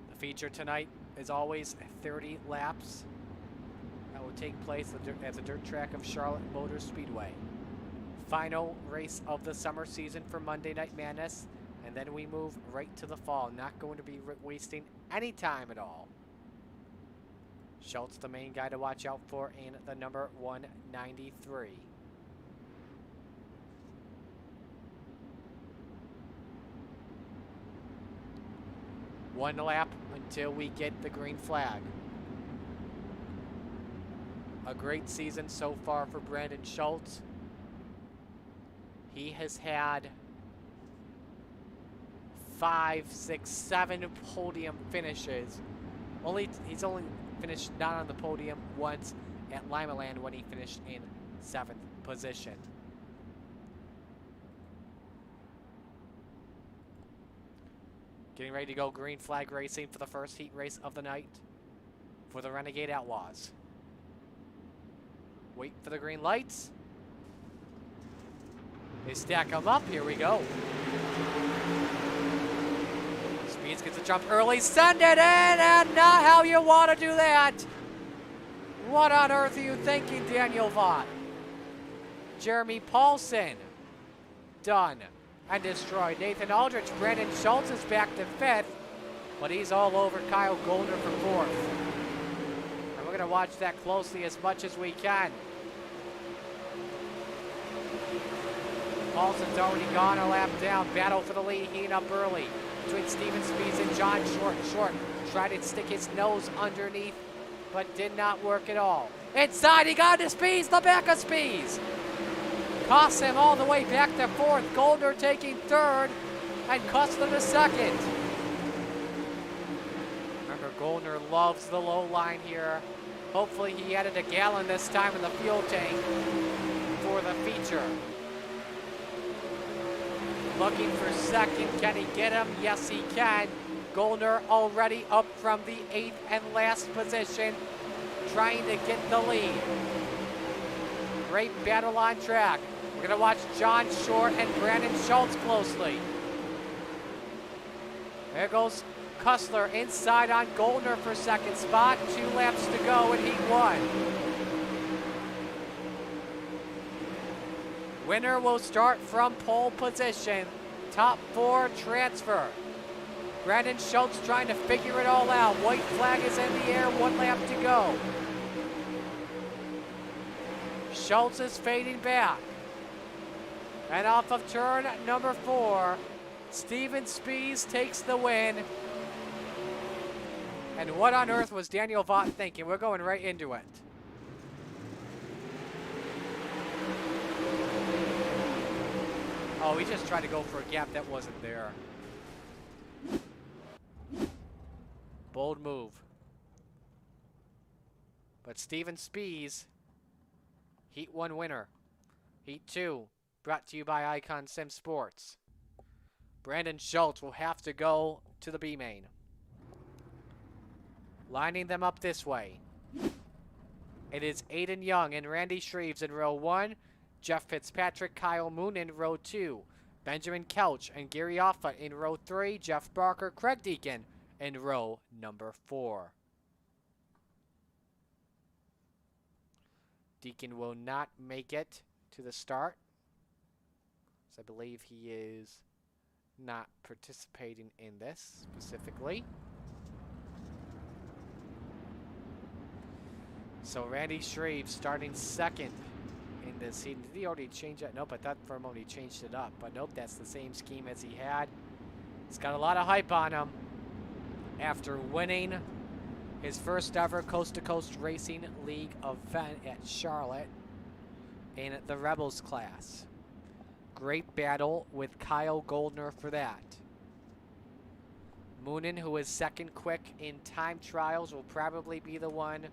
The feature tonight is always 30 laps. That will take place at the dirt track of Charlotte Motor Speedway. Final race of the summer season for Monday Night Madness, and then we move right to the fall. Not going to be wasting any time at all. Schultz, the main guy to watch out for in the number 193. One lap until we get the green flag. A great season so far for Brandon Schultz. He has had 5, 6, 7 podium finishes. He's only finished not on the podium once at Limaland when he finished in 7th position. Getting ready to go green flag racing for the first heat race of the night for the Renegade Outlaws. Wait for the green lights. They stack them up. Here we go. Speeds gets a jump early. Send it in, and not how you want to do that. What on earth are you thinking, Daniel Vaught? Jeremy Paulson. Done and destroyed. Nathan Aldrich. Brandon Schultz is back to 5th, but he's all over Kyle Goldner for 4th. And we're going to watch that closely as much as we can. Paulson's already gone a lap down. Battle for the lead, heating up early between Steven Spees and John Short. Short tried to stick his nose underneath, but did not work at all. Inside, he got to Spees, the back of Spees. Costs him all the way back to 4th. Goldner taking 3rd, and Cussler to 2nd. Remember, Goldner loves the low line here. Hopefully he added a gallon this time in the fuel tank for the feature. Looking for 2nd. Can he get him? Yes, he can. Goldner already up from the 8th and last position, trying to get the lead. Great battle on track. We're going to watch John Short and Brandon Schultz closely. There goes Cussler inside on Goldner for 2nd spot. 2 laps to go in Heat 1. Winner will start from pole position. Top 4 transfer. Brandon Schultz trying to figure it all out. White flag is in the air, 1 lap to go. Schultz is fading back. And off of turn number 4, Steven Spees takes the win. And what on earth was Daniel Vaught thinking? We're going right into it. Oh, he just tried to go for a gap that wasn't there. Bold move. But Steven Spees, Heat 1 winner. Heat 2, brought to you by Icon Sim Sports. Brandon Schultz will have to go to the B main. Lining them up this way. It is Aiden Young and Randy Shreves in row 1. Jeff Fitzpatrick, Kyle Moon in row 2. Benjamin Kelch and Gary Offutt in row 3. Jeff Barker, Craig Deacon in row number 4. Deacon will not make it to the start, so I believe he is not participating in this specifically. So Randy Shreve starting 2nd in this heat. Did he already change that? Nope, I thought for a moment he changed it up. But nope, that's the same scheme as he had. He's got a lot of hype on him after winning his first ever Coast2Coast Racing League event at Charlotte in the Rebels class. Great battle with Kyle Goldner for that. Moonen, who is 2nd quick in time trials, will probably be the one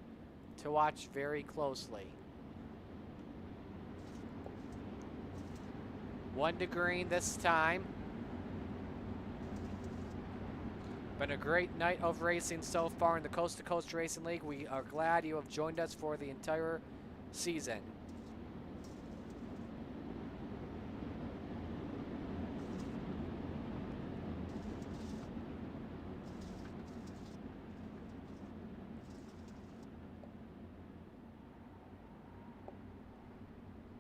to watch very closely. 1 to green this time. Been a great night of racing so far in the Coast to Coast Racing League. We are glad you have joined us for the entire season.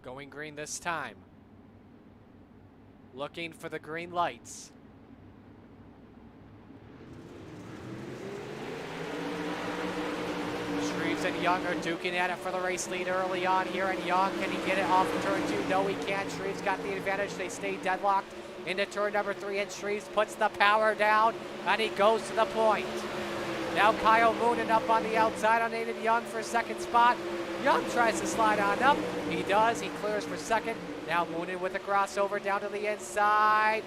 Going green this time. Looking for the green lights. Shreves and Young are duking at it for the race lead early on here, and Young, can he get it off of turn 2? No, he can't. Shreves got the advantage. They stay deadlocked into turn number 3, and Shreves puts the power down, and he goes to the point. Now Kyle Moonen up on the outside on Nathan Young for second spot. Young tries to slide on up. He does. He clears for second. Now Moonen with a crossover down to the inside.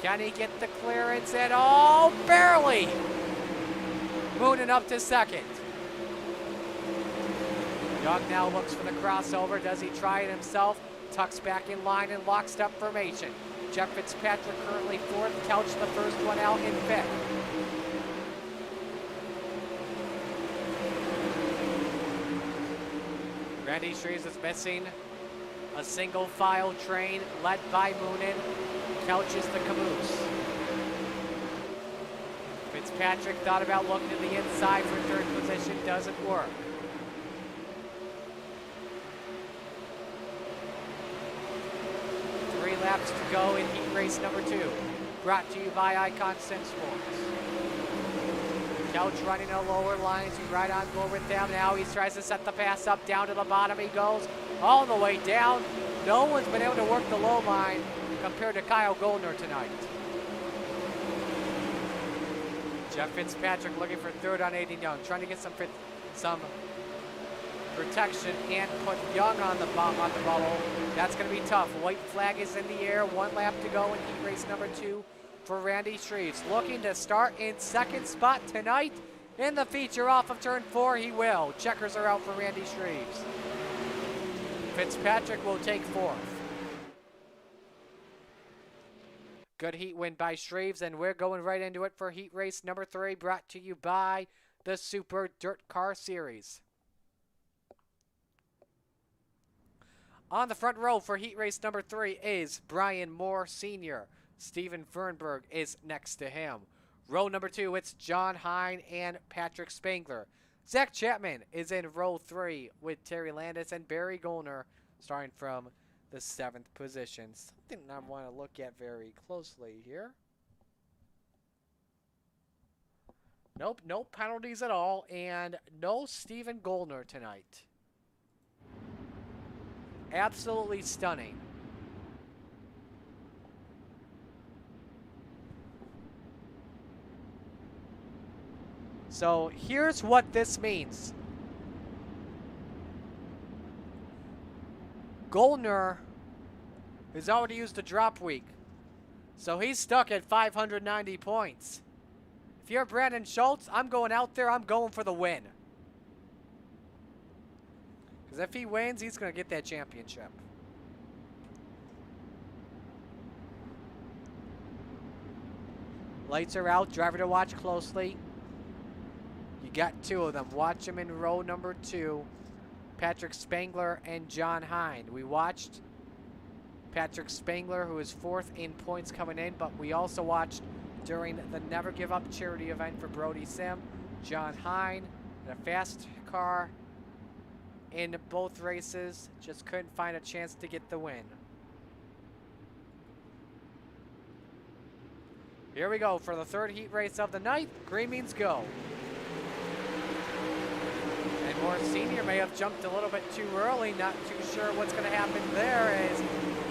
Can he get the clearance? And oh, barely. Moonen up to second. Young now looks for the crossover. Does he try it himself? Tucks back in line in lockstep formation. Jeff Fitzpatrick currently fourth. Couch the first one out in fifth. Randy Shreves is missing a single file train led by Moonen. Couches the caboose. Fitzpatrick thought about looking to the inside for third position. Doesn't work. Laps to go in heat race number 2. Brought to you by Icon Sim Sports. Couch running a lower lines. You right on board with them. Now he tries to set the pass up down to the bottom. He goes all the way down. No one's been able to work the low line compared to Kyle Goldner tonight. Jeff Fitzpatrick looking for third on Aiden Young. Trying to get some protection and put Young on the bubble. That's going to be tough. White flag is in the air. 1 lap to go in heat race number 2 for Randy Shreves. Looking to start in second spot tonight in the feature off of turn 4. He will. Checkers are out for Randy Shreves. Fitzpatrick will take fourth. Good heat win by Shreves, and we're going right into it for heat race number 3, brought to you by the Super Dirt Car Series. On the front row for heat race number 3 is Brian Moore Sr. Steven Fernberg is next to him. Row number 2, it's John Hine and Patrick Spangler. Zach Chapman is in row 3 with Terry Landis and Barry Goldner, starting from the 7th position. Something I want to look at very closely here. Nope, no penalties at all, and no Steven Goldner tonight. Absolutely stunning. So here's what this means. Goldner has already used a drop week, so he's stuck at 590 points. If you're Brandon Schultz, I'm going out there, I'm going for the win. Because if he wins, he's going to get that championship. Lights are out. Driver to watch closely. You got 2 of them. Watch them in row number 2. Patrick Spangler and John Hine. We watched Patrick Spangler, who is 4th in points coming in, but we also watched during the Never Give Up charity event for Brody Sim, John Hine in a fast car in both races, just couldn't find a chance to get the win. Here we go for the 3rd heat race of the night. Green means go. And Moore Sr. may have jumped a little bit too early, not too sure what's going to happen there as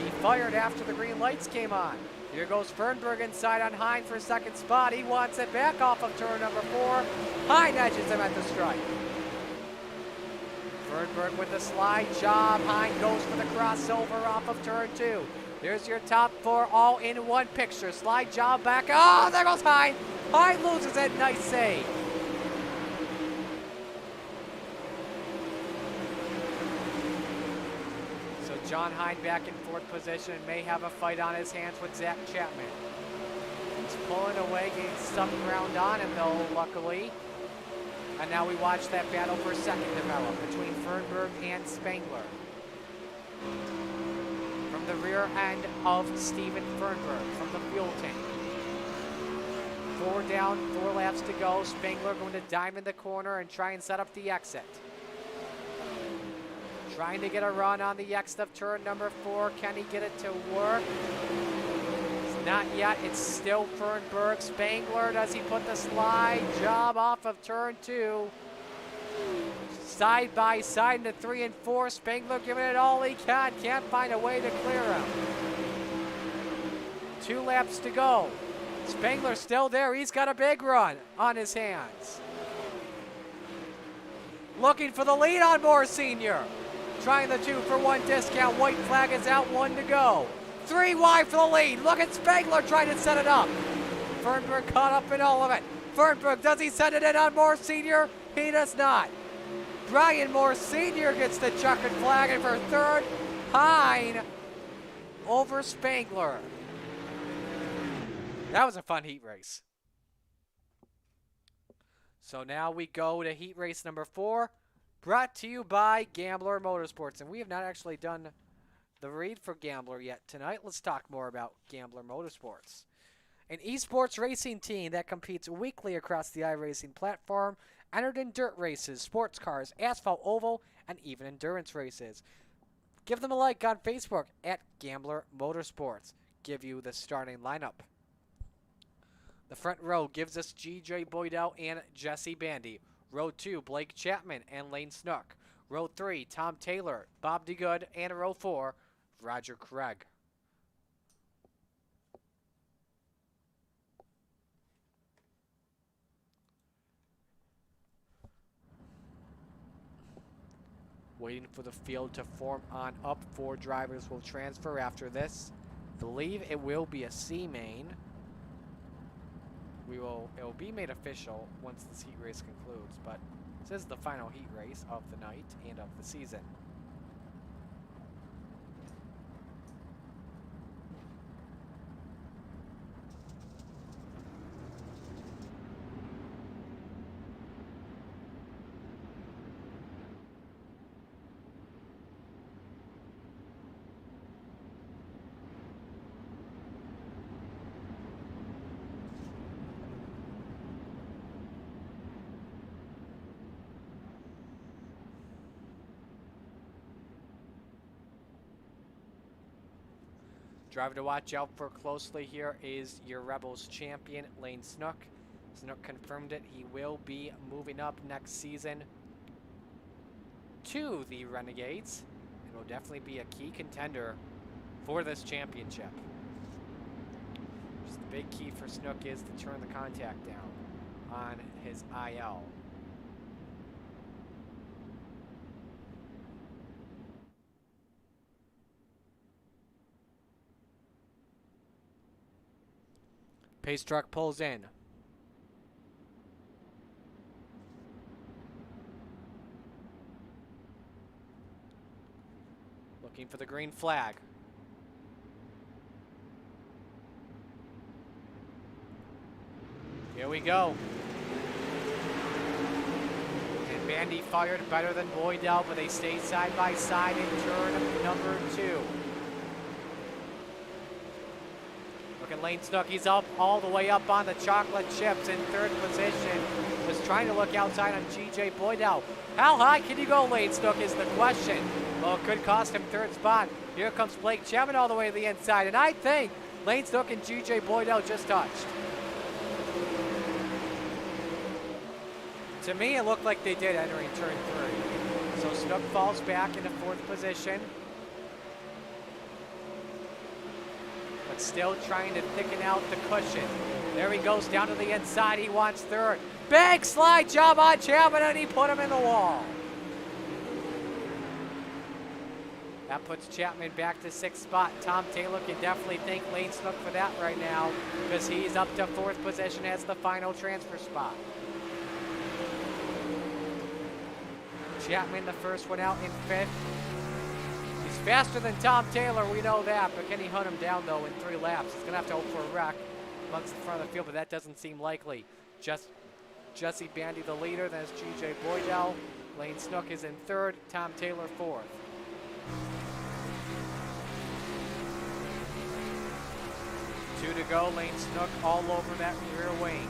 he fired after the green lights came on. Here goes Fernberg inside on Hine for 2nd spot. He wants it back off of turn number 4. Hine edges him at the stripe. Fernberg with the slide job. Hine goes for the crossover off of turn 2. There's your top 4 all in one picture. Slide job back. Oh, there goes Hine. Hine loses it. Nice save. So John Hine back in 4th position and may have a fight on his hands with Zach Chapman. He's pulling away, getting some ground on him though, luckily. And now we watch that battle for second develop between Fernberg and Spangler. From the rear end of Steven Fernberg, from the fuel tank. 4 down, 4 laps to go. Spangler going to dive in the corner and try and set up the exit. Trying to get a run on the exit of turn number 4. Can he get it to work? It's not yet. It's still Fernberg. Spangler, does he put the slide job off of turn 2? Side by side into 3 and 4. Spangler giving it all he can. Can't find a way to clear him. 2 laps to go. Spangler still there. He's got a big run on his hands. Looking for the lead on Moore Sr. Trying the 2-for-1 discount. White flag is out, 1 to go. 3 wide for the lead. Look at Spangler trying to set it up. Fernberg caught up in all of it. Fernberg, does he send it in on Moore Sr.? He does not. Brian Moore Sr. gets the checkered flag, and for third, Hine over Spangler. That was a fun heat race. So now we go to heat race number 4. Brought to you by Gambler Motorsports. And we have not actually done the read for Gambler yet tonight. Let's talk more about Gambler Motorsports. An esports racing team that competes weekly across the iRacing platform, entered in dirt races, sports cars, asphalt oval, and even endurance races. Give them a like on Facebook at Gambler Motorsports. Give you the starting lineup. The front row gives us G.J. Boydell and Jesse Bandy. Row 2, Blake Chapman and Lane Snook. Row 3, Tom Taylor, Bob DeGood, and row 4, Roger Craig. Waiting for the field to form on up. 4 drivers will transfer after this. Believe it will be a C main. It will be made official once this heat race concludes, but this is the final heat race of the night and of the season. Driver to watch out for closely here is your Rebels champion, Lane Snook. Snook confirmed it. He will be moving up next season to the Renegades and will definitely be a key contender for this championship. Just the big key for Snook is to turn the contact down on his IL. Pace truck pulls in. Looking for the green flag. Here we go. And Bandy fired better than Boydell, but they stay side by side in turn number 2. And Lane Snook, he's up all the way up on the chocolate chips in 3rd position. Was trying to look outside on G.J. Boydell. How high can you go, Lane Snook, is the question. Well, it could cost him 3rd spot. Here comes Blake Chapman all the way to the inside. And I think Lane Snook and G.J. Boydell just touched. To me, it looked like they did entering turn 3. So Snook falls back into 4th position. But still trying to thicken out the cushion. There he goes down to the inside. He wants 3rd. Big slide job on Chapman, and he put him in the wall. That puts Chapman back to 6th spot. Tom Taylor can definitely thank Lane Snook for that right now, because he's up to 4th position as the final transfer spot. Chapman, the first one out in 5th. Faster than Tom Taylor, we know that, but can he hunt him down, though, in 3 laps? He's going to have to hope for a wreck. amongst the front of the field, but that doesn't seem likely. Just Jesse Bandy the leader, then it's G.J. Boydell. Lane Snook is in third, Tom Taylor fourth. Two to go, Lane Snook all over that rear wing.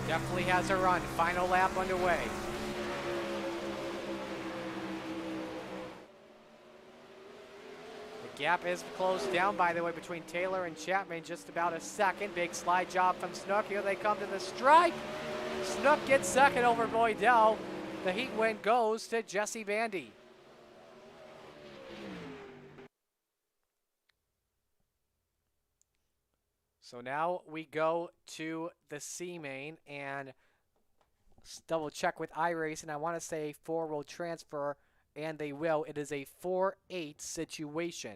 Definitely has a run, final lap underway. The gap is closed down, by the way, between Taylor and Chapman, just about a second. Big slide job from Snook. Here they come to the stripe. Snook gets second over Boydell. The heat win goes to Jesse Bandy. So now we go to the C main and double check with iRace, and I want to say 4 will transfer, and they will. It is a 4-8 situation.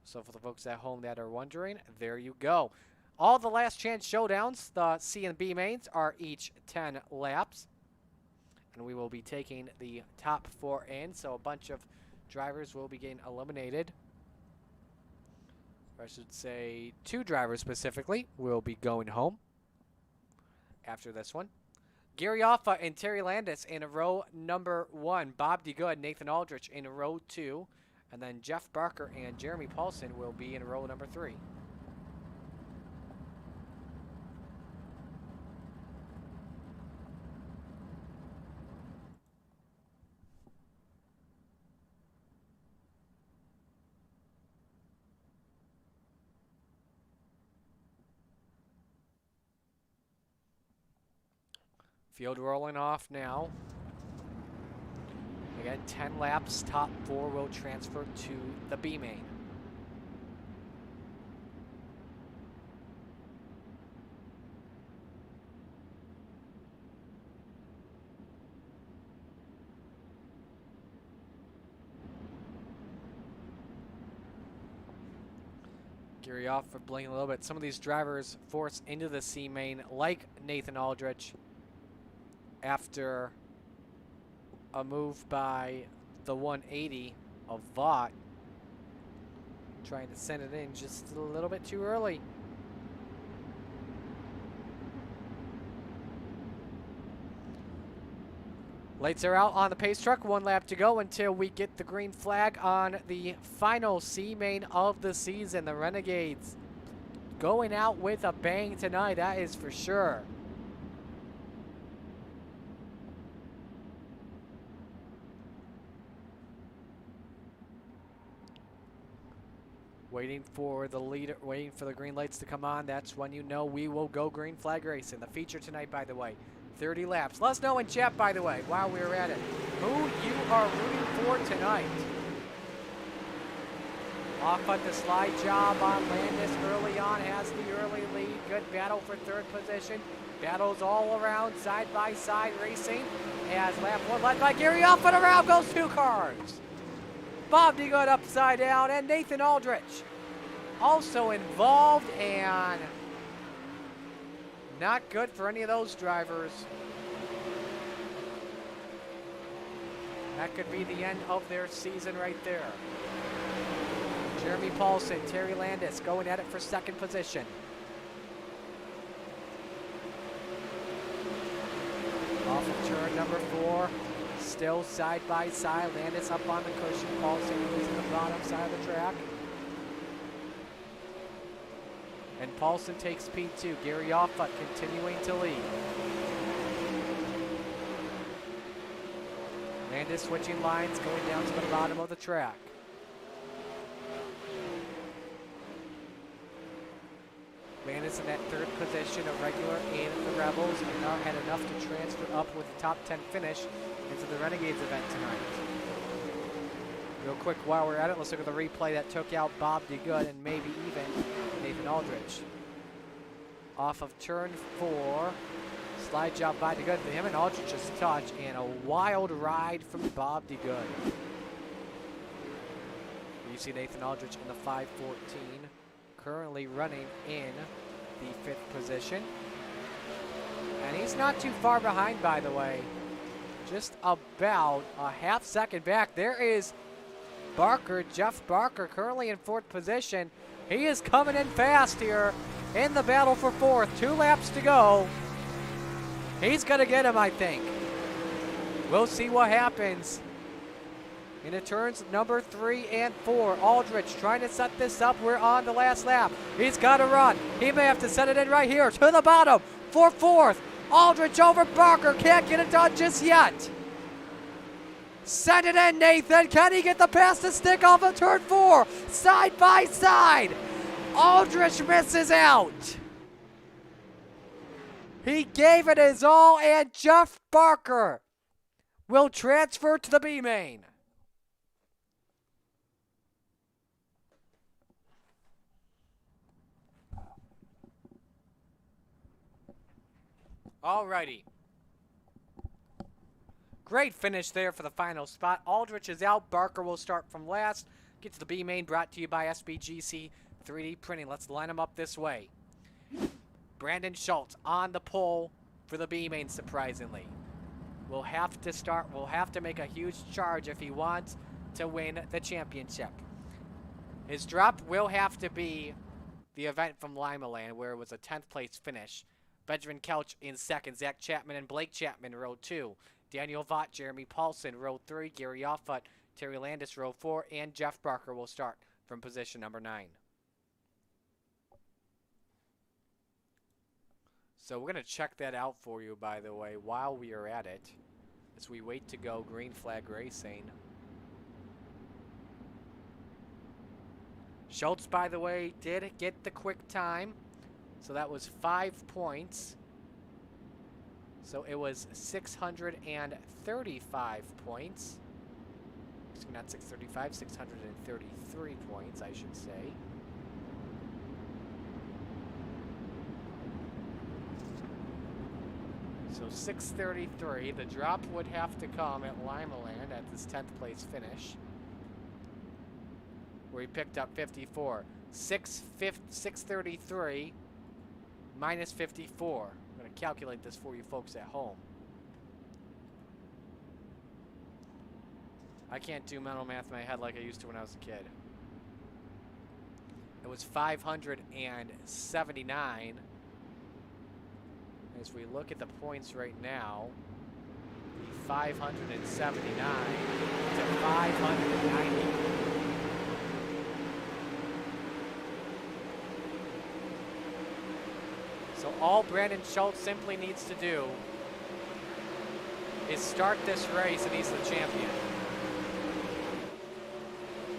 So for the folks at home that are wondering, there you go. All the last chance showdowns, the C and B mains, are each 10 laps. And we will be taking the top 4 in, so a bunch of drivers will be getting eliminated. Or I should say 2 drivers specifically will be going home after this one. Gary Offa and Terry Landis in row number 1. Bob DeGood, Nathan Aldrich in row 2. And then Jeff Barker and Jeremy Paulson will be in row number 3. Field rolling off now. Again, 10 laps, top 4 will transfer to the B main. Gary off for blinking a little bit. Some of these drivers forced into the C main, like Nathan Aldrich, after a move by the 180 of Vaught, trying to send it in just a little bit too early. Lights are out on the pace truck. 1 lap to go until we get the green flag on the final C main of the season. The Renegades going out with a bang tonight, that is for sure. Waiting for the leader, waiting for the green lights to come on. That's when you know we will go green flag racing. The feature tonight, by the way, 30 laps. Let us know in chat, by the way, while we're at it, who you are rooting for tonight. Off at the slide job on Landis early on, has the early lead. Good battle for 3rd position. Battles all around, side by side racing. As lap 1 led by Gary off and around goes 2 cars. Bob DeGood upside down, and Nathan Aldrich also involved, and not good for any of those drivers. That could be the end of their season right there. Jeremy Paulson, Terry Landis going at it for 2nd position. Off of turn number 4. Still side by side. Landis up on the cushion. Paulson using the bottom side of the track. And Paulson takes P2. Gary Offa continuing to lead. Landis switching lines, going down to the bottom of the track. Landis in that 3rd position, a regular in the Rebels, and now had enough to transfer up with the top 10 finish into the Renegades event tonight. Real quick, while we're at it, let's look at the replay that took out Bob DeGood and maybe even Nathan Aldrich. Off of turn 4, slide job by DeGood. Him and Aldrich just touch, and a wild ride from Bob DeGood. You see Nathan Aldrich in the 514, currently running in the 5th position. And he's not too far behind, by the way. just about a half second back. There is Barker, Jeff Barker, currently in 4th position. He is coming in fast here in the battle for 4th. 2 laps to go. He's going to get him, I think. We'll see what happens. Into turns number 3 and 4. Aldrich trying to set this up. We're on the last lap. He's got to run. He may have to set it in right here to the bottom for 4th. Aldrich over Barker. Can't get it done just yet. Send it in, Nathan. Can he get the pass to stick off of turn 4? Side by side. Aldrich misses out. He gave it his all, and Jeff Barker will transfer to the B main. Alrighty. Great finish there for the final spot. Aldrich is out. Barker will start from last. Get to the B main, brought to you by SBGC 3D Printing. Let's line them up this way. Brandon Schultz on the pole for the B main, surprisingly. Will have to make a huge charge if he wants to win the championship. His drop will have to be the event from Lima Land, where it was a 10th place finish. Benjamin Couch in 2nd. Zach Chapman and Blake Chapman, row 2. Daniel Vaught, Jeremy Paulson, row 3. Gary Offut, Terry Landis, row 4. And Jeff Barker will start from position number 9. So we're going to check that out for you, by the way, while we are at it, as we wait to go green flag racing. Schultz, by the way, did get the quick time. So that was 5 points. So it was 635 points. Excuse me, not 635, 633 points, I should say. So 633. The drop would have to come at Lima Land at this 10th place finish, where he picked up 54. 633 minus 54. I'm going to calculate this for you folks at home. I can't do mental math in my head like I used to when I was a kid. It was 579. As we look at the points right now, the 579 to 590. So all Brandon Schultz simply needs to do is start this race and he's the champion.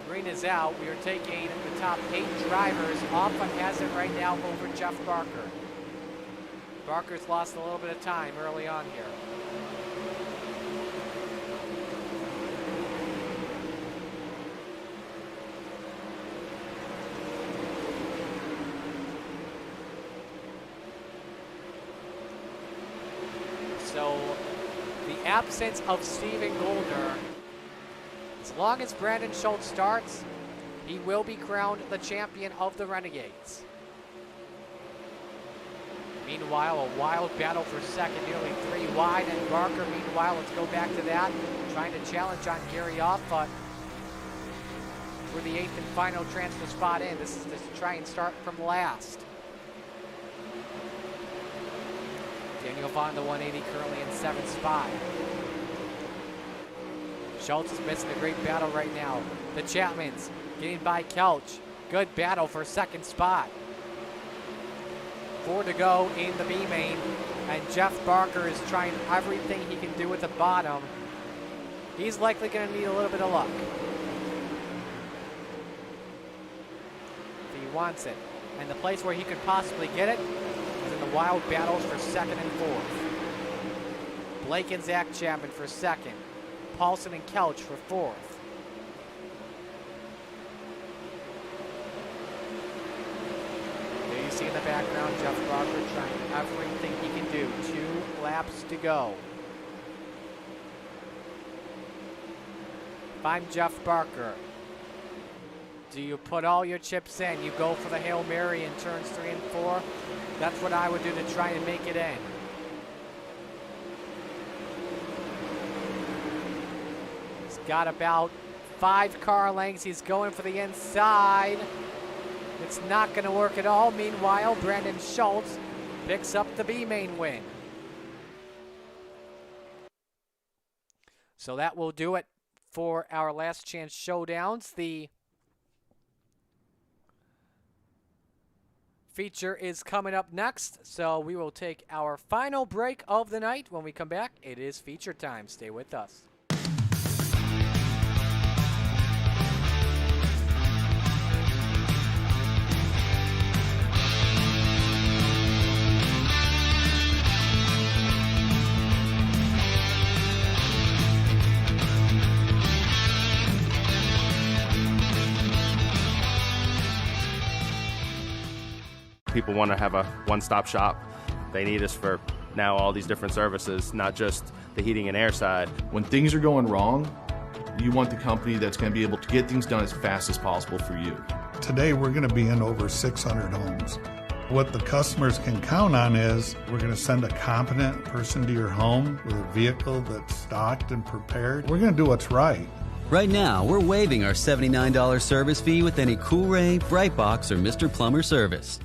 Green is out. We are taking the top 8 drivers. Offut has it right now over Jeff Barker. Barker's lost a little bit of time early on here. So the absence of Steven Goldner, as long as Brandon Schultz starts, he will be crowned the champion of the Renegades. Meanwhile, a wild battle for second, nearly 3 wide, and Barker, meanwhile, let's go back to that, trying to challenge on Gary Offut for the 8th and final transfer spot in. This is to try and start from last. Daniel Vaughn, the 180, currently in 7th spot. Schultz is missing a great battle right now. The Chapmans getting by Kelch. Good battle for 2nd spot. 4 to go in the B main, and Jeff Barker is trying everything he can do at the bottom. He's likely going to need a little bit of luck if he wants it. And the place where he could possibly get it is in the wild battles for 2nd and 4th. Blake and Zach Chapman for 2nd. Paulson and Kelch for 4th. You see in the background, Jeff Barker trying everything he can do. 2 laps to go. If I'm Jeff Barker, do you put all your chips in? You go for the Hail Mary in turns 3 and 4? That's what I would do to try and make it in. got about 5 car lengths. He's going for the inside. It's not going to work at all. Meanwhile, Brandon Schultz picks up the B-main win. So that will do it for our last chance showdowns. The feature is coming up next, so we will take our final break of the night. When we come back, it is feature time. Stay with us. People want to have a one-stop shop. They need us for now all these different services, not just the heating and air side. When things are going wrong, you want the company that's going to be able to get things done as fast as possible for you. Today we're going to be in over 600 homes. What the customers can count on is we're going to send a competent person to your home with a vehicle that's stocked and prepared. We're going to do what's right. Right now, we're waiving our $79 service fee with any Cool-Ray, Brightbox, or Mr. Plumber service.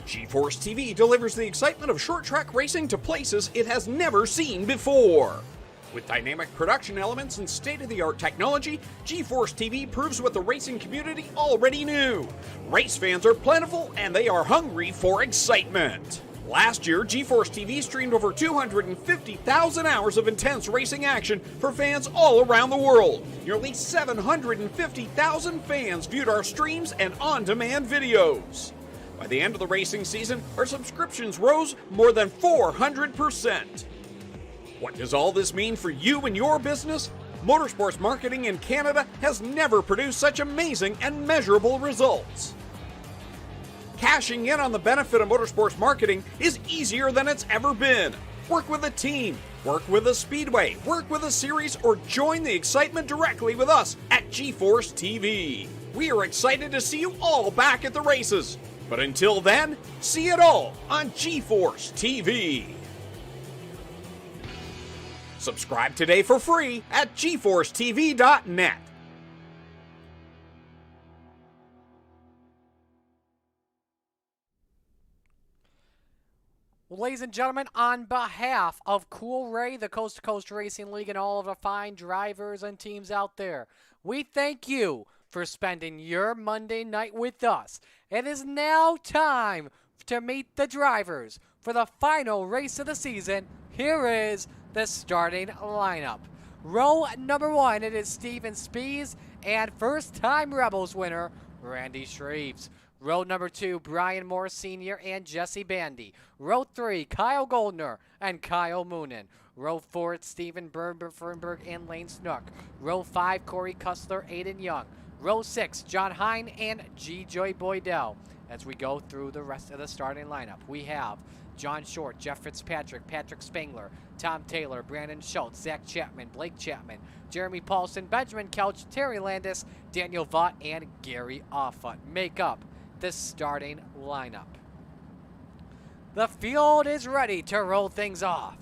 G-Force TV delivers the excitement of short track racing to places it has never seen before. With dynamic production elements and state-of-the-art technology, G-Force TV proves what the racing community already knew. Race fans are plentiful and they are hungry for excitement. Last year, G-Force TV streamed over 250,000 hours of intense racing action for fans all around the world. Nearly 750,000 fans viewed our streams and on-demand videos. By the end of the racing season, our subscriptions rose more than 400%. What does all this mean for you and your business? Motorsports marketing in Canada has never produced such amazing and measurable results. Cashing in on the benefit of motorsports marketing is easier than it's ever been. Work with a team, work with a speedway, work with a series, or join the excitement directly with us at G-Force TV. We are excited to see you all back at the races. But until then, see it all on G-Force TV. Subscribe today for free at gforcetv.net. Ladies and gentlemen, on behalf of Cool Ray, the Coast to Coast Racing League, and all of the fine drivers and teams out there, we thank you for spending your Monday night with us. It is now time to meet the drivers for the final race of the season. Here is the starting lineup. Row number 1, it is Steven Spies and first-time Rebels winner, Randy Shreves. Row number 2, Brian Moore Sr. and Jesse Bandy. Row 3, Kyle Goldner and Kyle Moonen. Row 4, it's Steven Fernberg and Lane Snook. Row 5, Corey Kussler, Aiden Young. Row 6, John Hine and G. Joy Boydell. As we go through the rest of the starting lineup, we have John Short, Jeff Fitzpatrick, Patrick Spangler, Tom Taylor, Brandon Schultz, Zach Chapman, Blake Chapman, Jeremy Paulson, Benjamin Couch, Terry Landis, Daniel Vaught, and Gary Offutt make up the starting lineup. The field is ready to roll things off.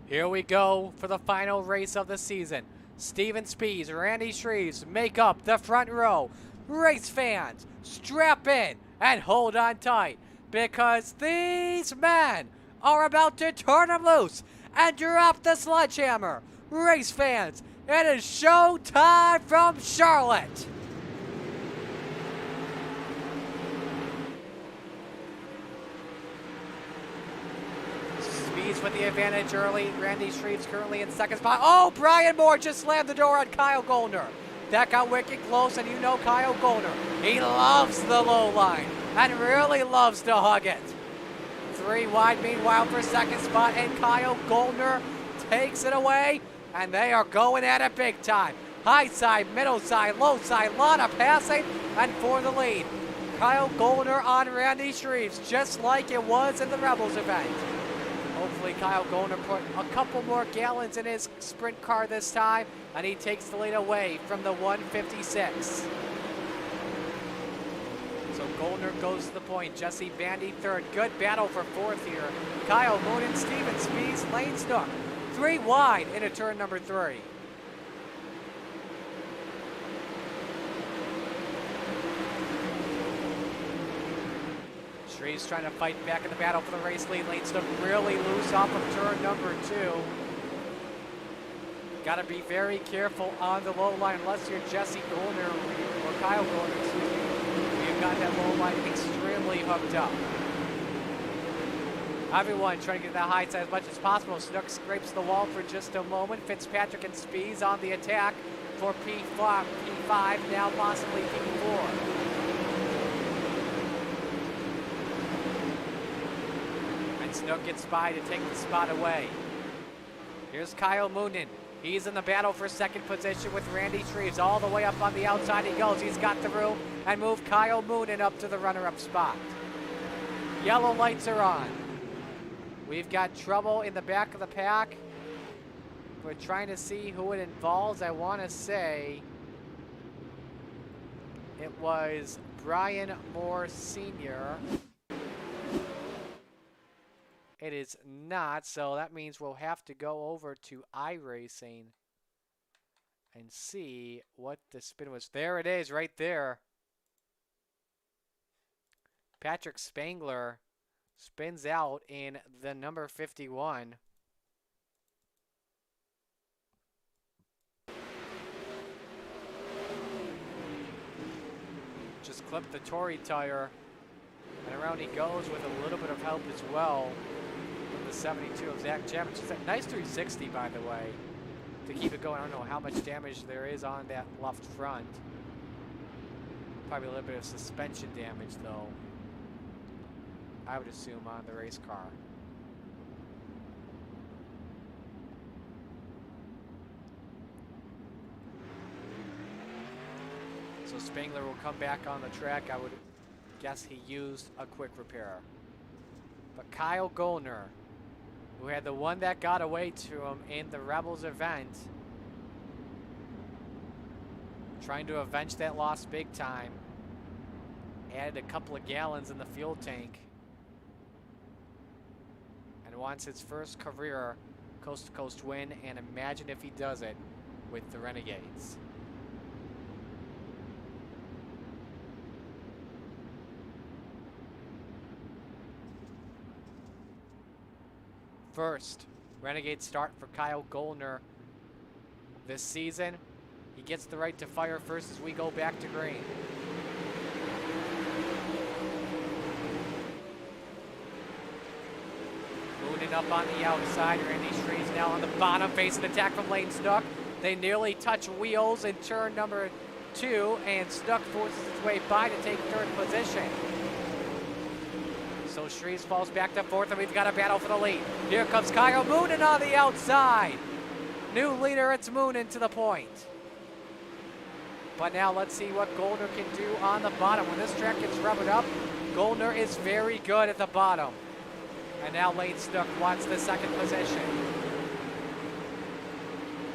Here we go for the final race of the season. Steven Spies, Randy Shreves make up the front row. Race fans, strap in and hold on tight because these men are about to turn them loose and drop the sledgehammer. Race fans, it is show time from Charlotte. With the advantage early. Randy Shreves currently in second spot. Oh, Brian Moore just slammed the door on Kyle Goldner. That got wicked close, and you know Kyle Goldner. He loves the low line and really loves to hug it. 3 wide meanwhile for second spot, and Kyle Goldner takes it away, and they are going at it big time. High side, middle side, low side, lot of passing, and for the lead. Kyle Goldner on Randy Shreves, just like it was in the Rebels event. Hopefully Kyle Goldner put a couple more gallons in his sprint car this time, and he takes the lead away from the 156. So Goldner goes to the point. Jesse Bandy third. Good battle for fourth here. Kyle Moonen, Steven Spies, Lane Snook. 3 wide into turn number 3. Shreves trying to fight back in the battle for the race lead. Lane Snook really loose off of turn number 2. Got to be very careful on the low line unless you're Jesse Goldner or Kyle Goldner, excuse me. You've got that low line extremely hooked up. Everyone trying to get that high side as much as possible. Snook scrapes the wall for just a moment. Fitzpatrick and Spies on the attack for P5, now possibly P4. Snook gets by to take the spot away. Here's Kyle Moonen. He's in the battle for second position with Randy Shreves. All the way up on the outside he goes. He's got the room and moved Kyle Moonen up to the runner-up spot. Yellow lights are on. We've got trouble in the back of the pack. We're trying to see who it involves. I want to say it was Brian Moore Sr. It is not, so that means we'll have to go over to iRacing and see what the spin was. There it is, right there. Patrick Spangler spins out in the number 51. Just clipped the Tory tire, and around he goes with a little bit of help as well from the 72 of Zach Chapman. Just a nice 360, by the way, to keep it going. I don't know how much damage there is on that left front. Probably a little bit of suspension damage, though, I would assume, on the race car. So Spangler will come back on the track. I would guess he used a quick repair. But Kyle Gollner, who had the one that got away to him in the Rebels event, trying to avenge that loss big time, added a couple of gallons in the fuel tank, and wants his first career coast-to-coast win, and imagine if he does it with the Renegades. First Renegade start for Kyle Gollner this season. He gets the right to fire first as we go back to green. Moving up on the outside, Randy Shreves now on the bottom, facing attack from Lane Snook. They nearly touch wheels in turn number 2, and Snook forces his way by to take third position. So Shreves falls back to fourth, and we've got a battle for the lead. Here comes Kyle Moonen on the outside. New leader, it's Moonen to the point. But now let's see what Gollner can do on the bottom. When this track gets revved up, Gollner is very good at the bottom. And now Lane Snook wants the second position.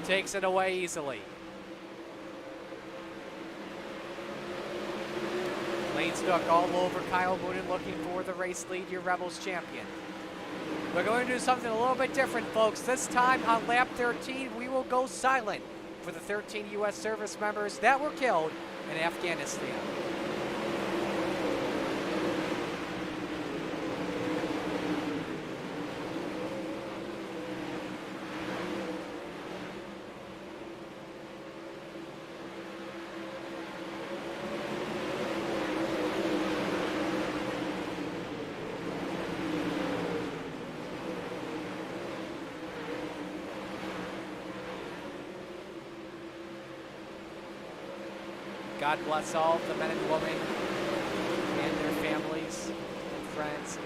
Takes it away easily. Lane Snook all over Kyle Moonen, looking for the race lead, your Rebels champion. We're going to do something a little bit different, folks. This time on lap 13, we will go silent for the 13 U.S. service members that were killed in Afghanistan. God bless all the men and women and their families and friends.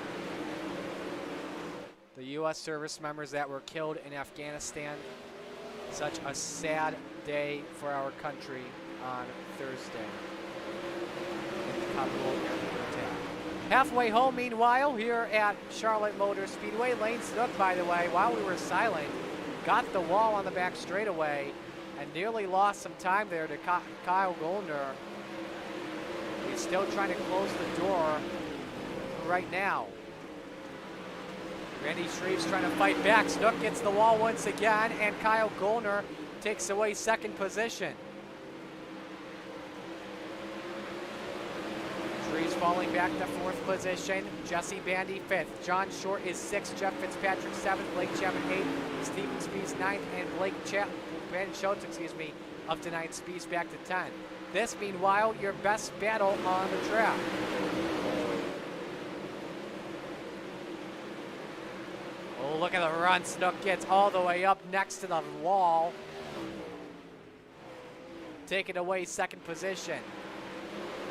The U.S. service members that were killed in Afghanistan. Such a sad day for our country on Thursday in the Kabul airport attack. Halfway home, meanwhile, here at Charlotte Motor Speedway, Lane Snook, by the way, while we were silent, got the wall on the back straightaway and nearly lost some time there to Kyle Gollner. He's still trying to close the door right now. Randy Shreves trying to fight back. Snook gets the wall once again, and Kyle Gollner takes away second position. Shreves falling back to fourth position. Jesse Bandy fifth. John Short is sixth. Jeff Fitzpatrick seventh. Blake Chapman eighth. Steven Spees ninth, and Brandon Schultz, up to 9 Speeds back to 10. This, meanwhile, your best battle on the track. Oh, look at the run. Snook gets all the way up next to the wall. Taking away second position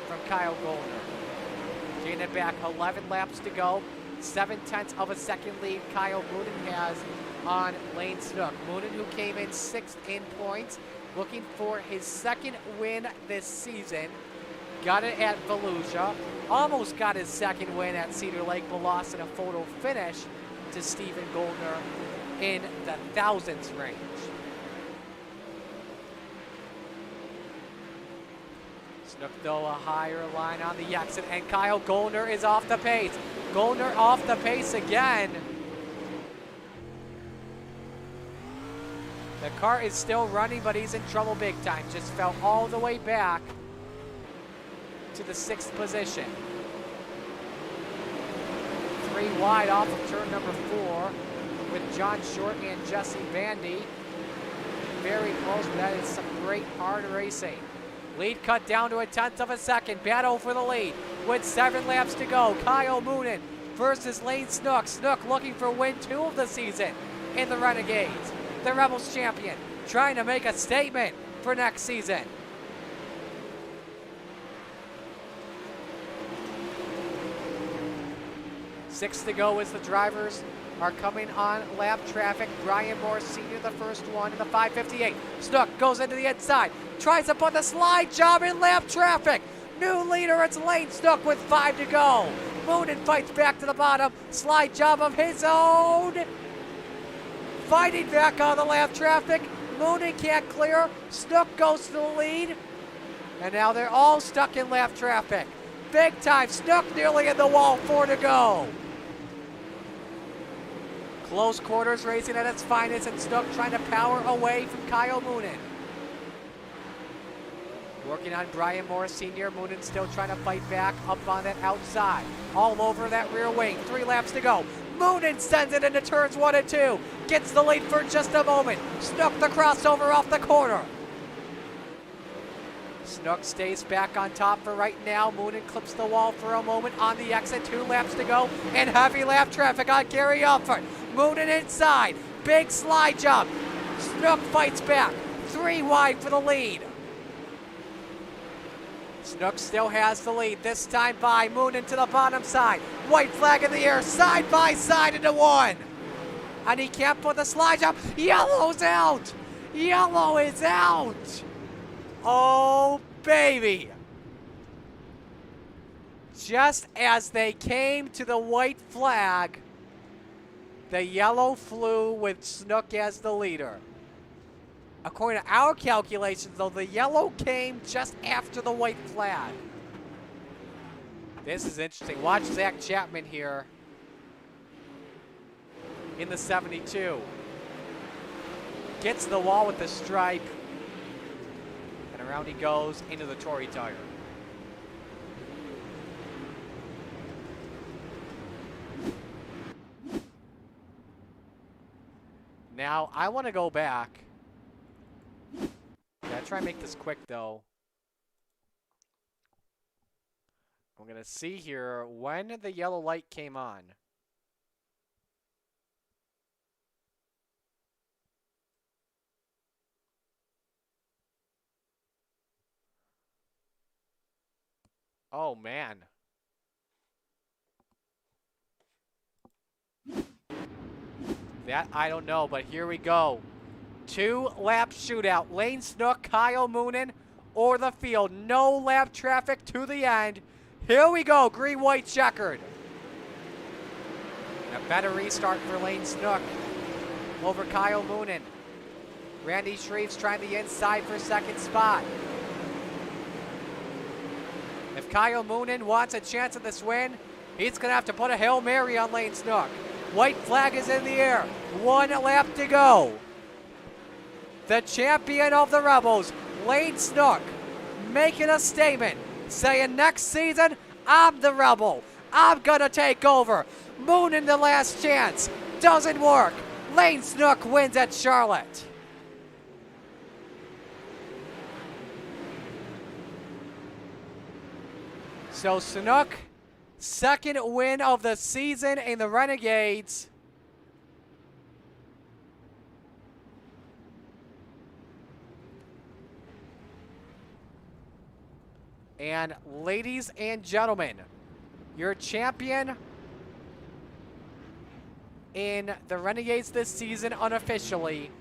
from Kyle Gollner. Getting it back 11 laps to go. 7/10 of a second lead Kyle Moonen has on Lane Snook. Moonen, who came in 6th in points, looking for his second win this season. Got it at Volusia. Almost got his second win at Cedar Lake, but lost in a photo finish to Stephen Gollner in the thousands range. Snook, though, a higher line on the exit, and Kyle Goldner is off the pace. Goldner off the pace again. The car is still running, but he's in trouble big time. Just fell all the way back to the 6th position. 3 wide off of turn number 4 with John Short and Jesse Bandy. Very close, but that is some great hard racing. Lead cut down to 1/10 of a second. Battle for the lead with 7 laps to go. Kyle Moonen versus Lane Snook. Snook looking for win 2 of the season in the Renegades. The Rebels champion trying to make a statement for next season. Six to go as the drivers are coming on lap traffic. Brian Morris Sr., the first one in the 5:58. Snook goes into the inside, tries to put the slide job in lap traffic. New leader, it's Lane Snook with 5 to go. Moonen fights back to the bottom, slide job of his own. Fighting back on the lap traffic. Moonen can't clear. Snook goes to the lead. And now they're all stuck in lap traffic. Big time. Snook nearly in the wall. 4 to go. Close quarters racing at its finest, and Snook trying to power away from Kyle Moonen. Working on Brian Morris Sr. Moonen still trying to fight back up on that outside. All over that rear wing. 3 laps to go. Moonen sends it into turns 1 and 2. Gets the lead for just a moment. Snook the crossover off the corner. Snook stays back on top for right now. Moonen clips the wall for a moment on the exit. 2 laps to go. And heavy lap traffic on Gary Alford. Moonen inside. Big slide job. Snook fights back. 3 wide for the lead. Snook still has the lead. This time by Moonen to the bottom side. White flag in the air. Side by side into 1. And he can't put the slide job. Yellow's out. Yellow is out. Oh, baby. Just as they came to the white flag, the yellow flew with Snook as the leader. According to our calculations, though, the yellow came just after the white flag. This is interesting. Watch Zach Chapman here in the 72. Gets the wall with the stripe. And around he goes into the Tory tire. Now, I want to go back. Gotta try and make this quick, though. I'm going to see here when the yellow light came on. Oh, man. That I don't know, but here we go. 2-lap shootout. Lane Snook, Kyle Moonen, or the field. No lap traffic to the end. Here we go. Green-white checkered. And a better restart for Lane Snook over Kyle Moonen. Randy Shreve's trying the inside for second spot. If Kyle Moonen wants a chance at this win, he's going to have to put a Hail Mary on Lane Snook. White flag is in the air. 1 lap to go. The champion of the Rebels, Lane Snook, making a statement, saying next season, I'm the Rebel. I'm going to take over. Moonen the last chance. Doesn't work. Lane Snook wins at Charlotte. So Snook, second win of the season in the Renegades. And ladies and gentlemen, your champion in the Renegades this season unofficially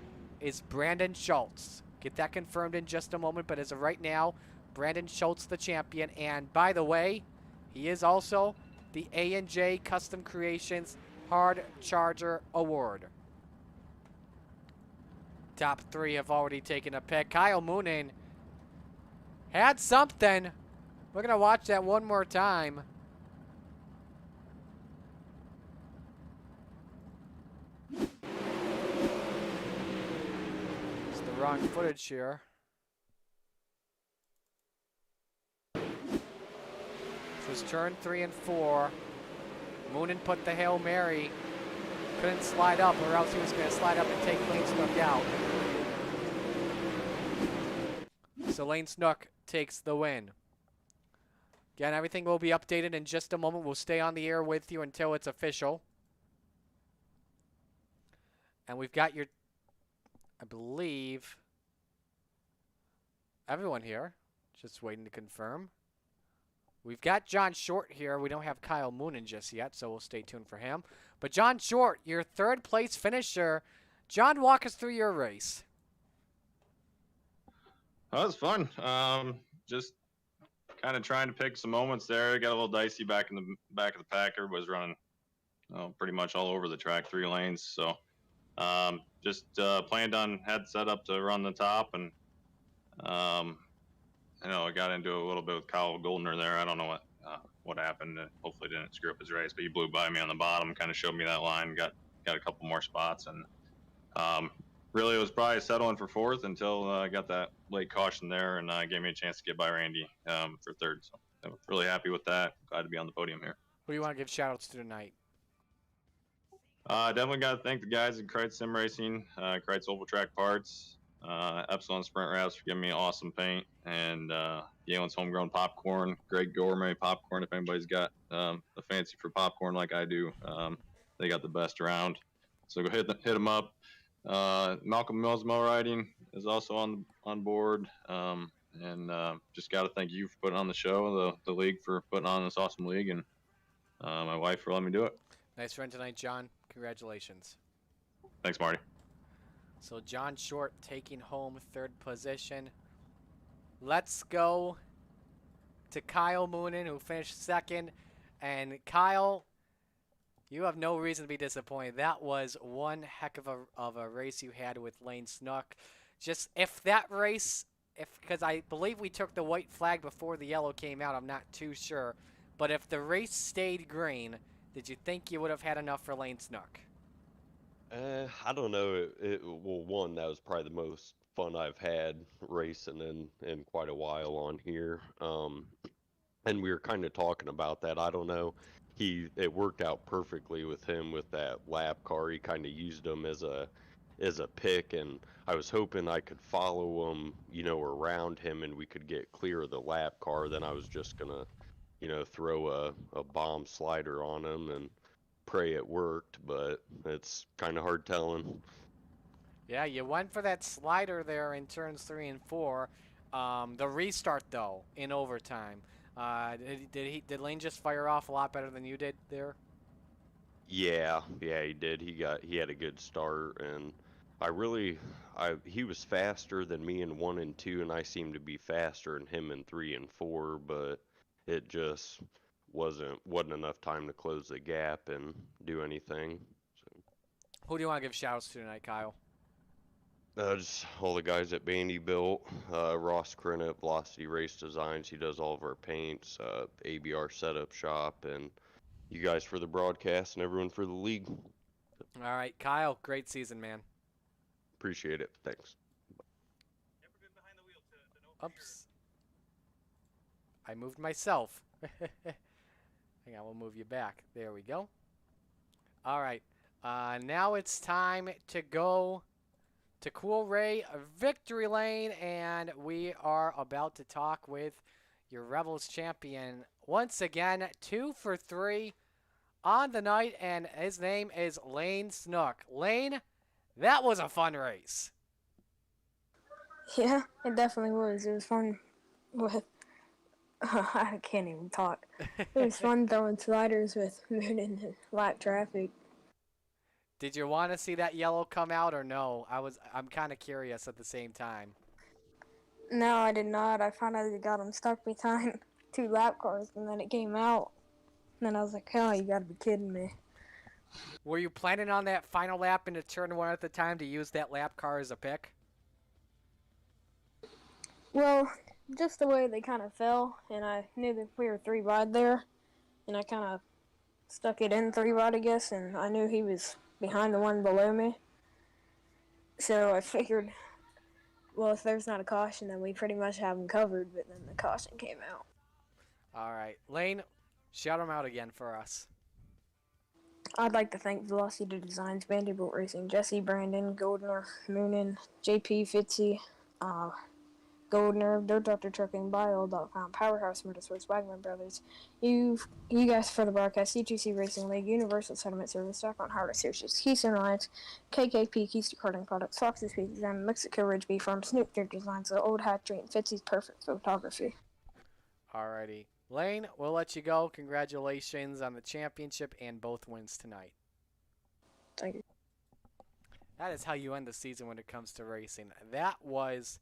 is Brandon Schultz. Get that confirmed in just a moment, but as of right now, Brandon Schultz the champion. And by the way, he is also the A&J Custom Creations Hard Charger Award. Top 3 have already taken a pick. Kyle Moonen had something We're going to watch that one more time. It's the wrong footage here. This was turn 3 and 4. Moonen put the Hail Mary. Couldn't slide up, or else he was going to slide up and take Lane Snook out. So Lane Snook takes the win. Again, everything will be updated in just a moment. We'll stay on the air with you until it's official. And we've got your, I believe, everyone here. Just waiting to confirm. We've got John Short here. We don't have Kyle Moonen just yet, so we'll stay tuned for him. But John Short, your third place finisher. John, walk us through your race. That was fun. Just kind of trying to pick some moments there. Got a little dicey back in the back of the pack. Everybody was running pretty much all over the track, 3 lanes. So just planned on, had set up to run the top. And, I got into a little bit with Kyle Goldner there. I don't know what happened. Hopefully didn't screw up his race, but he blew by me on the bottom, kind of showed me that line, got a couple more spots. And really, it was probably settling for 4th until I got that late caution there, and gave me a chance to get by Randy for 3rd. So I'm really happy with that. Glad to be on the podium here. Who do you want to give shout-outs to tonight? Definitely got to thank the guys at Kreitz Sim Racing, Kreitz Oval Track Parts, Epsilon Sprint Wraps for giving me awesome paint, and Galen's Homegrown Popcorn, Greg Gourmet Popcorn. If anybody's got a fancy for popcorn like I do, they got the best around. So go hit them up. Malcolm Mills Mow Riding is also on board, and just got to thank you for putting on the show, the league for putting on this awesome league, and my wife for letting me do it. Nice run tonight, John. Congratulations. Thanks, Marty. So John Short taking home 3rd position. Let's go to Kyle Moonen, who finished 2nd. And Kyle, you have no reason to be disappointed. That was one heck of a race you had with Lane Snook. Just if that race, because I believe we took the white flag before the yellow came out, I'm not too sure. But if the race stayed green, did you think you would have had enough for Lane Snook? I don't know. Well, one, that was probably the most fun I've had racing in quite a while on here. And we were kind of talking about that. I don't know. It worked out perfectly with him with that lap car. He kind of used him as a pick, and I was hoping I could follow him, around him, and we could get clear of the lap car. Then I was just gonna, throw a bomb slider on him and pray it worked, but it's kind of hard telling. Yeah, you went for that slider there in turns 3 and 4. The restart though in overtime. Did Lane just fire off a lot better than you did there? Yeah, he did. He had a good start, and he was faster than me in 1 and 2, and I seemed to be faster than him in 3 and 4, but it just wasn't enough time to close the gap and do anything. So. Who do you want to give shout-outs to tonight, Kyle? Just all the guys at Bandy Built, Ross Crenna at Velocity Race Designs. He does all of our paints, ABR Setup Shop, and you guys for the broadcast and everyone for the league. All right, Kyle, great season, man. Appreciate it. Thanks. Oops. I moved myself. Hang on, we'll move you back. There we go. All right. Now it's time to go to Cool Ray Victory Lane, and we are about to talk with your Rebels champion once again, 2 for 3 on the night, and his name is Lane Snook. Lane, that was a fun race. Yeah, it definitely was. It was fun with... I can't even talk. It was fun throwing sliders with Moon in lap traffic. Did you want to see that yellow come out or no? I'm kind of curious at the same time. No, I did not. I found out they got him stuck behind 2 lap cars, and then it came out. And then I was like, oh, you gotta be kidding me. Were you planning on that final lap into turn 1 at the time to use that lap car as a pick? Well, just the way they kind of fell, and I knew that we were 3 wide there, and I kind of stuck it in 3 wide, I guess, and I knew he was behind the one below me. So I figured, well, if there's not a caution, then we pretty much have him covered, but then the caution came out. All right. Lane, shout him out again for us. I'd like to thank Velocity Designs, Vanderbilt Racing, Jesse, Brandon, Goldner, Moonin, JP, Fitzy, Goldner, Dirt Doctor Trucking, Bio.com, Powerhouse Motorsports, Wagner Brothers, you guys for the broadcast, C2C Racing League, Universal Settlement Service, Stock on Howard Associates, Keystone Alliance, KKP, Keystone Karting Products, Fox's Peak Exam, Mexico Ridge Bee Farm, Snoop Dirt Designs, The Old Hat Dream, Fitzy's Perfect Photography. Alrighty. Lane, we'll let you go. Congratulations on the championship and both wins tonight. Thank you. That is how you end the season when it comes to racing. That was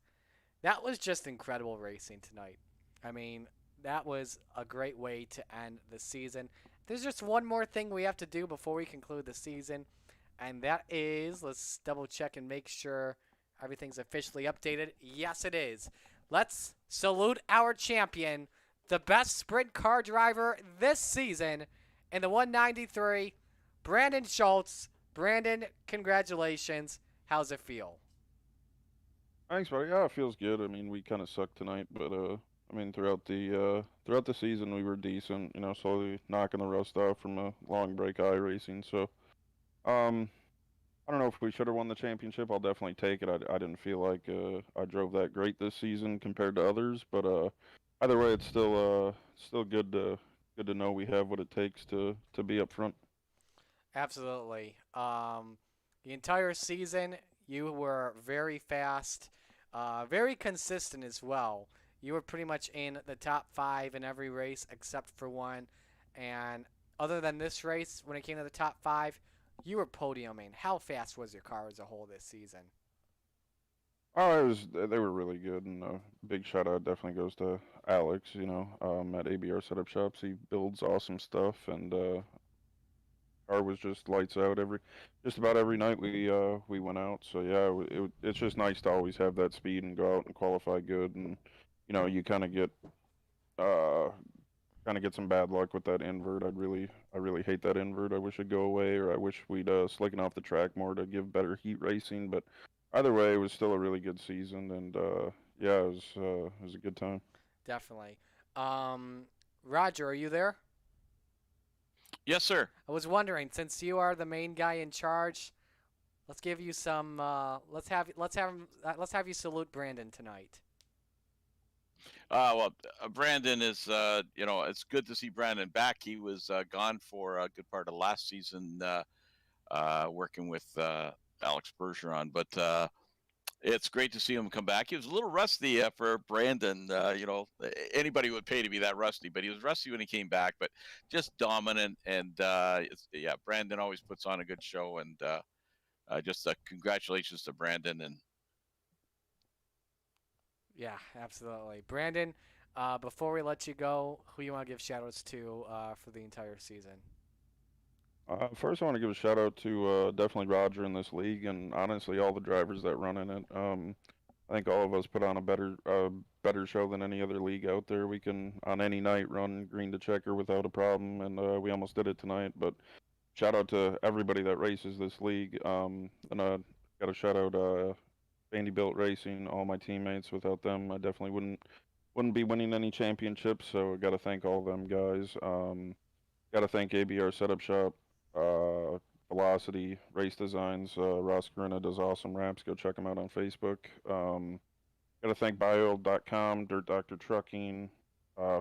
just incredible racing tonight. I mean, that was a great way to end the season. There's just one more thing we have to do before we conclude the season, and that is, let's double check and make sure everything's officially updated. Yes, it is. Let's salute our champion, the best sprint car driver this season in the 193, Brandon Schultz. Brandon, congratulations. How's it feel? Thanks, buddy. Yeah, it feels good. I mean, we kind of sucked tonight, but I mean, throughout the season, we were decent. You know, slowly knocking the rust off from a long break iRacing. So, I don't know if we should have won the championship. I'll definitely take it. I didn't feel like I drove that great this season compared to others, but either way, it's still good to know we have what it takes to be up front. Absolutely. The entire season, you were very fast, very consistent as well. You were pretty much in the top 5 in every race except for one. And other than this race, when it came to the top 5, you were podiuming. How fast was your car as a whole this season? Oh, they were really good, and big shout out definitely goes to Alex. You know, at ABR Setup Shops, he builds awesome stuff, and car was just lights out just about every night we went out. So yeah, it's just nice to always have that speed and go out and qualify good, and you know you uh kind of get some bad luck with that invert. I really hate that invert. I wish it'd go away, or I wish we'd slicken off the track more to give better heat racing. But either way, it was still a really good season, and yeah, it was a good time. Definitely. Roger, are you there? Yes, sir. I was wondering, since you are the main guy in charge, let's give you some. Let's have you salute Brandon tonight. Well, Brandon is, it's good to see Brandon back. He was gone for a good part of last season, working with Alex Bergeron, but it's great to see him come back. He was a little rusty for Brandon. Anybody would pay to be that rusty, but he was rusty when he came back, but just dominant. And yeah, Brandon always puts on a good show. And just congratulations to Brandon. And yeah, absolutely. Brandon, before we let you go, who you want to give shout-outs to for the entire season? First, I want to give a shout out to definitely Roger in this league, and honestly all the drivers that run in it. I think all of us put on a better show than any other league out there. We can on any night run green to checker without a problem, and we almost did it tonight. But shout out to everybody that races this league. And got a shout out Vanderbilt Racing, all my teammates. Without them, I definitely wouldn't be winning any championships. So I got to thank all of them guys. Got to thank ABR Setup Shop, Velocity, Race Designs. Ross Corina does awesome wraps. Go check him out on Facebook. Got to thank Bio.com, Dirt Doctor Trucking,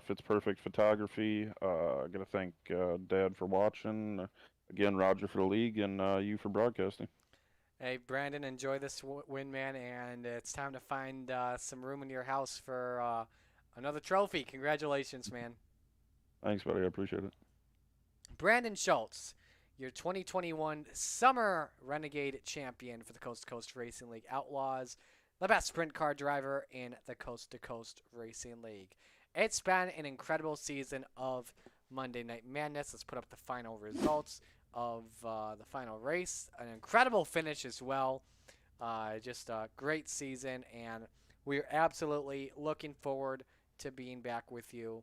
Fits Perfect Photography. Got to thank Dad for watching. Again, Roger for the league, and you for broadcasting. Hey, Brandon, enjoy this win, man, and it's time to find some room in your house for another trophy. Congratulations, man. Thanks, buddy. I appreciate it. Brandon Schultz, your 2021 Summer Renegade Champion for the Coast2Coast Racing League Outlaws, the best sprint car driver in the Coast2Coast Racing League. It's been an incredible season of Monday Night Madness. Let's put up the final results of the final race. An incredible finish as well. Just a great season, and we're absolutely looking forward to being back with you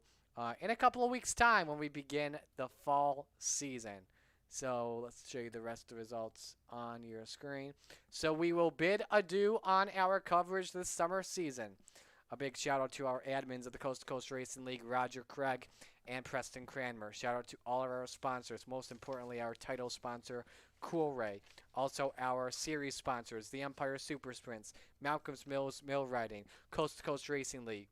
in a couple of weeks' time when we begin the fall season. So let's show you the rest of the results on your screen. So we will bid adieu on our coverage this summer season. A big shout out to our admins of the Coast to Coast Racing League, Roger Craig and Preston Cranmer. Shout out to all of our sponsors, most importantly our title sponsor, Cool Ray. Also our series sponsors, the Empire Super Sprints, Malcolm's Mills Mill Riding, Coast to Coast Racing League,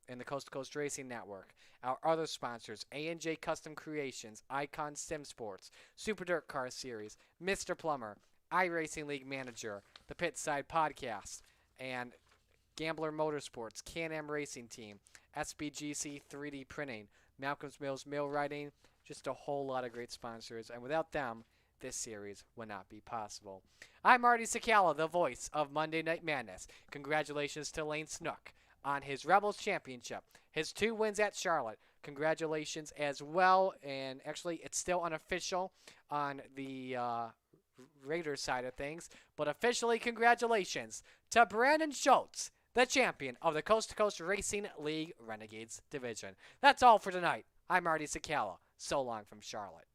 and the Coast to Coast Racing Network. Our other sponsors, A&J Custom Creations, Icon Sim Sports, Super Dirt Car Series, Mr. Plummer, iRacing League Manager, the Pitside Podcast, and Gambler Motorsports, Can-Am Racing Team, SBGC 3D Printing, Malcolm's Mills Mill Riding, just a whole lot of great sponsors. And without them, this series would not be possible. I'm Marty Sakala, the voice of Monday Night Madness. Congratulations to Lane Snook on his Rebels Championship, his 2 wins at Charlotte. Congratulations as well. And actually, it's still unofficial on the Raiders side of things. But officially, congratulations to Brandon Schultz, the champion of the Coast to Coast Racing League Renegades Division. That's all for tonight. I'm Marty Sakala. So long from Charlotte.